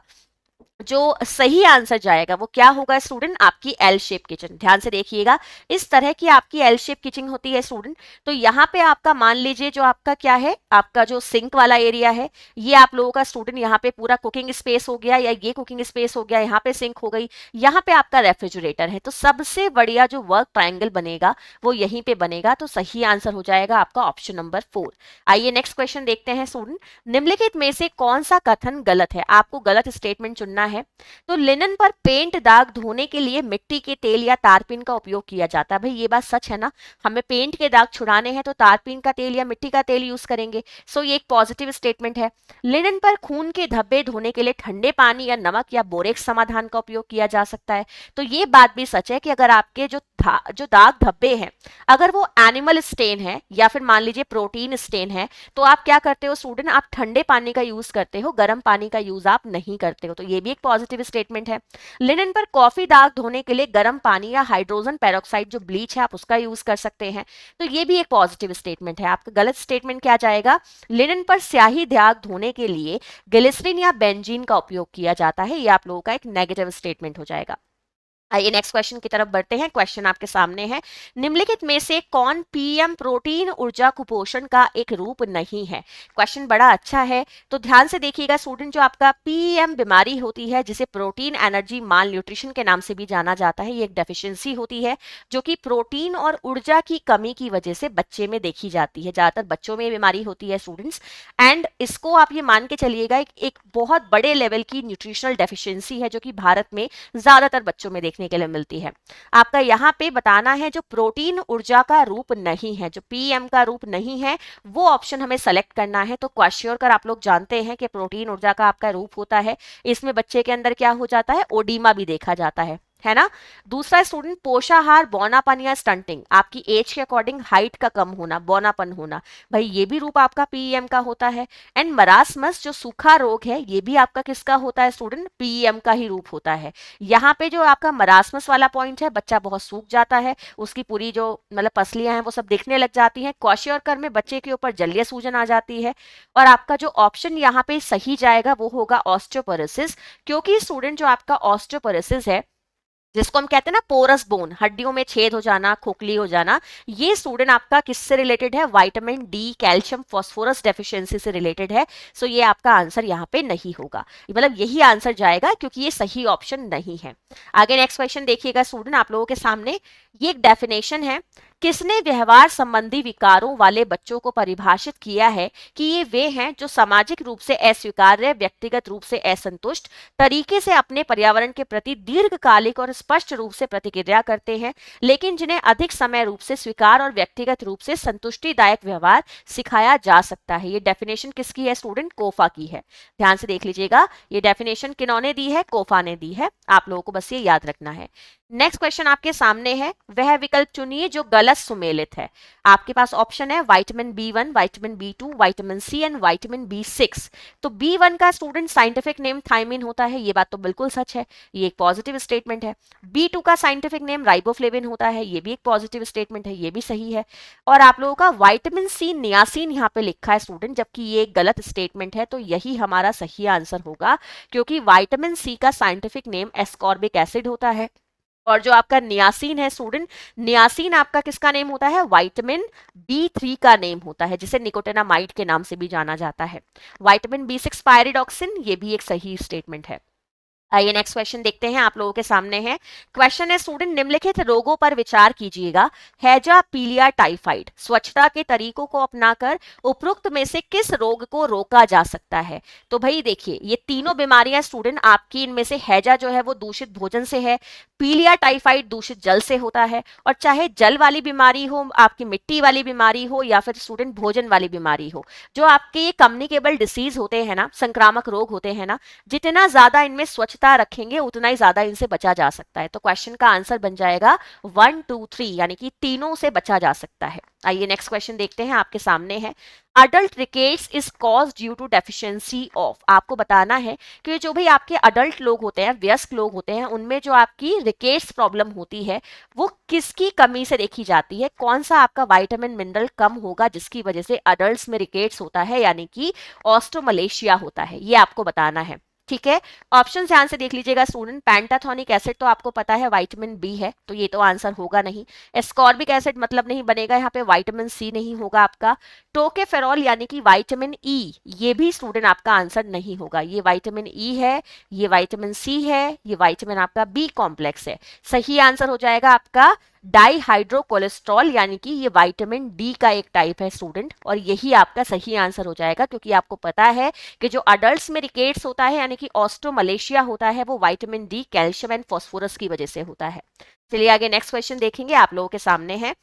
जो सही आंसर जाएगा वो क्या होगा स्टूडेंट? आपकी एल शेप किचन। ध्यान से देखिएगा, इस तरह की आपकी एल शेप किचन होती है स्टूडेंट। तो यहाँ पे आपका मान लीजिए जो आपका क्या है, आपका जो सिंक वाला एरिया है, ये आप लोगों का स्टूडेंट यहाँ पे पूरा कुकिंग स्पेस हो गया, या ये कुकिंग स्पेस हो गया, यहाँ पे सिंक हो गई, यहाँ पे आपका रेफ्रिजरेटर है। तो सबसे बढ़िया जो वर्क ट्रायंगल बनेगा वो यहीं पे बनेगा। तो सही आंसर हो जाएगा आपका ऑप्शन नंबर 4। आइए नेक्स्ट क्वेश्चन देखते हैं स्टूडेंट, निम्नलिखित में से कौन सा कथन गलत है? आपको गलत स्टेटमेंट चुनना है। तो लिनन पर पेंट दाग धोने के लिए मिट्टी के तेल या तारपीन का उपयोग किया जाता है। भाई ये बात सच है ना, हमें पेंट के दाग छुड़ाने हैं तो तारपीन का तेल या मिट्टी का तेल यूज करेंगे। सो ये एक पॉजिटिव स्टेटमेंट है। लिनन पर खून के धब्बे धोने के लिए ठंडे पानी या नमक या बोरेक्स समाधान का उपयोग किया जा सकता है। तो ये बात भी सच है कि अगर आपके जो दाग धब्बे हैं, अगर वो एनिमल स्टेन है या फिर मान लीजिए प्रोटीन स्टेन है, तो आप क्या करते हो स्टूडेंट? आप ठंडे पानी का यूज करते हो, गर्म पानी का यूज आप नहीं करते हो। तो ये भी एक एक पॉजिटिव स्टेटमेंट है। लिनन पर कॉफी दाग धोने के लिए गर्म पानी या हाइड्रोजन पेरोक्साइड जो ब्लीच है आप उसका यूज कर सकते हैं, तो ये भी एक पॉजिटिव स्टेटमेंट है। आपका गलत स्टेटमेंट क्या जाएगा, लिनन पर स्याही दाग धोने के लिए ग्लिसरीन या बेंजीन का उपयोग किया जाता है, ये आप लोगों का एक नेगेटिव स्टेटमेंट हो जाएगा। आइए नेक्स्ट क्वेश्चन की तरफ बढ़ते हैं। क्वेश्चन आपके सामने है, निम्नलिखित में से कौन पीएम प्रोटीन ऊर्जा कुपोषण का एक रूप नहीं है। क्वेश्चन बड़ा अच्छा है, तो ध्यान से देखिएगा स्टूडेंट। जो आपका पीएम बीमारी होती है जिसे प्रोटीन एनर्जी माल न्यूट्रिशन के नाम से भी जाना जाता है, ये एक डेफिशिएंसी होती है जो कि प्रोटीन और ऊर्जा की कमी की वजह से बच्चे में देखी जाती है। ज्यादातर बच्चों में ये बीमारी होती है स्टूडेंट्स, एंड इसको आप ये मान के चलिएगा एक बहुत बड़े लेवल की न्यूट्रिशनल डेफिशिएंसी है जो कि भारत में ज्यादातर बच्चों में देखने के लिए मिलती है। आपका यहाँ पे बताना है जो प्रोटीन ऊर्जा का रूप नहीं है, जो पीएम का रूप नहीं है, वो ऑप्शन हमें सेलेक्ट करना है। तो क्वेश्चन कर आप लोग जानते हैं कि प्रोटीन ऊर्जा का आपका रूप होता है, इसमें बच्चे के अंदर क्या हो जाता है, ओडीमा भी देखा जाता है ना। दूसरा स्टूडेंट पोषाहार, बौनापन या स्टंटिंग, आपकी एज के अकॉर्डिंग हाइट का कम होना, बौनापन होना, भाई ये भी रूप आपका पीएम का होता है। एंड मरासमस जो सूखा रोग है, ये भी आपका किसका होता है स्टूडेंट, पीएम का ही रूप होता है। यहाँ पे जो आपका मरासमस वाला पॉइंट है, बच्चा बहुत सूख जाता है, उसकी पूरी जो मतलब पसलियां हैं वो सब दिखने लग जाती हैं, क्वाशियोकर में बच्चे के ऊपर जलीय सूजन आ जाती है। और आपका जो ऑप्शन यहाँ पे सही जाएगा वो होगा ऑस्टियोपोरोसिस, क्योंकि स्टूडेंट जो आपका ऑस्टियोपोरोसिस है जिसको हम कहते हैं ना पोरस बोन, हड्डियों में छेद हो जाना, खोखली हो जाना, ये स्टूडेंट आपका किससे रिलेटेड है, vitamin D, calcium, phosphorus deficiency से रिलेटेड है। सो ये आपका आंसर यहाँ पे नहीं होगा, मतलब यही आंसर जाएगा क्योंकि ये सही ऑप्शन नहीं है। आगे नेक्स्ट क्वेश्चन देखिएगा स्टूडेंट आप लोगों के सामने, ये एक डेफिनेशन है, किसने व्यवहार संबंधी विकारों वाले बच्चों को परिभाषित किया है कि ये वे हैं जो सामाजिक रूप से अस्वीकार्य, व्यक्तिगत रूप से असंतुष्ट तरीके से अपने पर्यावरण के प्रति दीर्घकालिक और स्पष्ट रूप से प्रतिक्रिया करते हैं, लेकिन जिन्हें अधिक समय रूप से स्वीकार और व्यक्तिगत रूप से संतुष्टिदायक व्यवहार सिखाया जा सकता है। ये डेफिनेशन किसकी है स्टूडेंट, कोफा की है। ध्यान से देख लीजिएगा, ये डेफिनेशन किन्होंने दी है, कोफा ने दी है। आप लोगों को बस ये याद रखना है। नेक्स्ट क्वेश्चन आपके सामने है, वह विकल्प चुनिए जो गलत सुमेलित है। आपके पास ऑप्शन है vitamin B one, vitamin B two, vitamin C and vitamin बी6। तो बी1 का स्टूडेंट साइंटिफिक नेम थायमिन होता है, ये बात तो बिल्कुल सच है, ये एक पॉजिटिव स्टेटमेंट है। बी2 का साइंटिफिक नेम राइबोफ्लेविन होता है, ये भी एक पॉजिटिव स्टेटमेंट है, ये भी सही है। और आप लोगों का विटामिन सी नियासिन यहाँ पे लिखा है स्टूडेंट, जबकि ये एक गलत स्टेटमेंट है, तो यही हमारा सही आंसर होगा, क्योंकि विटामिन सी का साइंटिफिक नेम एस्कॉर्बिक एसिड होता है। और जो आपका नियासिन है स्टूडेंट, नियासिन आपका किसका नेम होता है, विटामिन बी3 का नेम होता है, जिसे निकोटिनामाइड के नाम से भी जाना जाता है। विटामिन बी6 पायरिडॉक्सिन, ये भी एक सही स्टेटमेंट है। आइए नेक्स्ट क्वेश्चन देखते हैं आप लोगों के सामने है। क्वेश्चन है स्टूडेंट, निम्नलिखित रोगों पर विचार कीजिएगा, हैजा, पीलिया, टाइफाइड, स्वच्छता के तरीकों को अपनाकर उपरोक्त में से किस रोग को रोका जा सकता है। तो भाई देखिए, ये तीनों बीमारियां स्टूडेंट आपकी, इनमें से हैजा जो है वो दूषित भोजन से है, पीलिया टाइफाइड दूषित जल से होता है, और चाहे जल वाली बीमारी हो, आपकी मिट्टी वाली बीमारी हो, या फिर स्टूडेंट भोजन वाली बीमारी हो, जो आपके ये कम्युनिकेबल डिसीज होते हैं ना, संक्रामक रोग होते हैं ना, जितना ज्यादा इनमें स्वच्छता रखेंगे उतना ही ज्यादा इनसे बचा जा सकता है। तो क्वेश्चन का आंसर बन जाएगा 1, 2, 3, यानी कि तीनों से बचा जा सकता है। आइए नेक्स्ट क्वेश्चन देखते हैं, आपके सामने है, adult rickets is cause due to deficiency of. आपको बताना है कि जो भी आपके अडल्ट लोग होते हैं, वयस्क लोग होते हैं, उनमें जो आपकी रिकेट्स प्रॉब्लम होती है वो किसकी कमी से देखी जाती है, कौन सा आपका विटामिन मिनरल कम होगा जिसकी वजह से अडल्ट्स में रिकेट्स होता है, यानी कि ऑस्ट्रोमलेशिया होता है, ये आपको बताना है। ठीक है, ऑप्शन ध्यान से देख लीजिएगा स्टूडेंट, पेंटाथोनिक एसिड तो आपको पता है विटामिन बी है, तो ये तो आंसर होगा नहीं। एस्कॉर्बिक एसिड मतलब नहीं बनेगा, यहाँ पे विटामिन सी नहीं होगा आपका। टोकेफेरॉल यानी कि विटामिन ई, ये भी स्टूडेंट आपका आंसर नहीं होगा। ये विटामिन ई है, ये विटामिन सी है, ये विटामिन आपका बी कॉम्प्लेक्स है। सही आंसर हो जाएगा आपका डाईहाइड्रोकोलेस्ट्रॉल, यानी कि ये विटामिन डी का एक टाइप है स्टूडेंट, और यही आपका सही आंसर हो जाएगा, क्योंकि आपको पता है कि जो अडल्ट्स में रिकेट्स होता है यानी कि ऑस्ट्रोमलेशिया होता है, वो vitamin D, calcium and phosphorus की वजह से होता है। चलिए आगे नेक्स्ट क्वेश्चन देखेंगे, आप लोगों के सामने है,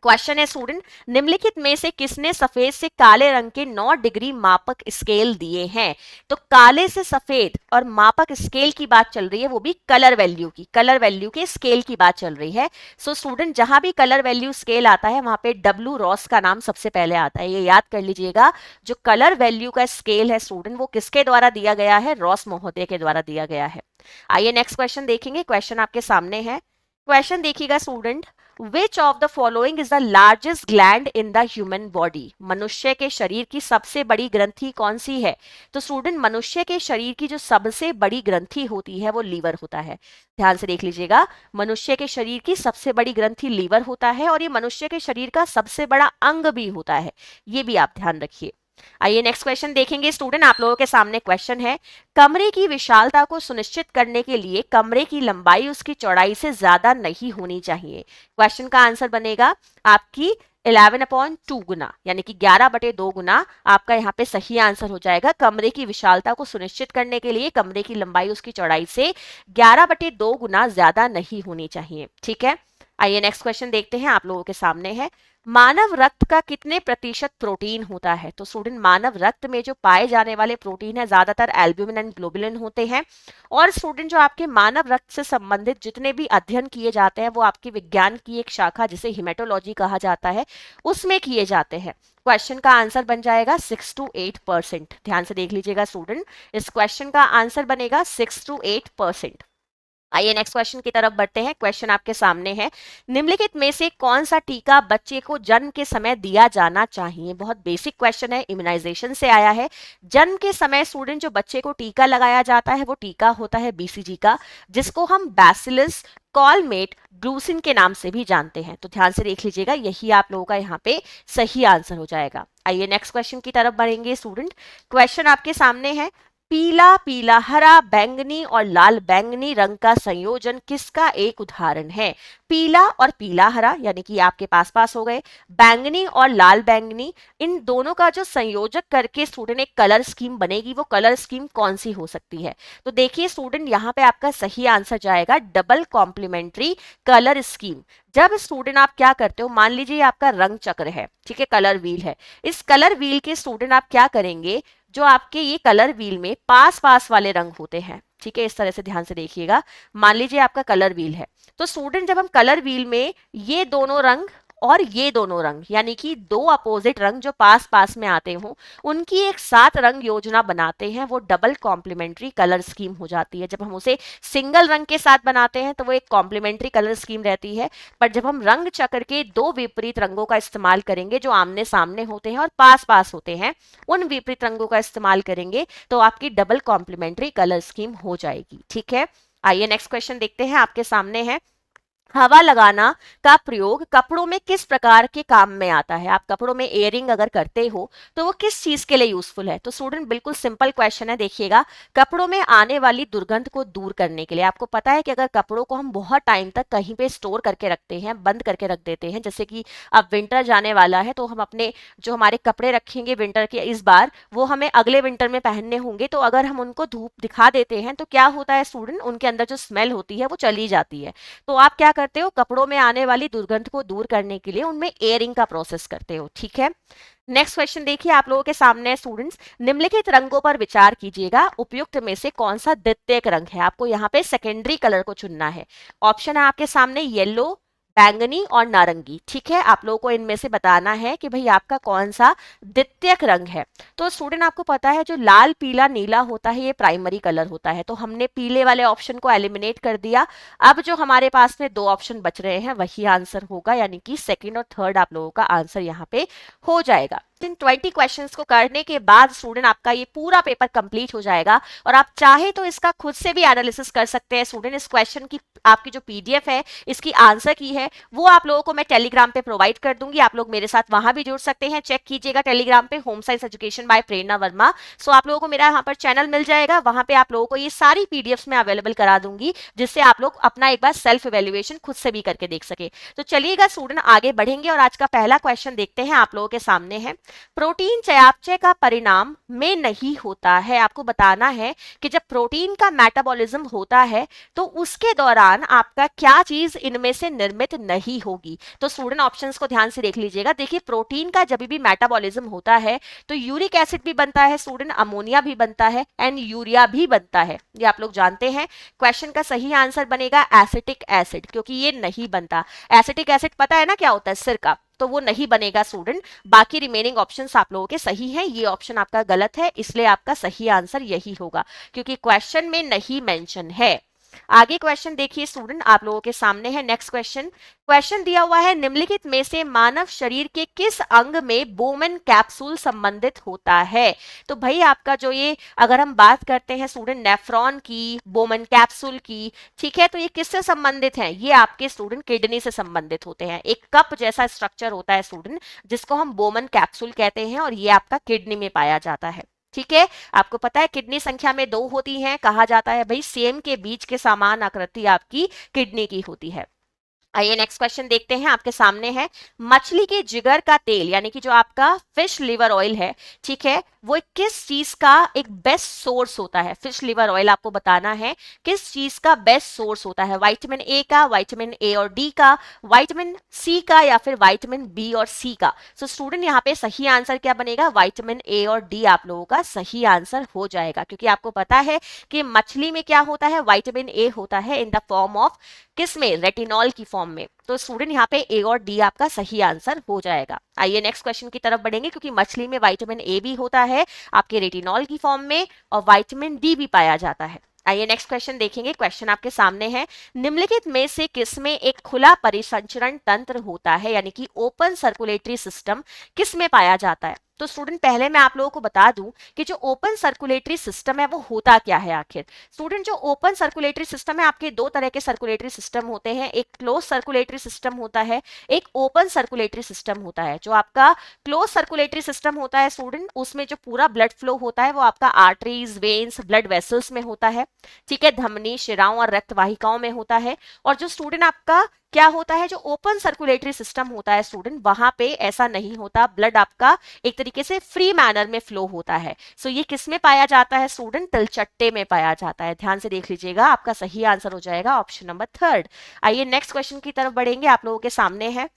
क्वेश्चन है स्टूडेंट, निम्नलिखित में से किसने सफेद से काले रंग के 9 डिग्री मापक स्केल दिए हैं? तो काले से सफेद और मापक स्केल की बात चल रही है, वो भी कलर वैल्यू की, कलर वैल्यू के स्केल की बात चल रही है। सो स्टूडेंट जहां भी कलर वैल्यू स्केल आता है वहां पे डब्ल्यू रॉस का नाम सबसे पहले आता है, ये याद कर लीजिएगा। जो कलर वैल्यू का स्केल है स्टूडेंट, वो किसके द्वारा दिया गया है? रॉस महोदय के द्वारा दिया गया है। आइए नेक्स्ट क्वेश्चन देखेंगे। क्वेश्चन आपके सामने है। क्वेश्चन देखिएगा student, which of the following is the largest gland in the human body? मनुष्य के शरीर की सबसे बड़ी ग्रंथि कौन सी है? तो स्टूडेंट मनुष्य के शरीर की जो सबसे बड़ी ग्रंथि होती है वो लीवर होता है। ध्यान से देख लीजिएगा, मनुष्य के शरीर की सबसे बड़ी ग्रंथि लीवर होता है और ये मनुष्य के शरीर का सबसे बड़ा अंग भी होता है, ये भी आप ध्यान रखिए। आइए नेक्स्ट क्वेश्चन देखेंगे स्टूडेंट, आप लोगों के सामने क्वेश्चन है, कमरे की विशालता को सुनिश्चित करने के लिए कमरे की लंबाई उसकी चौड़ाई से ज्यादा नहीं होनी चाहिए। क्वेश्चन का आंसर बनेगा आपकी 11/2 गुना, यानी कि 11/2 गुना आपका यहाँ पे सही आंसर हो जाएगा। कमरे की विशालता को सुनिश्चित करने के लिए कमरे की लंबाई उसकी चौड़ाई से 11/2 गुना ज्यादा नहीं होनी चाहिए। ठीक है, आइए नेक्स्ट क्वेश्चन देखते हैं, आप लोगों के सामने है, मानव रक्त का कितने प्रतिशत प्रोटीन होता है? तो स्टूडेंट मानव रक्त में जो पाए जाने वाले प्रोटीन है ज्यादातर एल्ब्यूमिन एंड ग्लोबुलिन होते हैं। और स्टूडेंट जो आपके मानव रक्त से संबंधित जितने भी अध्ययन किए जाते हैं वो आपकी विज्ञान की एक शाखा जिसे हिमेटोलॉजी कहा जाता है उसमें किए जाते हैं। क्वेश्चन का आंसर बन जाएगा 6 to 8%। ध्यान से देख लीजिएगा स्टूडेंट, इस क्वेश्चन का आंसर बनेगा 6 to 8%। आइए नेक्स्ट क्वेश्चन की तरफ बढ़ते हैं। क्वेश्चन आपके सामने है, निम्नलिखित में से कौन सा टीका बच्चे को जन्म के समय दिया जाना चाहिए? बहुत बेसिक क्वेश्चन है, इम्यूनाइजेशन से आया है। जन्म के समय स्टूडेंट जो बच्चे को टीका लगाया जाता है वो टीका होता है बीसीजी का, जिसको हम बैसिलस कॉलमेट ग्लूसिन के नाम से भी जानते हैं। तो ध्यान से देख लीजिएगा, यही आप लोगों का यहाँ पे सही आंसर हो जाएगा। आइए नेक्स्ट क्वेश्चन की तरफ बढ़ेंगे स्टूडेंट। क्वेश्चन आपके सामने है, पीला, पीला हरा, बैंगनी और लाल बैंगनी रंग का संयोजन किसका एक उदाहरण है? पीला और पीला हरा यानी कि आपके पास पास हो गए, बैंगनी और लाल बैंगनी, इन दोनों का जो संयोजक करके स्टूडेंट एक कलर स्कीम बनेगी, वो कलर स्कीम कौन सी हो सकती है? तो देखिए स्टूडेंट, यहाँ पे आपका सही आंसर जाएगा डबल कॉम्प्लीमेंट्री कलर स्कीम। जब स्टूडेंट आप क्या करते हो, मान लीजिए आपका रंग चक्र है, ठीक है, कलर व्हील है, इस कलर व्हील के स्टूडेंट आप क्या करेंगे, जो आपके ये कलर व्हील में पास पास वाले रंग होते हैं, ठीक है, इस तरह से ध्यान से देखिएगा। मान लीजिए आपका कलर व्हील है, तो स्टूडेंट जब हम कलर व्हील में ये दोनों रंग और ये दोनों रंग यानी कि दो अपोजिट रंग जो पास पास में आते हों उनकी एक साथ रंग योजना बनाते हैं, वो डबल कॉम्प्लीमेंट्री कलर स्कीम हो जाती है। जब हम उसे सिंगल रंग के साथ बनाते हैं तो वो एक कॉम्प्लीमेंट्री कलर स्कीम रहती है, पर जब हम रंग चक्र के दो विपरीत रंगों का इस्तेमाल करेंगे जो आमने सामने होते हैं और पास पास होते हैं, उन विपरीत रंगों का इस्तेमाल करेंगे तो आपकी डबल कॉम्प्लीमेंट्री कलर स्कीम हो जाएगी। ठीक है, आइए नेक्स्ट क्वेश्चन देखते हैं, आपके सामने है, हवा लगाना का प्रयोग कपड़ों में किस प्रकार के काम में आता है? आप कपड़ों में एयरिंग अगर करते हो तो वो किस चीज के लिए यूजफुल है? तो स्टूडेंट बिल्कुल सिंपल क्वेश्चन है, देखिएगा, कपड़ों में आने वाली दुर्गंध को दूर करने के लिए। आपको पता है कि अगर कपड़ों को हम बहुत टाइम तक कहीं पे स्टोर करके रखते हैं, बंद करके रख देते हैं, जैसे कि अब विंटर जाने वाला है तो हम अपने जो हमारे कपड़े रखेंगे विंटर के इस बार, वो हमें अगले विंटर में पहनने होंगे, तो अगर हम उनको धूप दिखा देते हैं तो क्या होता है स्टूडेंट, उनके अंदर जो स्मेल होती है वो चली जाती है। तो आप क्या करते हो, कपड़ों में आने वाली दुर्गंध को दूर करने के लिए उनमें एयरिंग का प्रोसेस करते हो। ठीक है, नेक्स्ट क्वेश्चन देखिए, आप लोगों के सामने स्टूडेंट्स, निम्नलिखित रंगों पर विचार कीजिएगा, उपयुक्त में से कौन सा द्वितीयक रंग है? आपको यहाँ पे सेकेंडरी कलर को चुनना है। ऑप्शन है आपके सामने येलो, बैंगनी और नारंगी। ठीक है, आप लोगों को इनमें से बताना है कि भाई आपका कौन सा द्वितीयक रंग है। तो स्टूडेंट आपको पता है जो लाल, पीला, नीला होता है ये प्राइमरी कलर होता है, तो हमने पीले वाले ऑप्शन को एलिमिनेट कर दिया। अब जो हमारे पास में दो ऑप्शन बच रहे हैं वही आंसर होगा, यानी कि सेकंड और थर्ड आप लोगों का आंसर यहाँ पे हो जाएगा। 20 क्वेश्चंस को करने के बाद स्टूडेंट आपका ये पूरा पेपर कंप्लीट हो जाएगा और आप चाहे तो इसका खुद से भी एनालिसिस कर सकते हैं। स्टूडेंट इस क्वेश्चन की आपकी जो पीडीएफ है, इसकी आंसर की है, वो आप लोगों को मैं टेलीग्राम पे प्रोवाइड कर दूंगी, आप लोग मेरे साथ वहां भी जुड़ सकते हैं। चेक कीजिएगा टेलीग्राम पे, होम साइंस एजुकेशन बाय प्रेरणा वर्मा। सो आप लोगों को मेरा यहाँ पर चैनल मिल जाएगा, वहां पे आप लोगों को ये सारी पीडीएफ में अवेलेबल करा दूंगी, जिससे आप लोग अपना एक बार सेल्फ इवेल्युएशन खुद से भी करके देख सके। तो चलिएगा स्टूडेंट आगे बढ़ेंगे और आज का पहला क्वेश्चन देखते हैं, आप लोगों के सामने है, प्रोटीन चयापचय का परिणाम में नहीं होता है। आपको बताना है कि जब प्रोटीन का मेटाबॉलिज्म होता है तो उसके दौरान आपका क्या चीज इनमें से निर्मित नहीं होगी। तो स्टूडेंट ऑप्शंस को ध्यान से देख लीजिएगा। देखिए प्रोटीन का जब भी मेटाबॉलिज्म होता है तो यूरिक एसिड भी बनता है स्टूडेंट, अमोनिया भी बनता है एंड यूरिया भी बनता है, ये आप लोग जानते हैं। क्वेश्चन का सही आंसर बनेगा एसिटिक एसिड, क्योंकि ये नहीं बनता। एसिटिक एसिड पता है ना क्या होता है, सिरका, तो वो नहीं बनेगा स्टूडेंट। बाकी रिमेनिंग ऑप्शंस आप लोगों के सही हैं, ये ऑप्शन आपका गलत है, इसलिए आपका सही आंसर यही होगा, क्योंकि क्वेश्चन में नहीं मेंशन है। आगे क्वेश्चन देखिए स्टूडेंट, आप लोगों के सामने है नेक्स्ट क्वेश्चन। क्वेश्चन दिया हुआ है निम्नलिखित में से मानव शरीर के किस अंग में बोमन कैप्सूल संबंधित होता है। तो भाई आपका जो ये, अगर हम बात करते हैं स्टूडेंट नेफ्रॉन की, बोमन कैप्सूल की, ठीक है, तो ये किससे संबंधित है, ये आपके स्टूडेंट किडनी से संबंधित होते हैं। एक कप जैसा स्ट्रक्चर होता है स्टूडेंट जिसको हम बोमन कैप्सूल कहते हैं, और ये आपका किडनी में पाया जाता है। ठीक है, आपको पता है किडनी संख्या में 2 होती हैं, कहा जाता है भाई सेम के बीच के समान आकृति आपकी किडनी की होती है। आइए नेक्स्ट क्वेश्चन देखते हैं, आपके सामने है मछली के जिगर का तेल, यानी कि जो आपका फिश लिवर ऑयल है, ठीक है, वो किस चीज का एक बेस्ट सोर्स होता है। फिश लिवर ऑयल आपको बताना है किस चीज का बेस्ट सोर्स होता है, विटामिन ए का, विटामिन ए और डी का, विटामिन सी का, या फिर विटामिन बी और सी का। सो स्टूडेंट यहाँ पे सही आंसर क्या बनेगा, विटामिन ए और डी आप लोगों का सही आंसर हो जाएगा, क्योंकि आपको पता है कि मछली में क्या होता है, विटामिन ए होता है इन द फॉर्म ऑफ किस में, रेटिनॉल की फॉर्म में। तो स्टूडेंट यहाँ पे ए और डी आपका सही आंसर हो जाएगा। आइए नेक्स्ट क्वेश्चन की तरफ बढ़ेंगे, क्योंकि मछली में विटामिन ए भी होता है आपके रेटिनॉल की फॉर्म में, और विटामिन डी भी पाया जाता है। आइए नेक्स्ट क्वेश्चन देखेंगे। क्वेश्चन आपके सामने है निम्नलिखित में से किसमें एक खुला परिसंचरण तंत्र होता है, यानी कि ओपन सर्कुलेटरी सिस्टम किस में पाया जाता है। तो स्टूडेंट पहले मैं आप लोगों को बता दूं कि जो ओपन सर्कुलेटरी सिस्टम है वो होता क्या है आखिर। स्टूडेंट जो ओपन सर्कुलेटरी सिस्टम है, आपके 2 तरह के सर्कुलेटरी सिस्टम होते हैं, एक क्लोज सर्कुलेटरी सिस्टम होता है, एक ओपन सर्कुलेटरी सिस्टम होता है। जो आपका क्लोज सर्कुलेटरी सिस्टम होता है स्टूडेंट, उसमें जो पूरा ब्लड फ्लो होता है वो आपका आर्टरीज, वेन्स, ब्लड वेसल्स में होता है, ठीक है, धमनी, शिराओं और रक्त वाहिकाओं में होता है। और जो स्टूडेंट आपका क्या होता है, जो ओपन सर्कुलेटरी सिस्टम होता है स्टूडेंट, वहां पे ऐसा नहीं होता, ब्लड आपका एक तरीके से फ्री मैनर में फ्लो होता है। सो ये किस में पाया जाता है स्टूडेंट, तिलचट्टे में पाया जाता है। ध्यान से देख लीजिएगा, आपका सही आंसर हो जाएगा ऑप्शन नंबर 3। आइए नेक्स्ट क्वेश्चन की तरफ बढ़ेंगे, आप लोगों के सामने है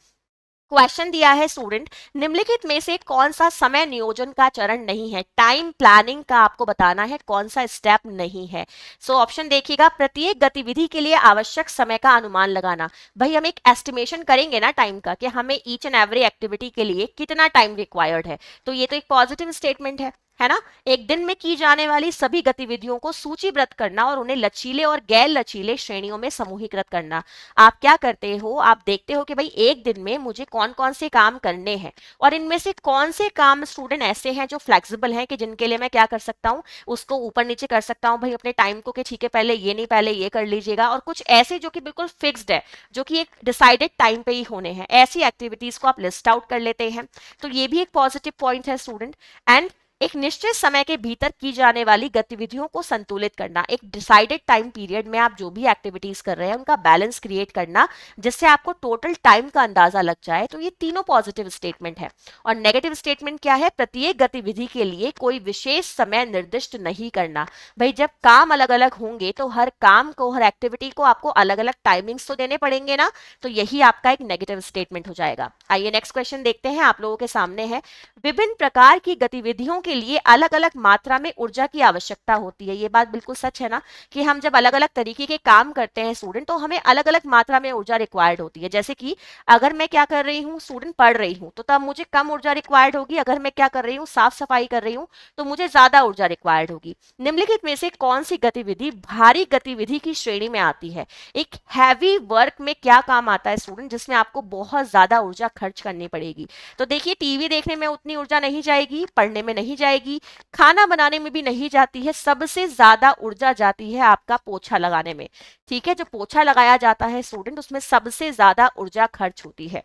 क्वेश्चन दिया है स्टूडेंट निम्नलिखित में से कौन सा समय नियोजन का चरण नहीं है, टाइम प्लानिंग का आपको बताना है कौन सा स्टेप नहीं है। सो ऑप्शन देखिएगा, प्रत्येक गतिविधि के लिए आवश्यक समय का अनुमान लगाना। भाई हम एक एस्टिमेशन करेंगे ना टाइम का, कि हमें ईच एंड एवरी एक्टिविटी के लिए कितना टाइम रिक्वायर्ड है, तो ये तो एक पॉजिटिव स्टेटमेंट है ना। एक दिन में की जाने वाली सभी गतिविधियों को सूचीबद्ध करना और उन्हें लचीले और गैर लचीले श्रेणियों में समूहीकृत करना। आप क्या करते हो, आप देखते हो कि भाई एक दिन में मुझे कौन कौन से काम करने हैं, और इनमें से कौन से काम स्टूडेंट ऐसे हैं जो फ्लेक्सिबल हैं, कि जिनके लिए मैं क्या कर सकता हूँ, उसको ऊपर नीचे कर सकता हूँ भाई अपने टाइम को, कि ठीक है पहले ये नहीं पहले ये कर लीजिएगा। और कुछ ऐसे जो कि बिल्कुल फिक्स्ड है, जो कि एक डिसाइडेड टाइम पे ही होने हैं, ऐसी एक्टिविटीज को आप लिस्ट आउट कर लेते हैं। तो ये भी एक पॉजिटिव पॉइंट है स्टूडेंट। एंड एक निश्चित समय के भीतर की जाने वाली गतिविधियों को संतुलित करना, एक डिसाइडेड टाइम पीरियड में आप जो भी एक्टिविटीज कर रहे हैं उनका बैलेंस क्रिएट करना, जिससे आपको टोटल टाइम का अंदाजा लग जाए। तो ये तीनों पॉजिटिव स्टेटमेंट है। और नेगेटिव स्टेटमेंट क्या है, प्रत्येक गतिविधि के लिए कोई विशेष समय निर्दिष्ट नहीं करना। भाई जब काम अलग अलग होंगे तो हर काम को, हर एक्टिविटी को आपको अलग अलग टाइमिंग्स तो देने पड़ेंगे ना, तो यही आपका एक नेगेटिव स्टेटमेंट हो जाएगा। आइए नेक्स्ट क्वेश्चन देखते हैं, आप लोगों के सामने है विभिन्न प्रकार की गतिविधियों के लिए अलग अलग मात्रा में ऊर्जा की आवश्यकता होती है। ये बात बिल्कुल सच है ना, कि हम जब अलग अलग तरीके के काम करते हैं स्टूडेंट, तो हमें अलग अलग मात्रा में ऊर्जा रिक्वायर्ड होती है। जैसे कि अगर मैं क्या कर रही हूँ स्टूडेंट, पढ़ रही हूँ, तो तब मुझे कम ऊर्जा रिक्वायर्ड होगी। अगर मैं क्या कर रही हूँ, साफ सफाई कर रही हूँ, तो मुझे ज्यादा ऊर्जा रिक्वायर्ड होगी। निम्नलिखित में से कौन सी गतिविधि भारी गतिविधि की श्रेणी में आती है। एक हैवी वर्क में क्या काम आता है स्टूडेंट, जिसमें आपको बहुत ज्यादा ऊर्जा खर्च करनी पड़ेगी। तो देखिए टीवी देखने में उतनी ऊर्जा नहीं जाएगी, पढ़ने में नहीं जाएगी, खाना बनाने में भी नहीं जाती है, सबसे ज्यादा ऊर्जा जाती है आपका पोछा लगाने में। ठीक है, जो पोछा लगाया जाता है स्टूडेंट, उसमें सबसे ज्यादा ऊर्जा खर्च होती है।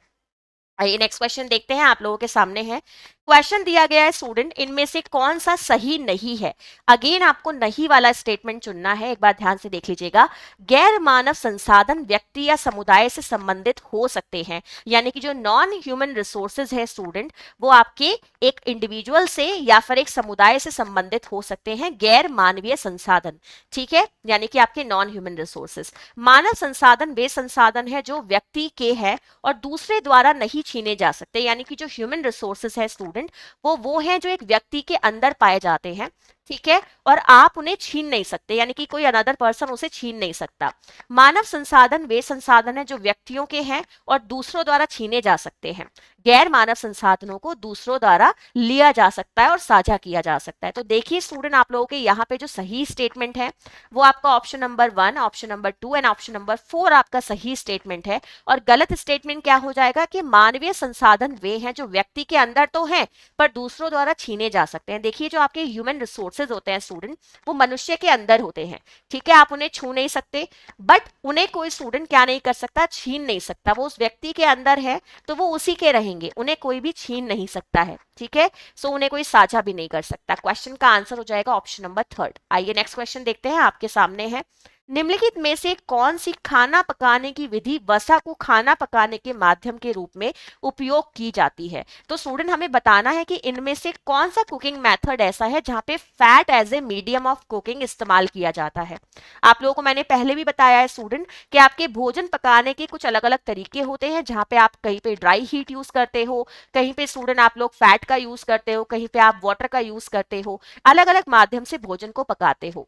आइए नेक्स्ट क्वेश्चन देखते हैं, आप लोगों के सामने है क्वेश्चन दिया गया है स्टूडेंट, इनमें से कौन सा सही नहीं है। अगेन आपको नहीं वाला स्टेटमेंट चुनना है, एक बार ध्यान से देख लीजिएगा। गैर मानव संसाधन व्यक्ति या समुदाय से संबंधित हो सकते हैं, यानी कि जो नॉन ह्यूमन रिसोर्सेज है स्टूडेंट, वो आपके एक इंडिविजुअल से या फिर एक समुदाय से संबंधित हो सकते हैं, गैर मानवीय संसाधन। ठीक है, यानी कि आपके नॉन ह्यूमन रिसोर्सेज। मानव संसाधन वे संसाधन है जो व्यक्ति के हैं और दूसरे द्वारा नहीं छीने जा सकते, यानी कि जो ह्यूमन रिसोर्सेज है स्टूडेंट, वो हैं जो एक व्यक्ति के अंदर पाए जाते हैं। ठीक है, और आप उन्हें छीन नहीं सकते, यानी कि कोई अनदर पर्सन उसे छीन नहीं सकता। मानव संसाधन वे संसाधन है जो व्यक्तियों के हैं और दूसरों द्वारा छीने जा सकते हैं। गैर मानव संसाधनों को दूसरों द्वारा लिया जा सकता है और साझा किया जा सकता है। तो देखिए स्टूडेंट, आप लोगों के यहाँ पे जो सही स्टेटमेंट है वो आपका option number 1, option number 2 and option number 4 आपका सही स्टेटमेंट है। और गलत स्टेटमेंट क्या हो जाएगा कि मानवीय संसाधन वे हैं जो व्यक्ति के अंदर तो हैं पर दूसरों द्वारा छीने जा सकते हैं। देखिए, जो आपके ह्यूमन रिसोर्सेज होते हैं स्टूडेंट, वो मनुष्य के अंदर होते हैं। ठीक है, आप उन्हें छू नहीं सकते, बट उन्हें कोई स्टूडेंट क्या नहीं कर सकता, छीन नहीं सकता। वो उस व्यक्ति के अंदर है तो वो उसी के रहेंगे, उन्हें कोई भी छीन नहीं सकता है। ठीक है, सो उन्हें कोई साझा भी नहीं कर सकता। क्वेश्चन का आंसर हो जाएगा ऑप्शन नंबर 3। आइए नेक्स्ट क्वेश्चन देखते हैं, आपके सामने है। निम्नलिखित में से कौन सी खाना पकाने की विधि वसा को खाना पकाने के माध्यम के रूप में उपयोग की जाती है। तो स्टूडेंट हमें बताना है कि इनमें से कौन सा कुकिंग मेथड ऐसा है जहां पे fat as a medium of cooking इस्तेमाल किया जाता है। आप लोगों को मैंने पहले भी बताया है स्टूडेंट कि आपके भोजन पकाने के कुछ अलग अलग तरीके होते हैं, जहां पे आप कहीं पे ड्राई हीट यूज करते हो, कहीं पे स्टूडेंट आप लोग फैट का यूज करते हो, कहीं पे आप वाटर का यूज करते हो, अलग अलग माध्यम से भोजन को पकाते हो।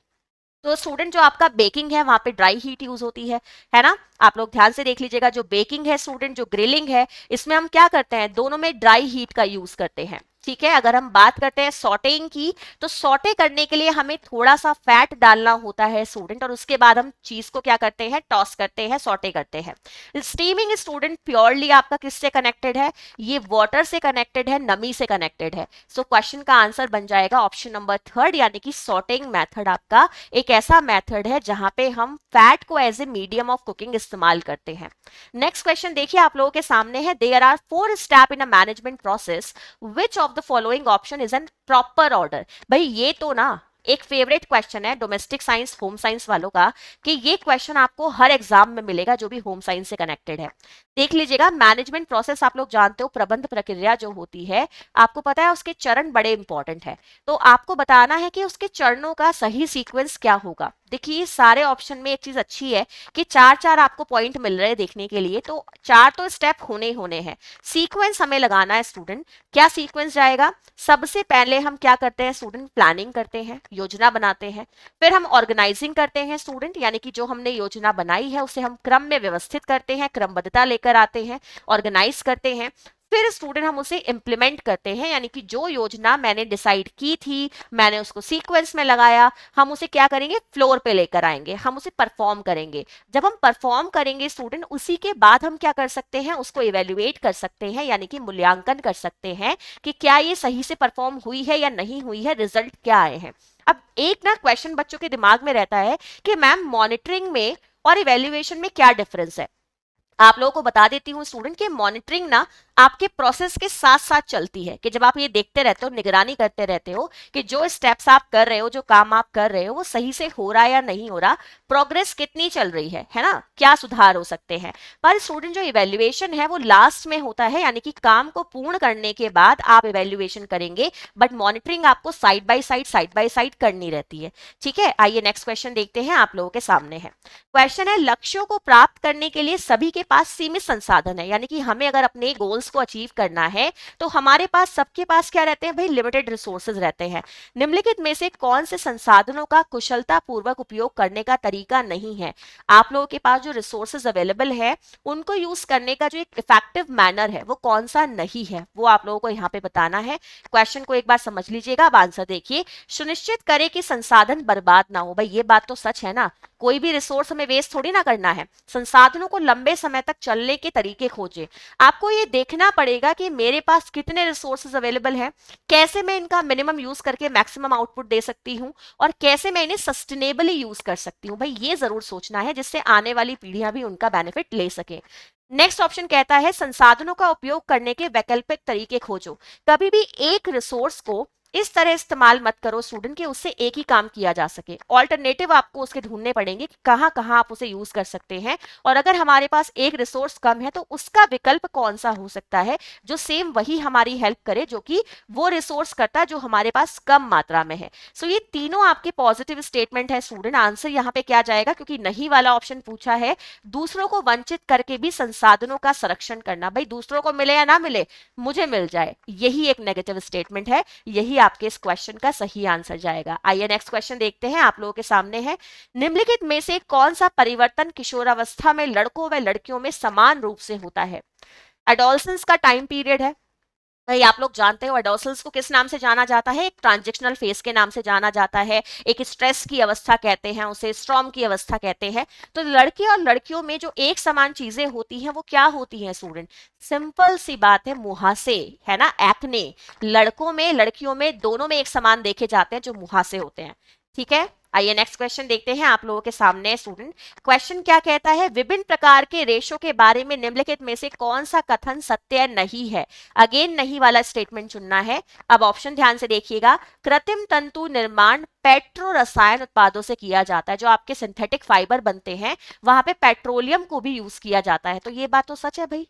तो स्टूडेंट जो आपका बेकिंग है वहां पे ड्राई हीट यूज होती है ना। आप लोग ध्यान से देख लीजिएगा, जो बेकिंग है स्टूडेंट, जो ग्रिलिंग है, इसमें हम क्या करते हैं, दोनों में ड्राई हीट का यूज करते हैं। ठीक है, अगर हम बात करते हैं सॉटेइंग की, तो सॉटे करने के लिए हमें थोड़ा सा फैट डालना होता है स्टूडेंट, और उसके बाद हम चीज को क्या करते हैं, टॉस करते हैं, सॉटे करते हैं। स्टीमिंग स्टूडेंट प्योरली आपका किससे कनेक्टेड है, ये वाटर से कनेक्टेड है, नमी से कनेक्टेड है। सो क्वेश्चन का आंसर बन जाएगा ऑप्शन नंबर 3, यानी कि सॉटिंग मेथड आपका एक ऐसा मेथड है जहां पे हम फैट को as a medium of cooking इस्तेमाल करते हैं। नेक्स्ट क्वेश्चन देखिए, आप लोगों के सामने है। There are 4 step in a management process, which of the following option is an proper order. भाई ये तो ना एक फेवरेट क्वेश्चन है डोमेस्टिक साइंस होम साइंस वालों का, कि ये क्वेश्चन आपको हर एग्जाम में मिलेगा जो भी होम साइंस से कनेक्टेड है। देख लीजिएगा, मैनेजमेंट प्रोसेस आप लोग जानते हो, प्रबंध प्रक्रिया जो होती है, आपको पता है उसके चरण बड़े इंपॉर्टेंट है। तो आपको बताना है कि उसके चरणों का सही सीक्वेंस क्या होगा। देखिए, सारे ऑप्शन में एक चीज अच्छी है कि 4-4 आपको पॉइंट मिल रहे हैं देखने के लिए, तो 4 तो स्टेप होने होने हैं। सीक्वेंस हमें लगाना है स्टूडेंट। क्या सीक्वेंस जाएगा, सबसे पहले हम क्या करते हैं स्टूडेंट, प्लानिंग करते हैं, योजना बनाते हैं। फिर हम ऑर्गेनाइजिंग करते हैं स्टूडेंट, यानी कि जो हमने योजना बनाई है उसे हम क्रम में व्यवस्थित करते हैं, क्रमबद्धता लेकर आते हैं, ऑर्गेनाइज करते हैं। फिर स्टूडेंट हम उसे इंप्लीमेंट करते हैं, यानी कि जो योजना मैंने डिसाइड की थी, मैंने उसको सीक्वेंस में लगाया, हम उसे क्या करेंगे, फ्लोर पे लेकर आएंगे, हम उसे परफॉर्म करेंगे। जब हम परफॉर्म करेंगे स्टूडेंट, उसी के बाद हम क्या कर सकते हैं, उसको इवेल्युएट कर सकते हैं, यानी कि मूल्यांकन कर सकते हैं कि क्या ये सही से परफॉर्म हुई है या नहीं हुई है, रिजल्ट क्या आए हैं। अब एक ना क्वेश्चन बच्चों के दिमाग में रहता है कि मैम मॉनिटरिंग में और इवेल्युएशन में क्या डिफरेंस है। आप लोगों को बता देती हूँ स्टूडेंट कि मॉनिटरिंग ना आपके प्रोसेस के साथ साथ चलती है, कि जब आप ये देखते रहते हो, निगरानी करते रहते हो कि जो स्टेप्स आप कर रहे हो, जो काम आप कर रहे हो, वो सही से हो रहा है या नहीं हो रहा, प्रोग्रेस कितनी चल रही है ना, क्या सुधार हो सकते हैं। पर स्टूडेंट जो इवेल्युएशन है वो लास्ट में होता है, यानी कि काम को पूर्ण करने के बाद आप इवेल्युएशन करेंगे, बट मॉनिटरिंग आपको साइड बाय साइड करनी रहती है। ठीक है, आइए नेक्स्ट क्वेश्चन देखते हैं, आप लोगों के सामने है। क्वेश्चन है, लक्ष्यों को प्राप्त करने के लिए सभी के पास सीमित संसाधन है, यानी कि हमें अगर अपने गोल्स को अचीव करना है तो हमारे पास, सबके पास क्या रहते हैं भाई, लिमिटेड रिसोर्सेज रहते हैं। निम्नलिखित में से कौन से संसाधनों का कुशलता पूर्वक उपयोग करने का तरीका नहीं है। आप लोगों के पास जो रिसोर्सेज अवेलेबल है उनको यूज करने का जो एक इफेक्टिव मैनर है वो कौन सा नहीं है, वो आप लोगों को यहाँ पे बताना है। क्वेश्चन को एक बार समझ लीजिएगा, अब आंसर देखिए। सुनिश्चित करें कि संसाधन बर्बाद ना हो। भाई ये बात तो सच है ना, कोई भी रिसोर्स हमें वेस्ट थोड़ी ना करना है। संसाधनों को लंबे समय तक चलने के तरीके खोजें। आपको ये देखना पड़ेगा कि मेरे पास कितने रिसोर्सेज अवेलेबल हैं, कैसे मैं इनका मिनिमम यूज करके मैक्सिमम आउटपुट दे सकती हूँ, और कैसे मैं इन्हें सस्टेनेबली यूज कर सकती हूँ। भाई ये जरूर सोचना है, जिससे आने वाली पीढ़ियां भी उनका बेनिफिट ले सके। नेक्स्ट ऑप्शन कहता है संसाधनों का उपयोग करने के वैकल्पिक तरीके खोजो। कभी भी एक रिसोर्स को इस तरह इस्तेमाल मत करो स्टूडेंट कि उससे एक ही काम किया जा सके। ऑल्टरनेटिव आपको उसके ढूंढने पड़ेंगे कि कहां कहां आप उसे यूज कर सकते हैं, और अगर हमारे पास एक रिसोर्स कम है तो उसका विकल्प कौन सा हो सकता है जो सेम वही हमारी हेल्प करे जो कि वो रिसोर्स करता है जो हमारे पास कम मात्रा में है। सो ये तीनों आपके पॉजिटिव स्टेटमेंट है स्टूडेंट। आंसर यहाँ पे क्या जाएगा, क्योंकि नहीं वाला ऑप्शन पूछा है, दूसरों को वंचित करके भी संसाधनों का संरक्षण करना। भाई दूसरों को मिले या ना मिले, मुझे मिल जाए, यही एक नेगेटिव स्टेटमेंट है। यही आपके इस क्वेश्चन का सही आंसर जाएगा। आइए नेक्स्ट क्वेश्चन देखते हैं, आप लोगों के सामने है, निम्नलिखित में से कौन सा परिवर्तन किशोरावस्था में लड़कों व लड़कियों में समान रूप से होता है। एडोलसेंस का टाइम पीरियड है। भाई आप लोग जानते हो एडोसल्स को किस नाम से जाना जाता है, एक ट्रांजिशनल फेज के नाम से जाना जाता है, एक स्ट्रेस की अवस्था कहते हैं उसे, स्ट्रॉम की अवस्था कहते हैं। तो लड़के और लड़कियों में जो एक समान चीजें होती हैं वो क्या होती हैं स्टूडेंट, सिंपल सी बात है, मुहासे, है ना, एक्ने। लड़कों में लड़कियों में दोनों में एक समान देखे जाते हैं जो मुहासे होते हैं। ठीक है, आइए नेक्स्ट क्वेश्चन देखते हैं, आप लोगों के सामने स्टूडेंट क्वेश्चन क्या कहता है, विभिन्न प्रकार के रेशों के बारे में निम्नलिखित में से कौन सा कथन सत्य नहीं है। अगेन नहीं वाला स्टेटमेंट चुनना है। अब ऑप्शन ध्यान से देखिएगा, कृत्रिम तंतु निर्माण पेट्रो रसायन उत्पादों से किया जाता है। जो आपके सिंथेटिक फाइबर बनते हैं वहां पे पेट्रोलियम को भी यूज किया जाता है, तो ये बात तो सच है भाई।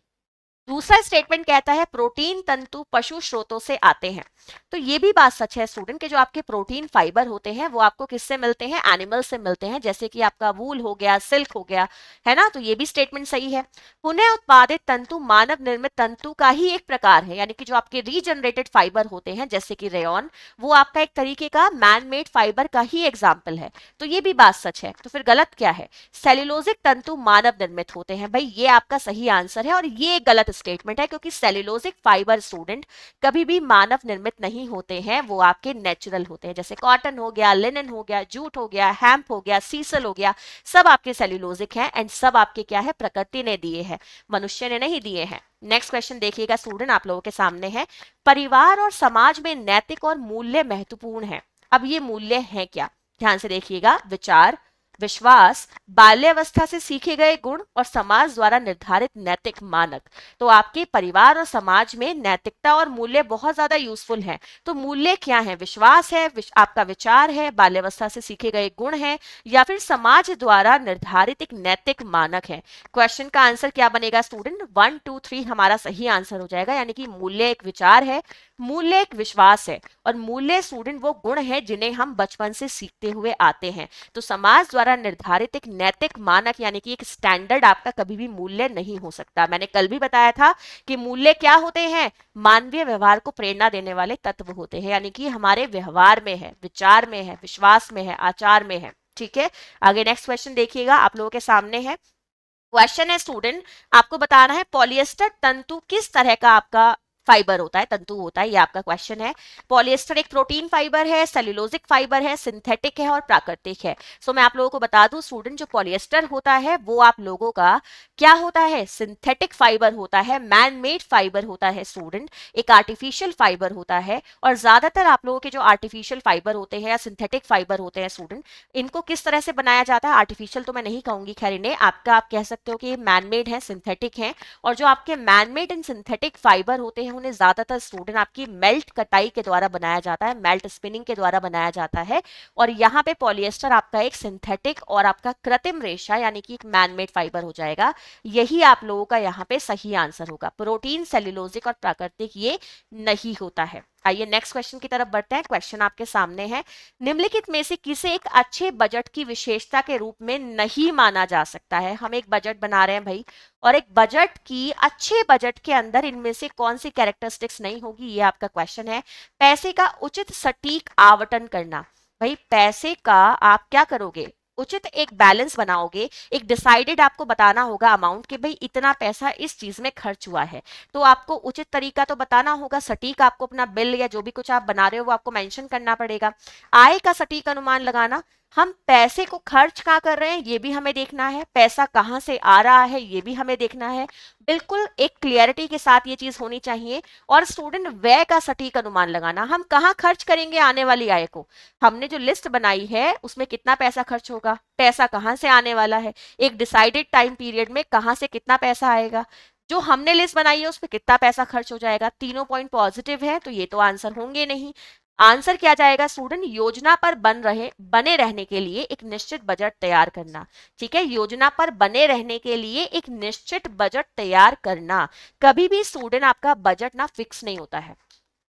दूसरा स्टेटमेंट कहता है प्रोटीन तंतु पशु स्रोतों से आते हैं, तो ये भी बात सच है स्टूडेंट कि जो आपके प्रोटीन फाइबर होते हैं वो आपको किससे मिलते हैं, एनिमल से मिलते हैं, जैसे कि आपका वूल हो गया, सिल्क हो गया, है ना, तो ये भी स्टेटमेंट सही है। पुनः उत्पादित तंतु मानव निर्मित तंतु का ही एक प्रकार है, यानी कि जो आपके रीजनरेटेड फाइबर होते हैं जैसे कि रेयन, वो आपका एक तरीके का मैन मेड फाइबर का ही एग्जाम्पल है, तो ये भी बात सच है। तो फिर गलत क्या है, सेल्यूलोजिक तंतु मानव निर्मित होते हैं। भाई ये आपका सही आंसर है, और ये गलत स्टेटमेंट है क्योंकि सेल्यूलोजिक फाइबर स्टूडेंट कभी भी मानव निर्मित नहीं होते हैं, वो आपके नेचुरल होते हैं, जैसे कॉटन हो गया, लिनन हो गया, जूट हो गया, हैम्प हो गया, सीसल हो गया, सब आपके सेल्यूलोजिक हैं, एंड सब आपके क्या है, प्रकृति ने दिए हैं, मनुष्य ने नहीं दिए हैं। नेक्स्ट क्वेश्चन देखिएगा स्टूडेंट, आप लोगों के सामने है, परिवार और समाज में नैतिक और मूल्य महत्वपूर्ण है। अब ये मूल्य है क्या, ध्यान से देखिएगा, विचार, विश्वास, बाल्यावस्था से सीखे गए गुण और समाज द्वारा निर्धारित नैतिक मानक। तो आपके परिवार और समाज में नैतिकता और मूल्य बहुत ज्यादा यूजफुल हैं। तो मूल्य क्या है, विश्वास है, आपका विचार है, बाल्यावस्था से सीखे गए गुण है, या फिर समाज द्वारा निर्धारित एक नैतिक मानक है। क्वेश्चन का आंसर क्या बनेगा स्टूडेंट, 1 2 3 हमारा सही आंसर हो जाएगा, यानी कि मूल्य एक विचार है, मूल्य एक विश्वास है, और मूल्य स्टूडेंट वो गुण है जिन्हें हम बचपन से सीखते हुए आते हैं। तो समाज द्वारा निर्धारित एक नैतिक मानक यानी कि एक स्टैंडर्ड आपका कभी भी मूल्य नहीं हो सकता। मैंने कल भी बताया था कि मूल्य क्या होते हैं, मानवीय व्यवहार को प्रेरणा देने वाले तत्व होते हैं, यानी कि हमारे व्यवहार में है, विचार में है, विश्वास में है, आचार में है। ठीक है, आगे नेक्स्ट क्वेश्चन देखिएगा, आप लोगों के सामने है, क्वेश्चन है स्टूडेंट, आपको बताना है पॉलिएस्टर तंतु किस तरह का आपका फाइबर होता है, तंतु होता है, ये आपका क्वेश्चन है। पॉलिएस्टर एक प्रोटीन फाइबर है, सेल्यूलोजिक फाइबर है, सिंथेटिक है और प्राकृतिक है। सो मैं आप लोगों को बता दूं स्टूडेंट, जो पॉलिएस्टर होता है वो आप लोगों का क्या होता है, सिंथेटिक फाइबर होता है, मैन मेड फाइबर होता है स्टूडेंट, एक आर्टिफिशियल फाइबर होता है। और ज्यादातर आप लोगों के जो आर्टिफिशियल फाइबर होते हैं या सिंथेटिक फाइबर होते हैं स्टूडेंट, इनको किस तरह से बनाया जाता है, आर्टिफिशियल तो मैं नहीं कहूंगी, खैर इन्हें आपका आप कह सकते हो कि ये मैनमेड है, सिंथेटिक है। और जो आपके मैनमेड एंड सिंथेटिक फाइबर होते हैं उन्हें ज्यादातर स्टूडेंट आपकी मेल्ट कटाई के द्वारा बनाया जाता है, मेल्ट स्पिनिंग के द्वारा बनाया जाता है। और यहाँ पे पॉलिएस्टर आपका एक सिंथेटिक और आपका कृत्रिम रेशा यानी कि एक मैनमेड फाइबर हो जाएगा। यही आप लोगों का यहाँ पे सही आंसर होगा, प्रोटीन, सेल्यूलोजिक और प्राकृतिक ये नहीं होता है। आइए नेक्स्ट क्वेश्चन की तरफ बढ़ते हैं, क्वेश्चन आपके सामने है, निम्नलिखित में से किसे एक अच्छे बजट की विशेषता के रूप में नहीं माना जा सकता है। हम एक बजट बना रहे हैं भाई, और एक बजट की, अच्छे बजट के अंदर इनमें से कौन सी कैरेक्टरिस्टिक्स नहीं होगी, ये आपका क्वेश्चन है। पैसे का उचित सटीक आवंटन करना। भाई पैसे का आप क्या करोगे, उचित एक बैलेंस बनाओगे, एक डिसाइडेड आपको बताना होगा अमाउंट कि भाई इतना पैसा इस चीज में खर्च हुआ है। तो आपको उचित तरीका तो बताना होगा, सटीक आपको अपना बिल या जो भी कुछ आप बना रहे हो वो आपको मेंशन करना पड़ेगा। आय का सटीक अनुमान लगाना, हम पैसे को खर्च कहाँ कर रहे हैं ये भी हमें देखना है, पैसा कहाँ से आ रहा है ये भी हमें देखना है। बिल्कुल एक क्लियरिटी के साथ ये चीज होनी चाहिए। और स्टूडेंट व्यय का सटीक अनुमान लगाना, हम कहाँ खर्च करेंगे आने वाली आय को। हमने जो लिस्ट बनाई है उसमें कितना पैसा खर्च होगा, पैसा कहाँ से आने वाला है, एक डिसाइडेड टाइम पीरियड में कहाँ से कितना पैसा आएगा, जो हमने लिस्ट बनाई है उसमें कितना पैसा खर्च हो जाएगा। तीनों पॉइंट पॉजिटिव है तो ये तो आंसर होंगे नहीं। आंसर क्या जाएगा स्टूडेंट, योजना पर बने रहने के लिए एक निश्चित बजट तैयार करना। ठीक है, योजना पर बने रहने के लिए एक निश्चित बजट तैयार करना। कभी भी स्टूडेंट आपका बजट ना फिक्स नहीं होता है,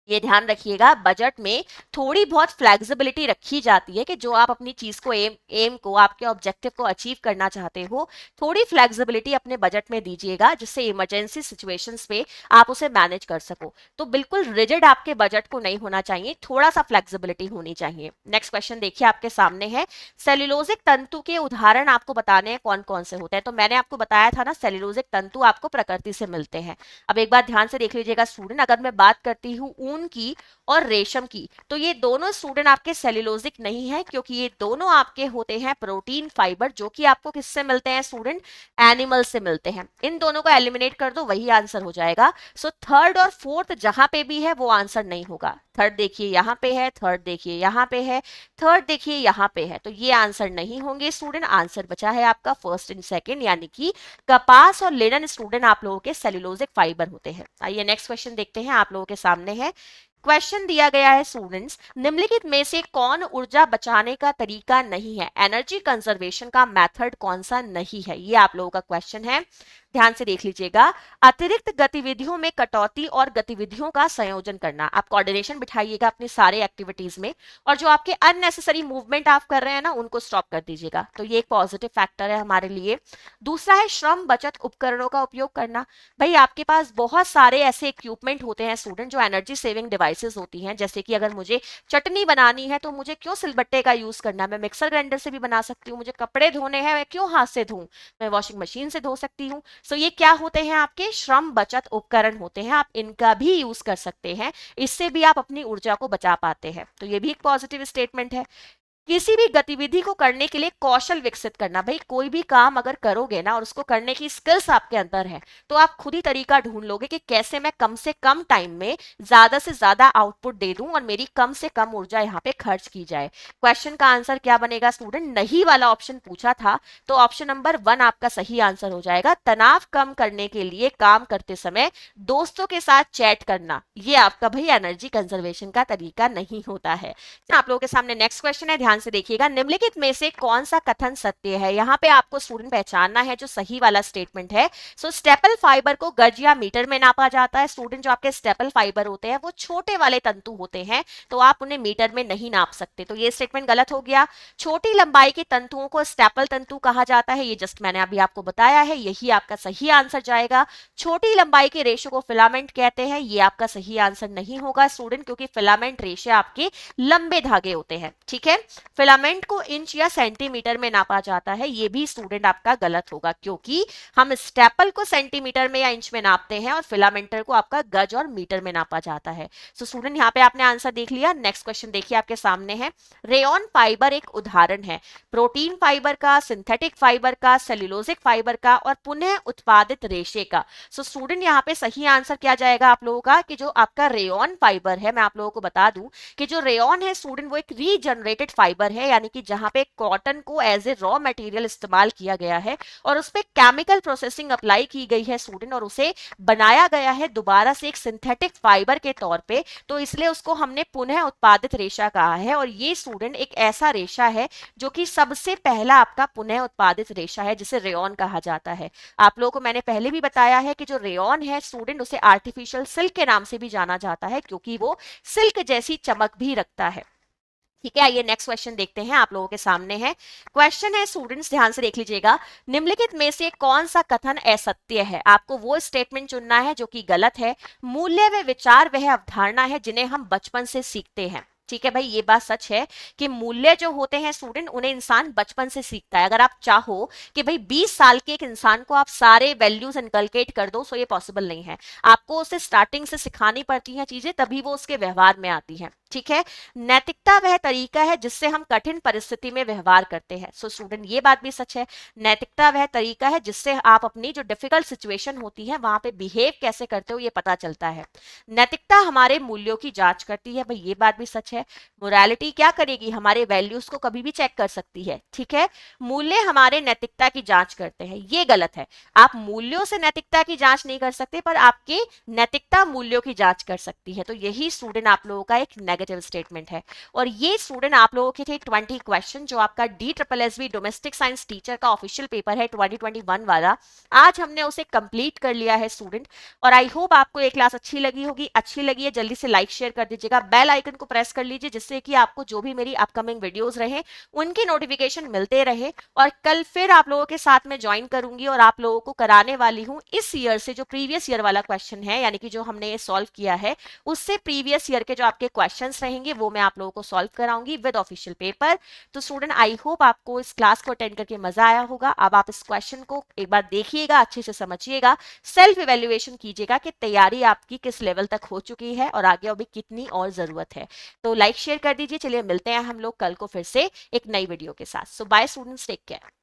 ये ध्यान रखिएगा। बजट में थोड़ी बहुत फ्लेक्सिबिलिटी रखी जाती है कि जो आप अपनी चीज को एम को आपके ऑब्जेक्टिव को अचीव करना चाहते हो, थोड़ी फ्लेक्सिबिलिटी अपने बजट में दीजिएगा जिससे इमरजेंसी सिचुएशंस पे आप उसे मैनेज कर सको। तो बिल्कुल रिजिड आपके बजट को नहीं होना चाहिए, थोड़ा सा फ्लेक्सिबिलिटी होनी चाहिए। नेक्स्ट क्वेश्चन देखिए आपके सामने है, सेल्यूलोजिक तंतु के उदाहरण आपको बताने हैं कौन कौन से होते हैं। तो मैंने आपको बताया था ना सेल्यूलोजिक तंतु आपको प्रकृति से मिलते हैं। अब एक बार ध्यान से देख लीजिएगा स्टूडेंट, अगर मैं बात करती हूँ ऊन की और रेशम की, तो ये दोनों स्टूडेंट आपके सेल्यूलोजिक नहीं है, क्योंकि ये दोनों आपके होते हैं प्रोटीन फाइबर, जो कि आपको किससे मिलते हैं स्टूडेंट, एनिमल से मिलते हैं। इन दोनों को एलिमिनेट कर दो, वही आंसर हो जाएगा। सो थर्ड और फोर्थ जहां पे भी है वो आंसर नहीं होगा। थर्ड देखिए यहाँ पे है, थर्ड देखिए यहाँ पे है, थर्ड देखिए यहाँ पे है, तो ये आंसर नहीं होंगे स्टूडेंट। आंसर बचा है आपका फर्स्ट एंड सेकंड, यानी कि कपास और लिनन स्टूडेंट आप लोगों के सेल्यूलोजिक फाइबर होते हैं। आइए नेक्स्ट क्वेश्चन देखते हैं, आप लोगों के सामने है। क्वेश्चन दिया गया है स्टूडेंट्स, निम्नलिखित में से कौन ऊर्जा बचाने का तरीका नहीं है, एनर्जी कंजर्वेशन का मेथड कौन सा नहीं है, ये आप लोगों का क्वेश्चन है। ध्यान से देख लीजिएगा, अतिरिक्त गतिविधियों में कटौती और गतिविधियों का संयोजन करना। आप कोऑर्डिनेशन बिठाइएगा अपनी सारे एक्टिविटीज में, और जो आपके अननेसेसरी मूवमेंट आप कर रहे हैं ना उनको स्टॉप कर दीजिएगा, तो ये एक पॉजिटिव फैक्टर है हमारे लिए। दूसरा है श्रम बचत उपकरणों का उपयोग करना। भाई आपके पास बहुत सारे ऐसे इक्विपमेंट होते हैं स्टूडेंट जो एनर्जी सेविंग डिवाइसेस होती हैं, जैसे कि अगर मुझे चटनी बनानी है तो मुझे क्यों सिलबट्टे का यूज करना है, मैं मिक्सर ग्राइंडर से भी बना सकती हूँ। मुझे कपड़े धोने हैं, मैं क्यों हाथ से धोऊं, मैं वॉशिंग मशीन से धो सकती हूँ। सो ये क्या होते हैं, आपके श्रम बचत उपकरण होते हैं, आप इनका भी यूज कर सकते हैं, इससे भी आप अपनी ऊर्जा को बचा पाते हैं। तो ये भी एक पॉजिटिव स्टेटमेंट है। किसी भी गतिविधि को करने के लिए कौशल विकसित करना। भाई कोई भी काम अगर करोगे ना और उसको करने की स्किल्स आपके अंदर है, तो आप खुद ही तरीका ढूंढ लोगे कि कैसे मैं कम से कम टाइम में ज्यादा से ज्यादा आउटपुट दे दूं और मेरी कम से कम ऊर्जा यहाँ पे खर्च की जाए। क्वेश्चन का आंसर क्या बनेगा स्टूडेंट, नहीं वाला ऑप्शन पूछा था, तो ऑप्शन नंबर 1 आपका सही आंसर हो जाएगा। तनाव कम करने के लिए काम करते समय दोस्तों के साथ चैट करना, ये आपका भाई एनर्जी कंजर्वेशन का तरीका नहीं होता है। आप लोगों के सामने नेक्स्ट क्वेश्चन है, ध्यान से देखिएगा, निम्नलिखित में से कौन सा कथन सत्य है। यहाँ पे आपको स्टूडेंट पहचानना है जो सही वाला स्टेटमेंट है। सो स्टेपल फाइबर को गज या मीटर में नापा जाता है। स्टूडेंट जो आपके स्टेपल फाइबर होते हैं वो छोटे वाले तंतु होते हैं, तो आप उन्हें मीटर में नहीं नाप सकते, तो ये स्टेटमेंट गलत हो गया। छोटी लंबाई के तंतुओं को स्टेपल तंतु कहा जाता है, ये जस्ट मैंने अभी आपको बताया है, यही आपका सही आंसर जाएगा। छोटी लंबाई के रेशे को फिलामेंट कहते हैं, ये आपका सही आंसर नहीं होगा स्टूडेंट, क्योंकि फिलामेंट रेशे आपके लंबे धागे होते हैं। ठीक है, फिलामेंट को इंच या सेंटीमीटर में नापा जाता है, ये भी स्टूडेंट आपका गलत होगा, क्योंकि हम स्टेपल को सेंटीमीटर में या इंच में नापते हैं और फिलामेंटर को आपका गज और मीटर में नापा जाता है। सो स्टूडेंट यहाँ पे आपने आंसर देख लिया। नेक्स्ट क्वेश्चन देखिए आपके सामने है, रेयन फाइबर एक उदाहरण है प्रोटीन फाइबर का, सिंथेटिक फाइबर का, सेल्यूलोजिक फाइबर का और पुनः उत्पादित रेशे का। सो स्टूडेंट यहाँ पे सही आंसर क्या जाएगा आप लोगों का, कि जो आपका रेयन फाइबर है, मैं आप लोगों को बता दूं कि जो रेयन है स्टूडेंट वो एक रीजनरेटेड फाइबर है, यानी कि जहां पे कॉटन को एज ए रॉ मटेरियल इस्तेमाल किया गया है और उस पर केमिकल प्रोसेसिंग अप्लाई की गई है स्टूडेंट, और उसे बनाया गया है दोबारा से एक सिंथेटिक फाइबर के तौर पे, तो इसलिए उसको हमने पुनः उत्पादित रेशा कहा है। और ये स्टूडेंट एक ऐसा रेशा है जो कि सबसे पहला आपका पुनः उत्पादित रेशा है, जिसे रेयन कहा जाता है। आप लोगों को मैंने पहले भी बताया है कि जो रेयन है स्टूडेंट उसे आर्टिफिशियल सिल्क के नाम से भी जाना जाता है, क्योंकि वो सिल्क जैसी चमक भी रखता है। ठीक है, आइए नेक्स्ट क्वेश्चन देखते हैं, आप लोगों के सामने है। क्वेश्चन है स्टूडेंट्स, ध्यान से देख लीजिएगा, निम्नलिखित में से कौन सा कथन असत्य है। आपको वो स्टेटमेंट चुनना है जो कि गलत है। मूल्य व विचार वह अवधारणा है जिन्हें हम बचपन से सीखते हैं। ठीक है भाई, ये बात सच है कि मूल्य जो होते हैं स्टूडेंट उन्हें इंसान बचपन से सीखता है। अगर आप चाहो कि भाई 20 साल के एक इंसान को आप सारे वैल्यूज इनकलकेट कर दो, सो ये पॉसिबल नहीं है। आपको उसे स्टार्टिंग से सिखानी पड़ती हैं चीजें, तभी वो उसके व्यवहार में आती हैं। ठीक है। नैतिकता वह तरीका है जिससे हम कठिन परिस्थिति में व्यवहार करते हैं। सो स्टूडेंट ये बात भी सच है, नैतिकता वह तरीका है जिससे आप अपनी जो डिफिकल्ट सिचुएशन होती है वहां पे बिहेव कैसे करते हो ये पता चलता है। नैतिकता हमारे मूल्यों की जांच करती है, भाई ये बात भी सच है। मोरालिटी क्या करेगी, हमारे वैल्यूज को कभी भी चेक कर सकती है। ठीक है। मूल्य हमारे नैतिकता की जांच करते हैं, ये गलत है। आप मूल्यों से नैतिकता की जांच नहीं कर सकते, पर आपके नैतिकता मूल्यों की जांच कर सकती है। तो यही स्टूडेंट आप लोगों का एक नेगेटिव स्टेटमेंट है। और ये स्टूडेंट आप लोगों के थे 20 क्वेश्चन जो आपका DSSB डोमेस्टिक साइंस टीचर का ऑफिशियल पेपर है 2021 वाला। आज हमने उसे कंप्लीट कर लिया है स्टूडेंट। और आई होप आपको ये क्लास अच्छी लगी होगी। अच्छी लगी है जल्दी से लाइक शेयर कर दीजिएगा, बेल आइकन को प्रेस कर लीजिए जिससे कि आपको जो भी मेरी अपकमिंग वीडियोस रहे उनकी नोटिफिकेशन मिलते रहे। और कल फिर आप लोगों के साथ में ज्वाइन करूंगी और आप लोगों को कराने वाली हूं इस ईयर से जो प्रीवियस ईयर वाला क्वेश्चन है, यानी कि जो हमने ये सॉल्व किया है उससे प्रीवियस ईयर के जो आपके क्वेश्चंस रहेंगे वो मैं आप लोगों को सॉल्व कराऊंगी विद ऑफिशियल पेपर। तो स्टूडेंट आई होप आपको इस क्लास को अटेंड करके मजा आया होगा। अब आप इस क्वेश्चन को एक बार देखिएगा, अच्छे से समझिएगा, सेल्फ इवेल्युएशन कीजिएगा कि तैयारी आपकी किस लेवल तक हो चुकी है और आगे अभी कितनी और जरूरत है। तो लाइक शेयर कर दीजिए। चलिए मिलते हैं हम लोग कल को फिर से एक नई वीडियो के साथ। सो बाय स्टूडेंट्स, टेक केयर।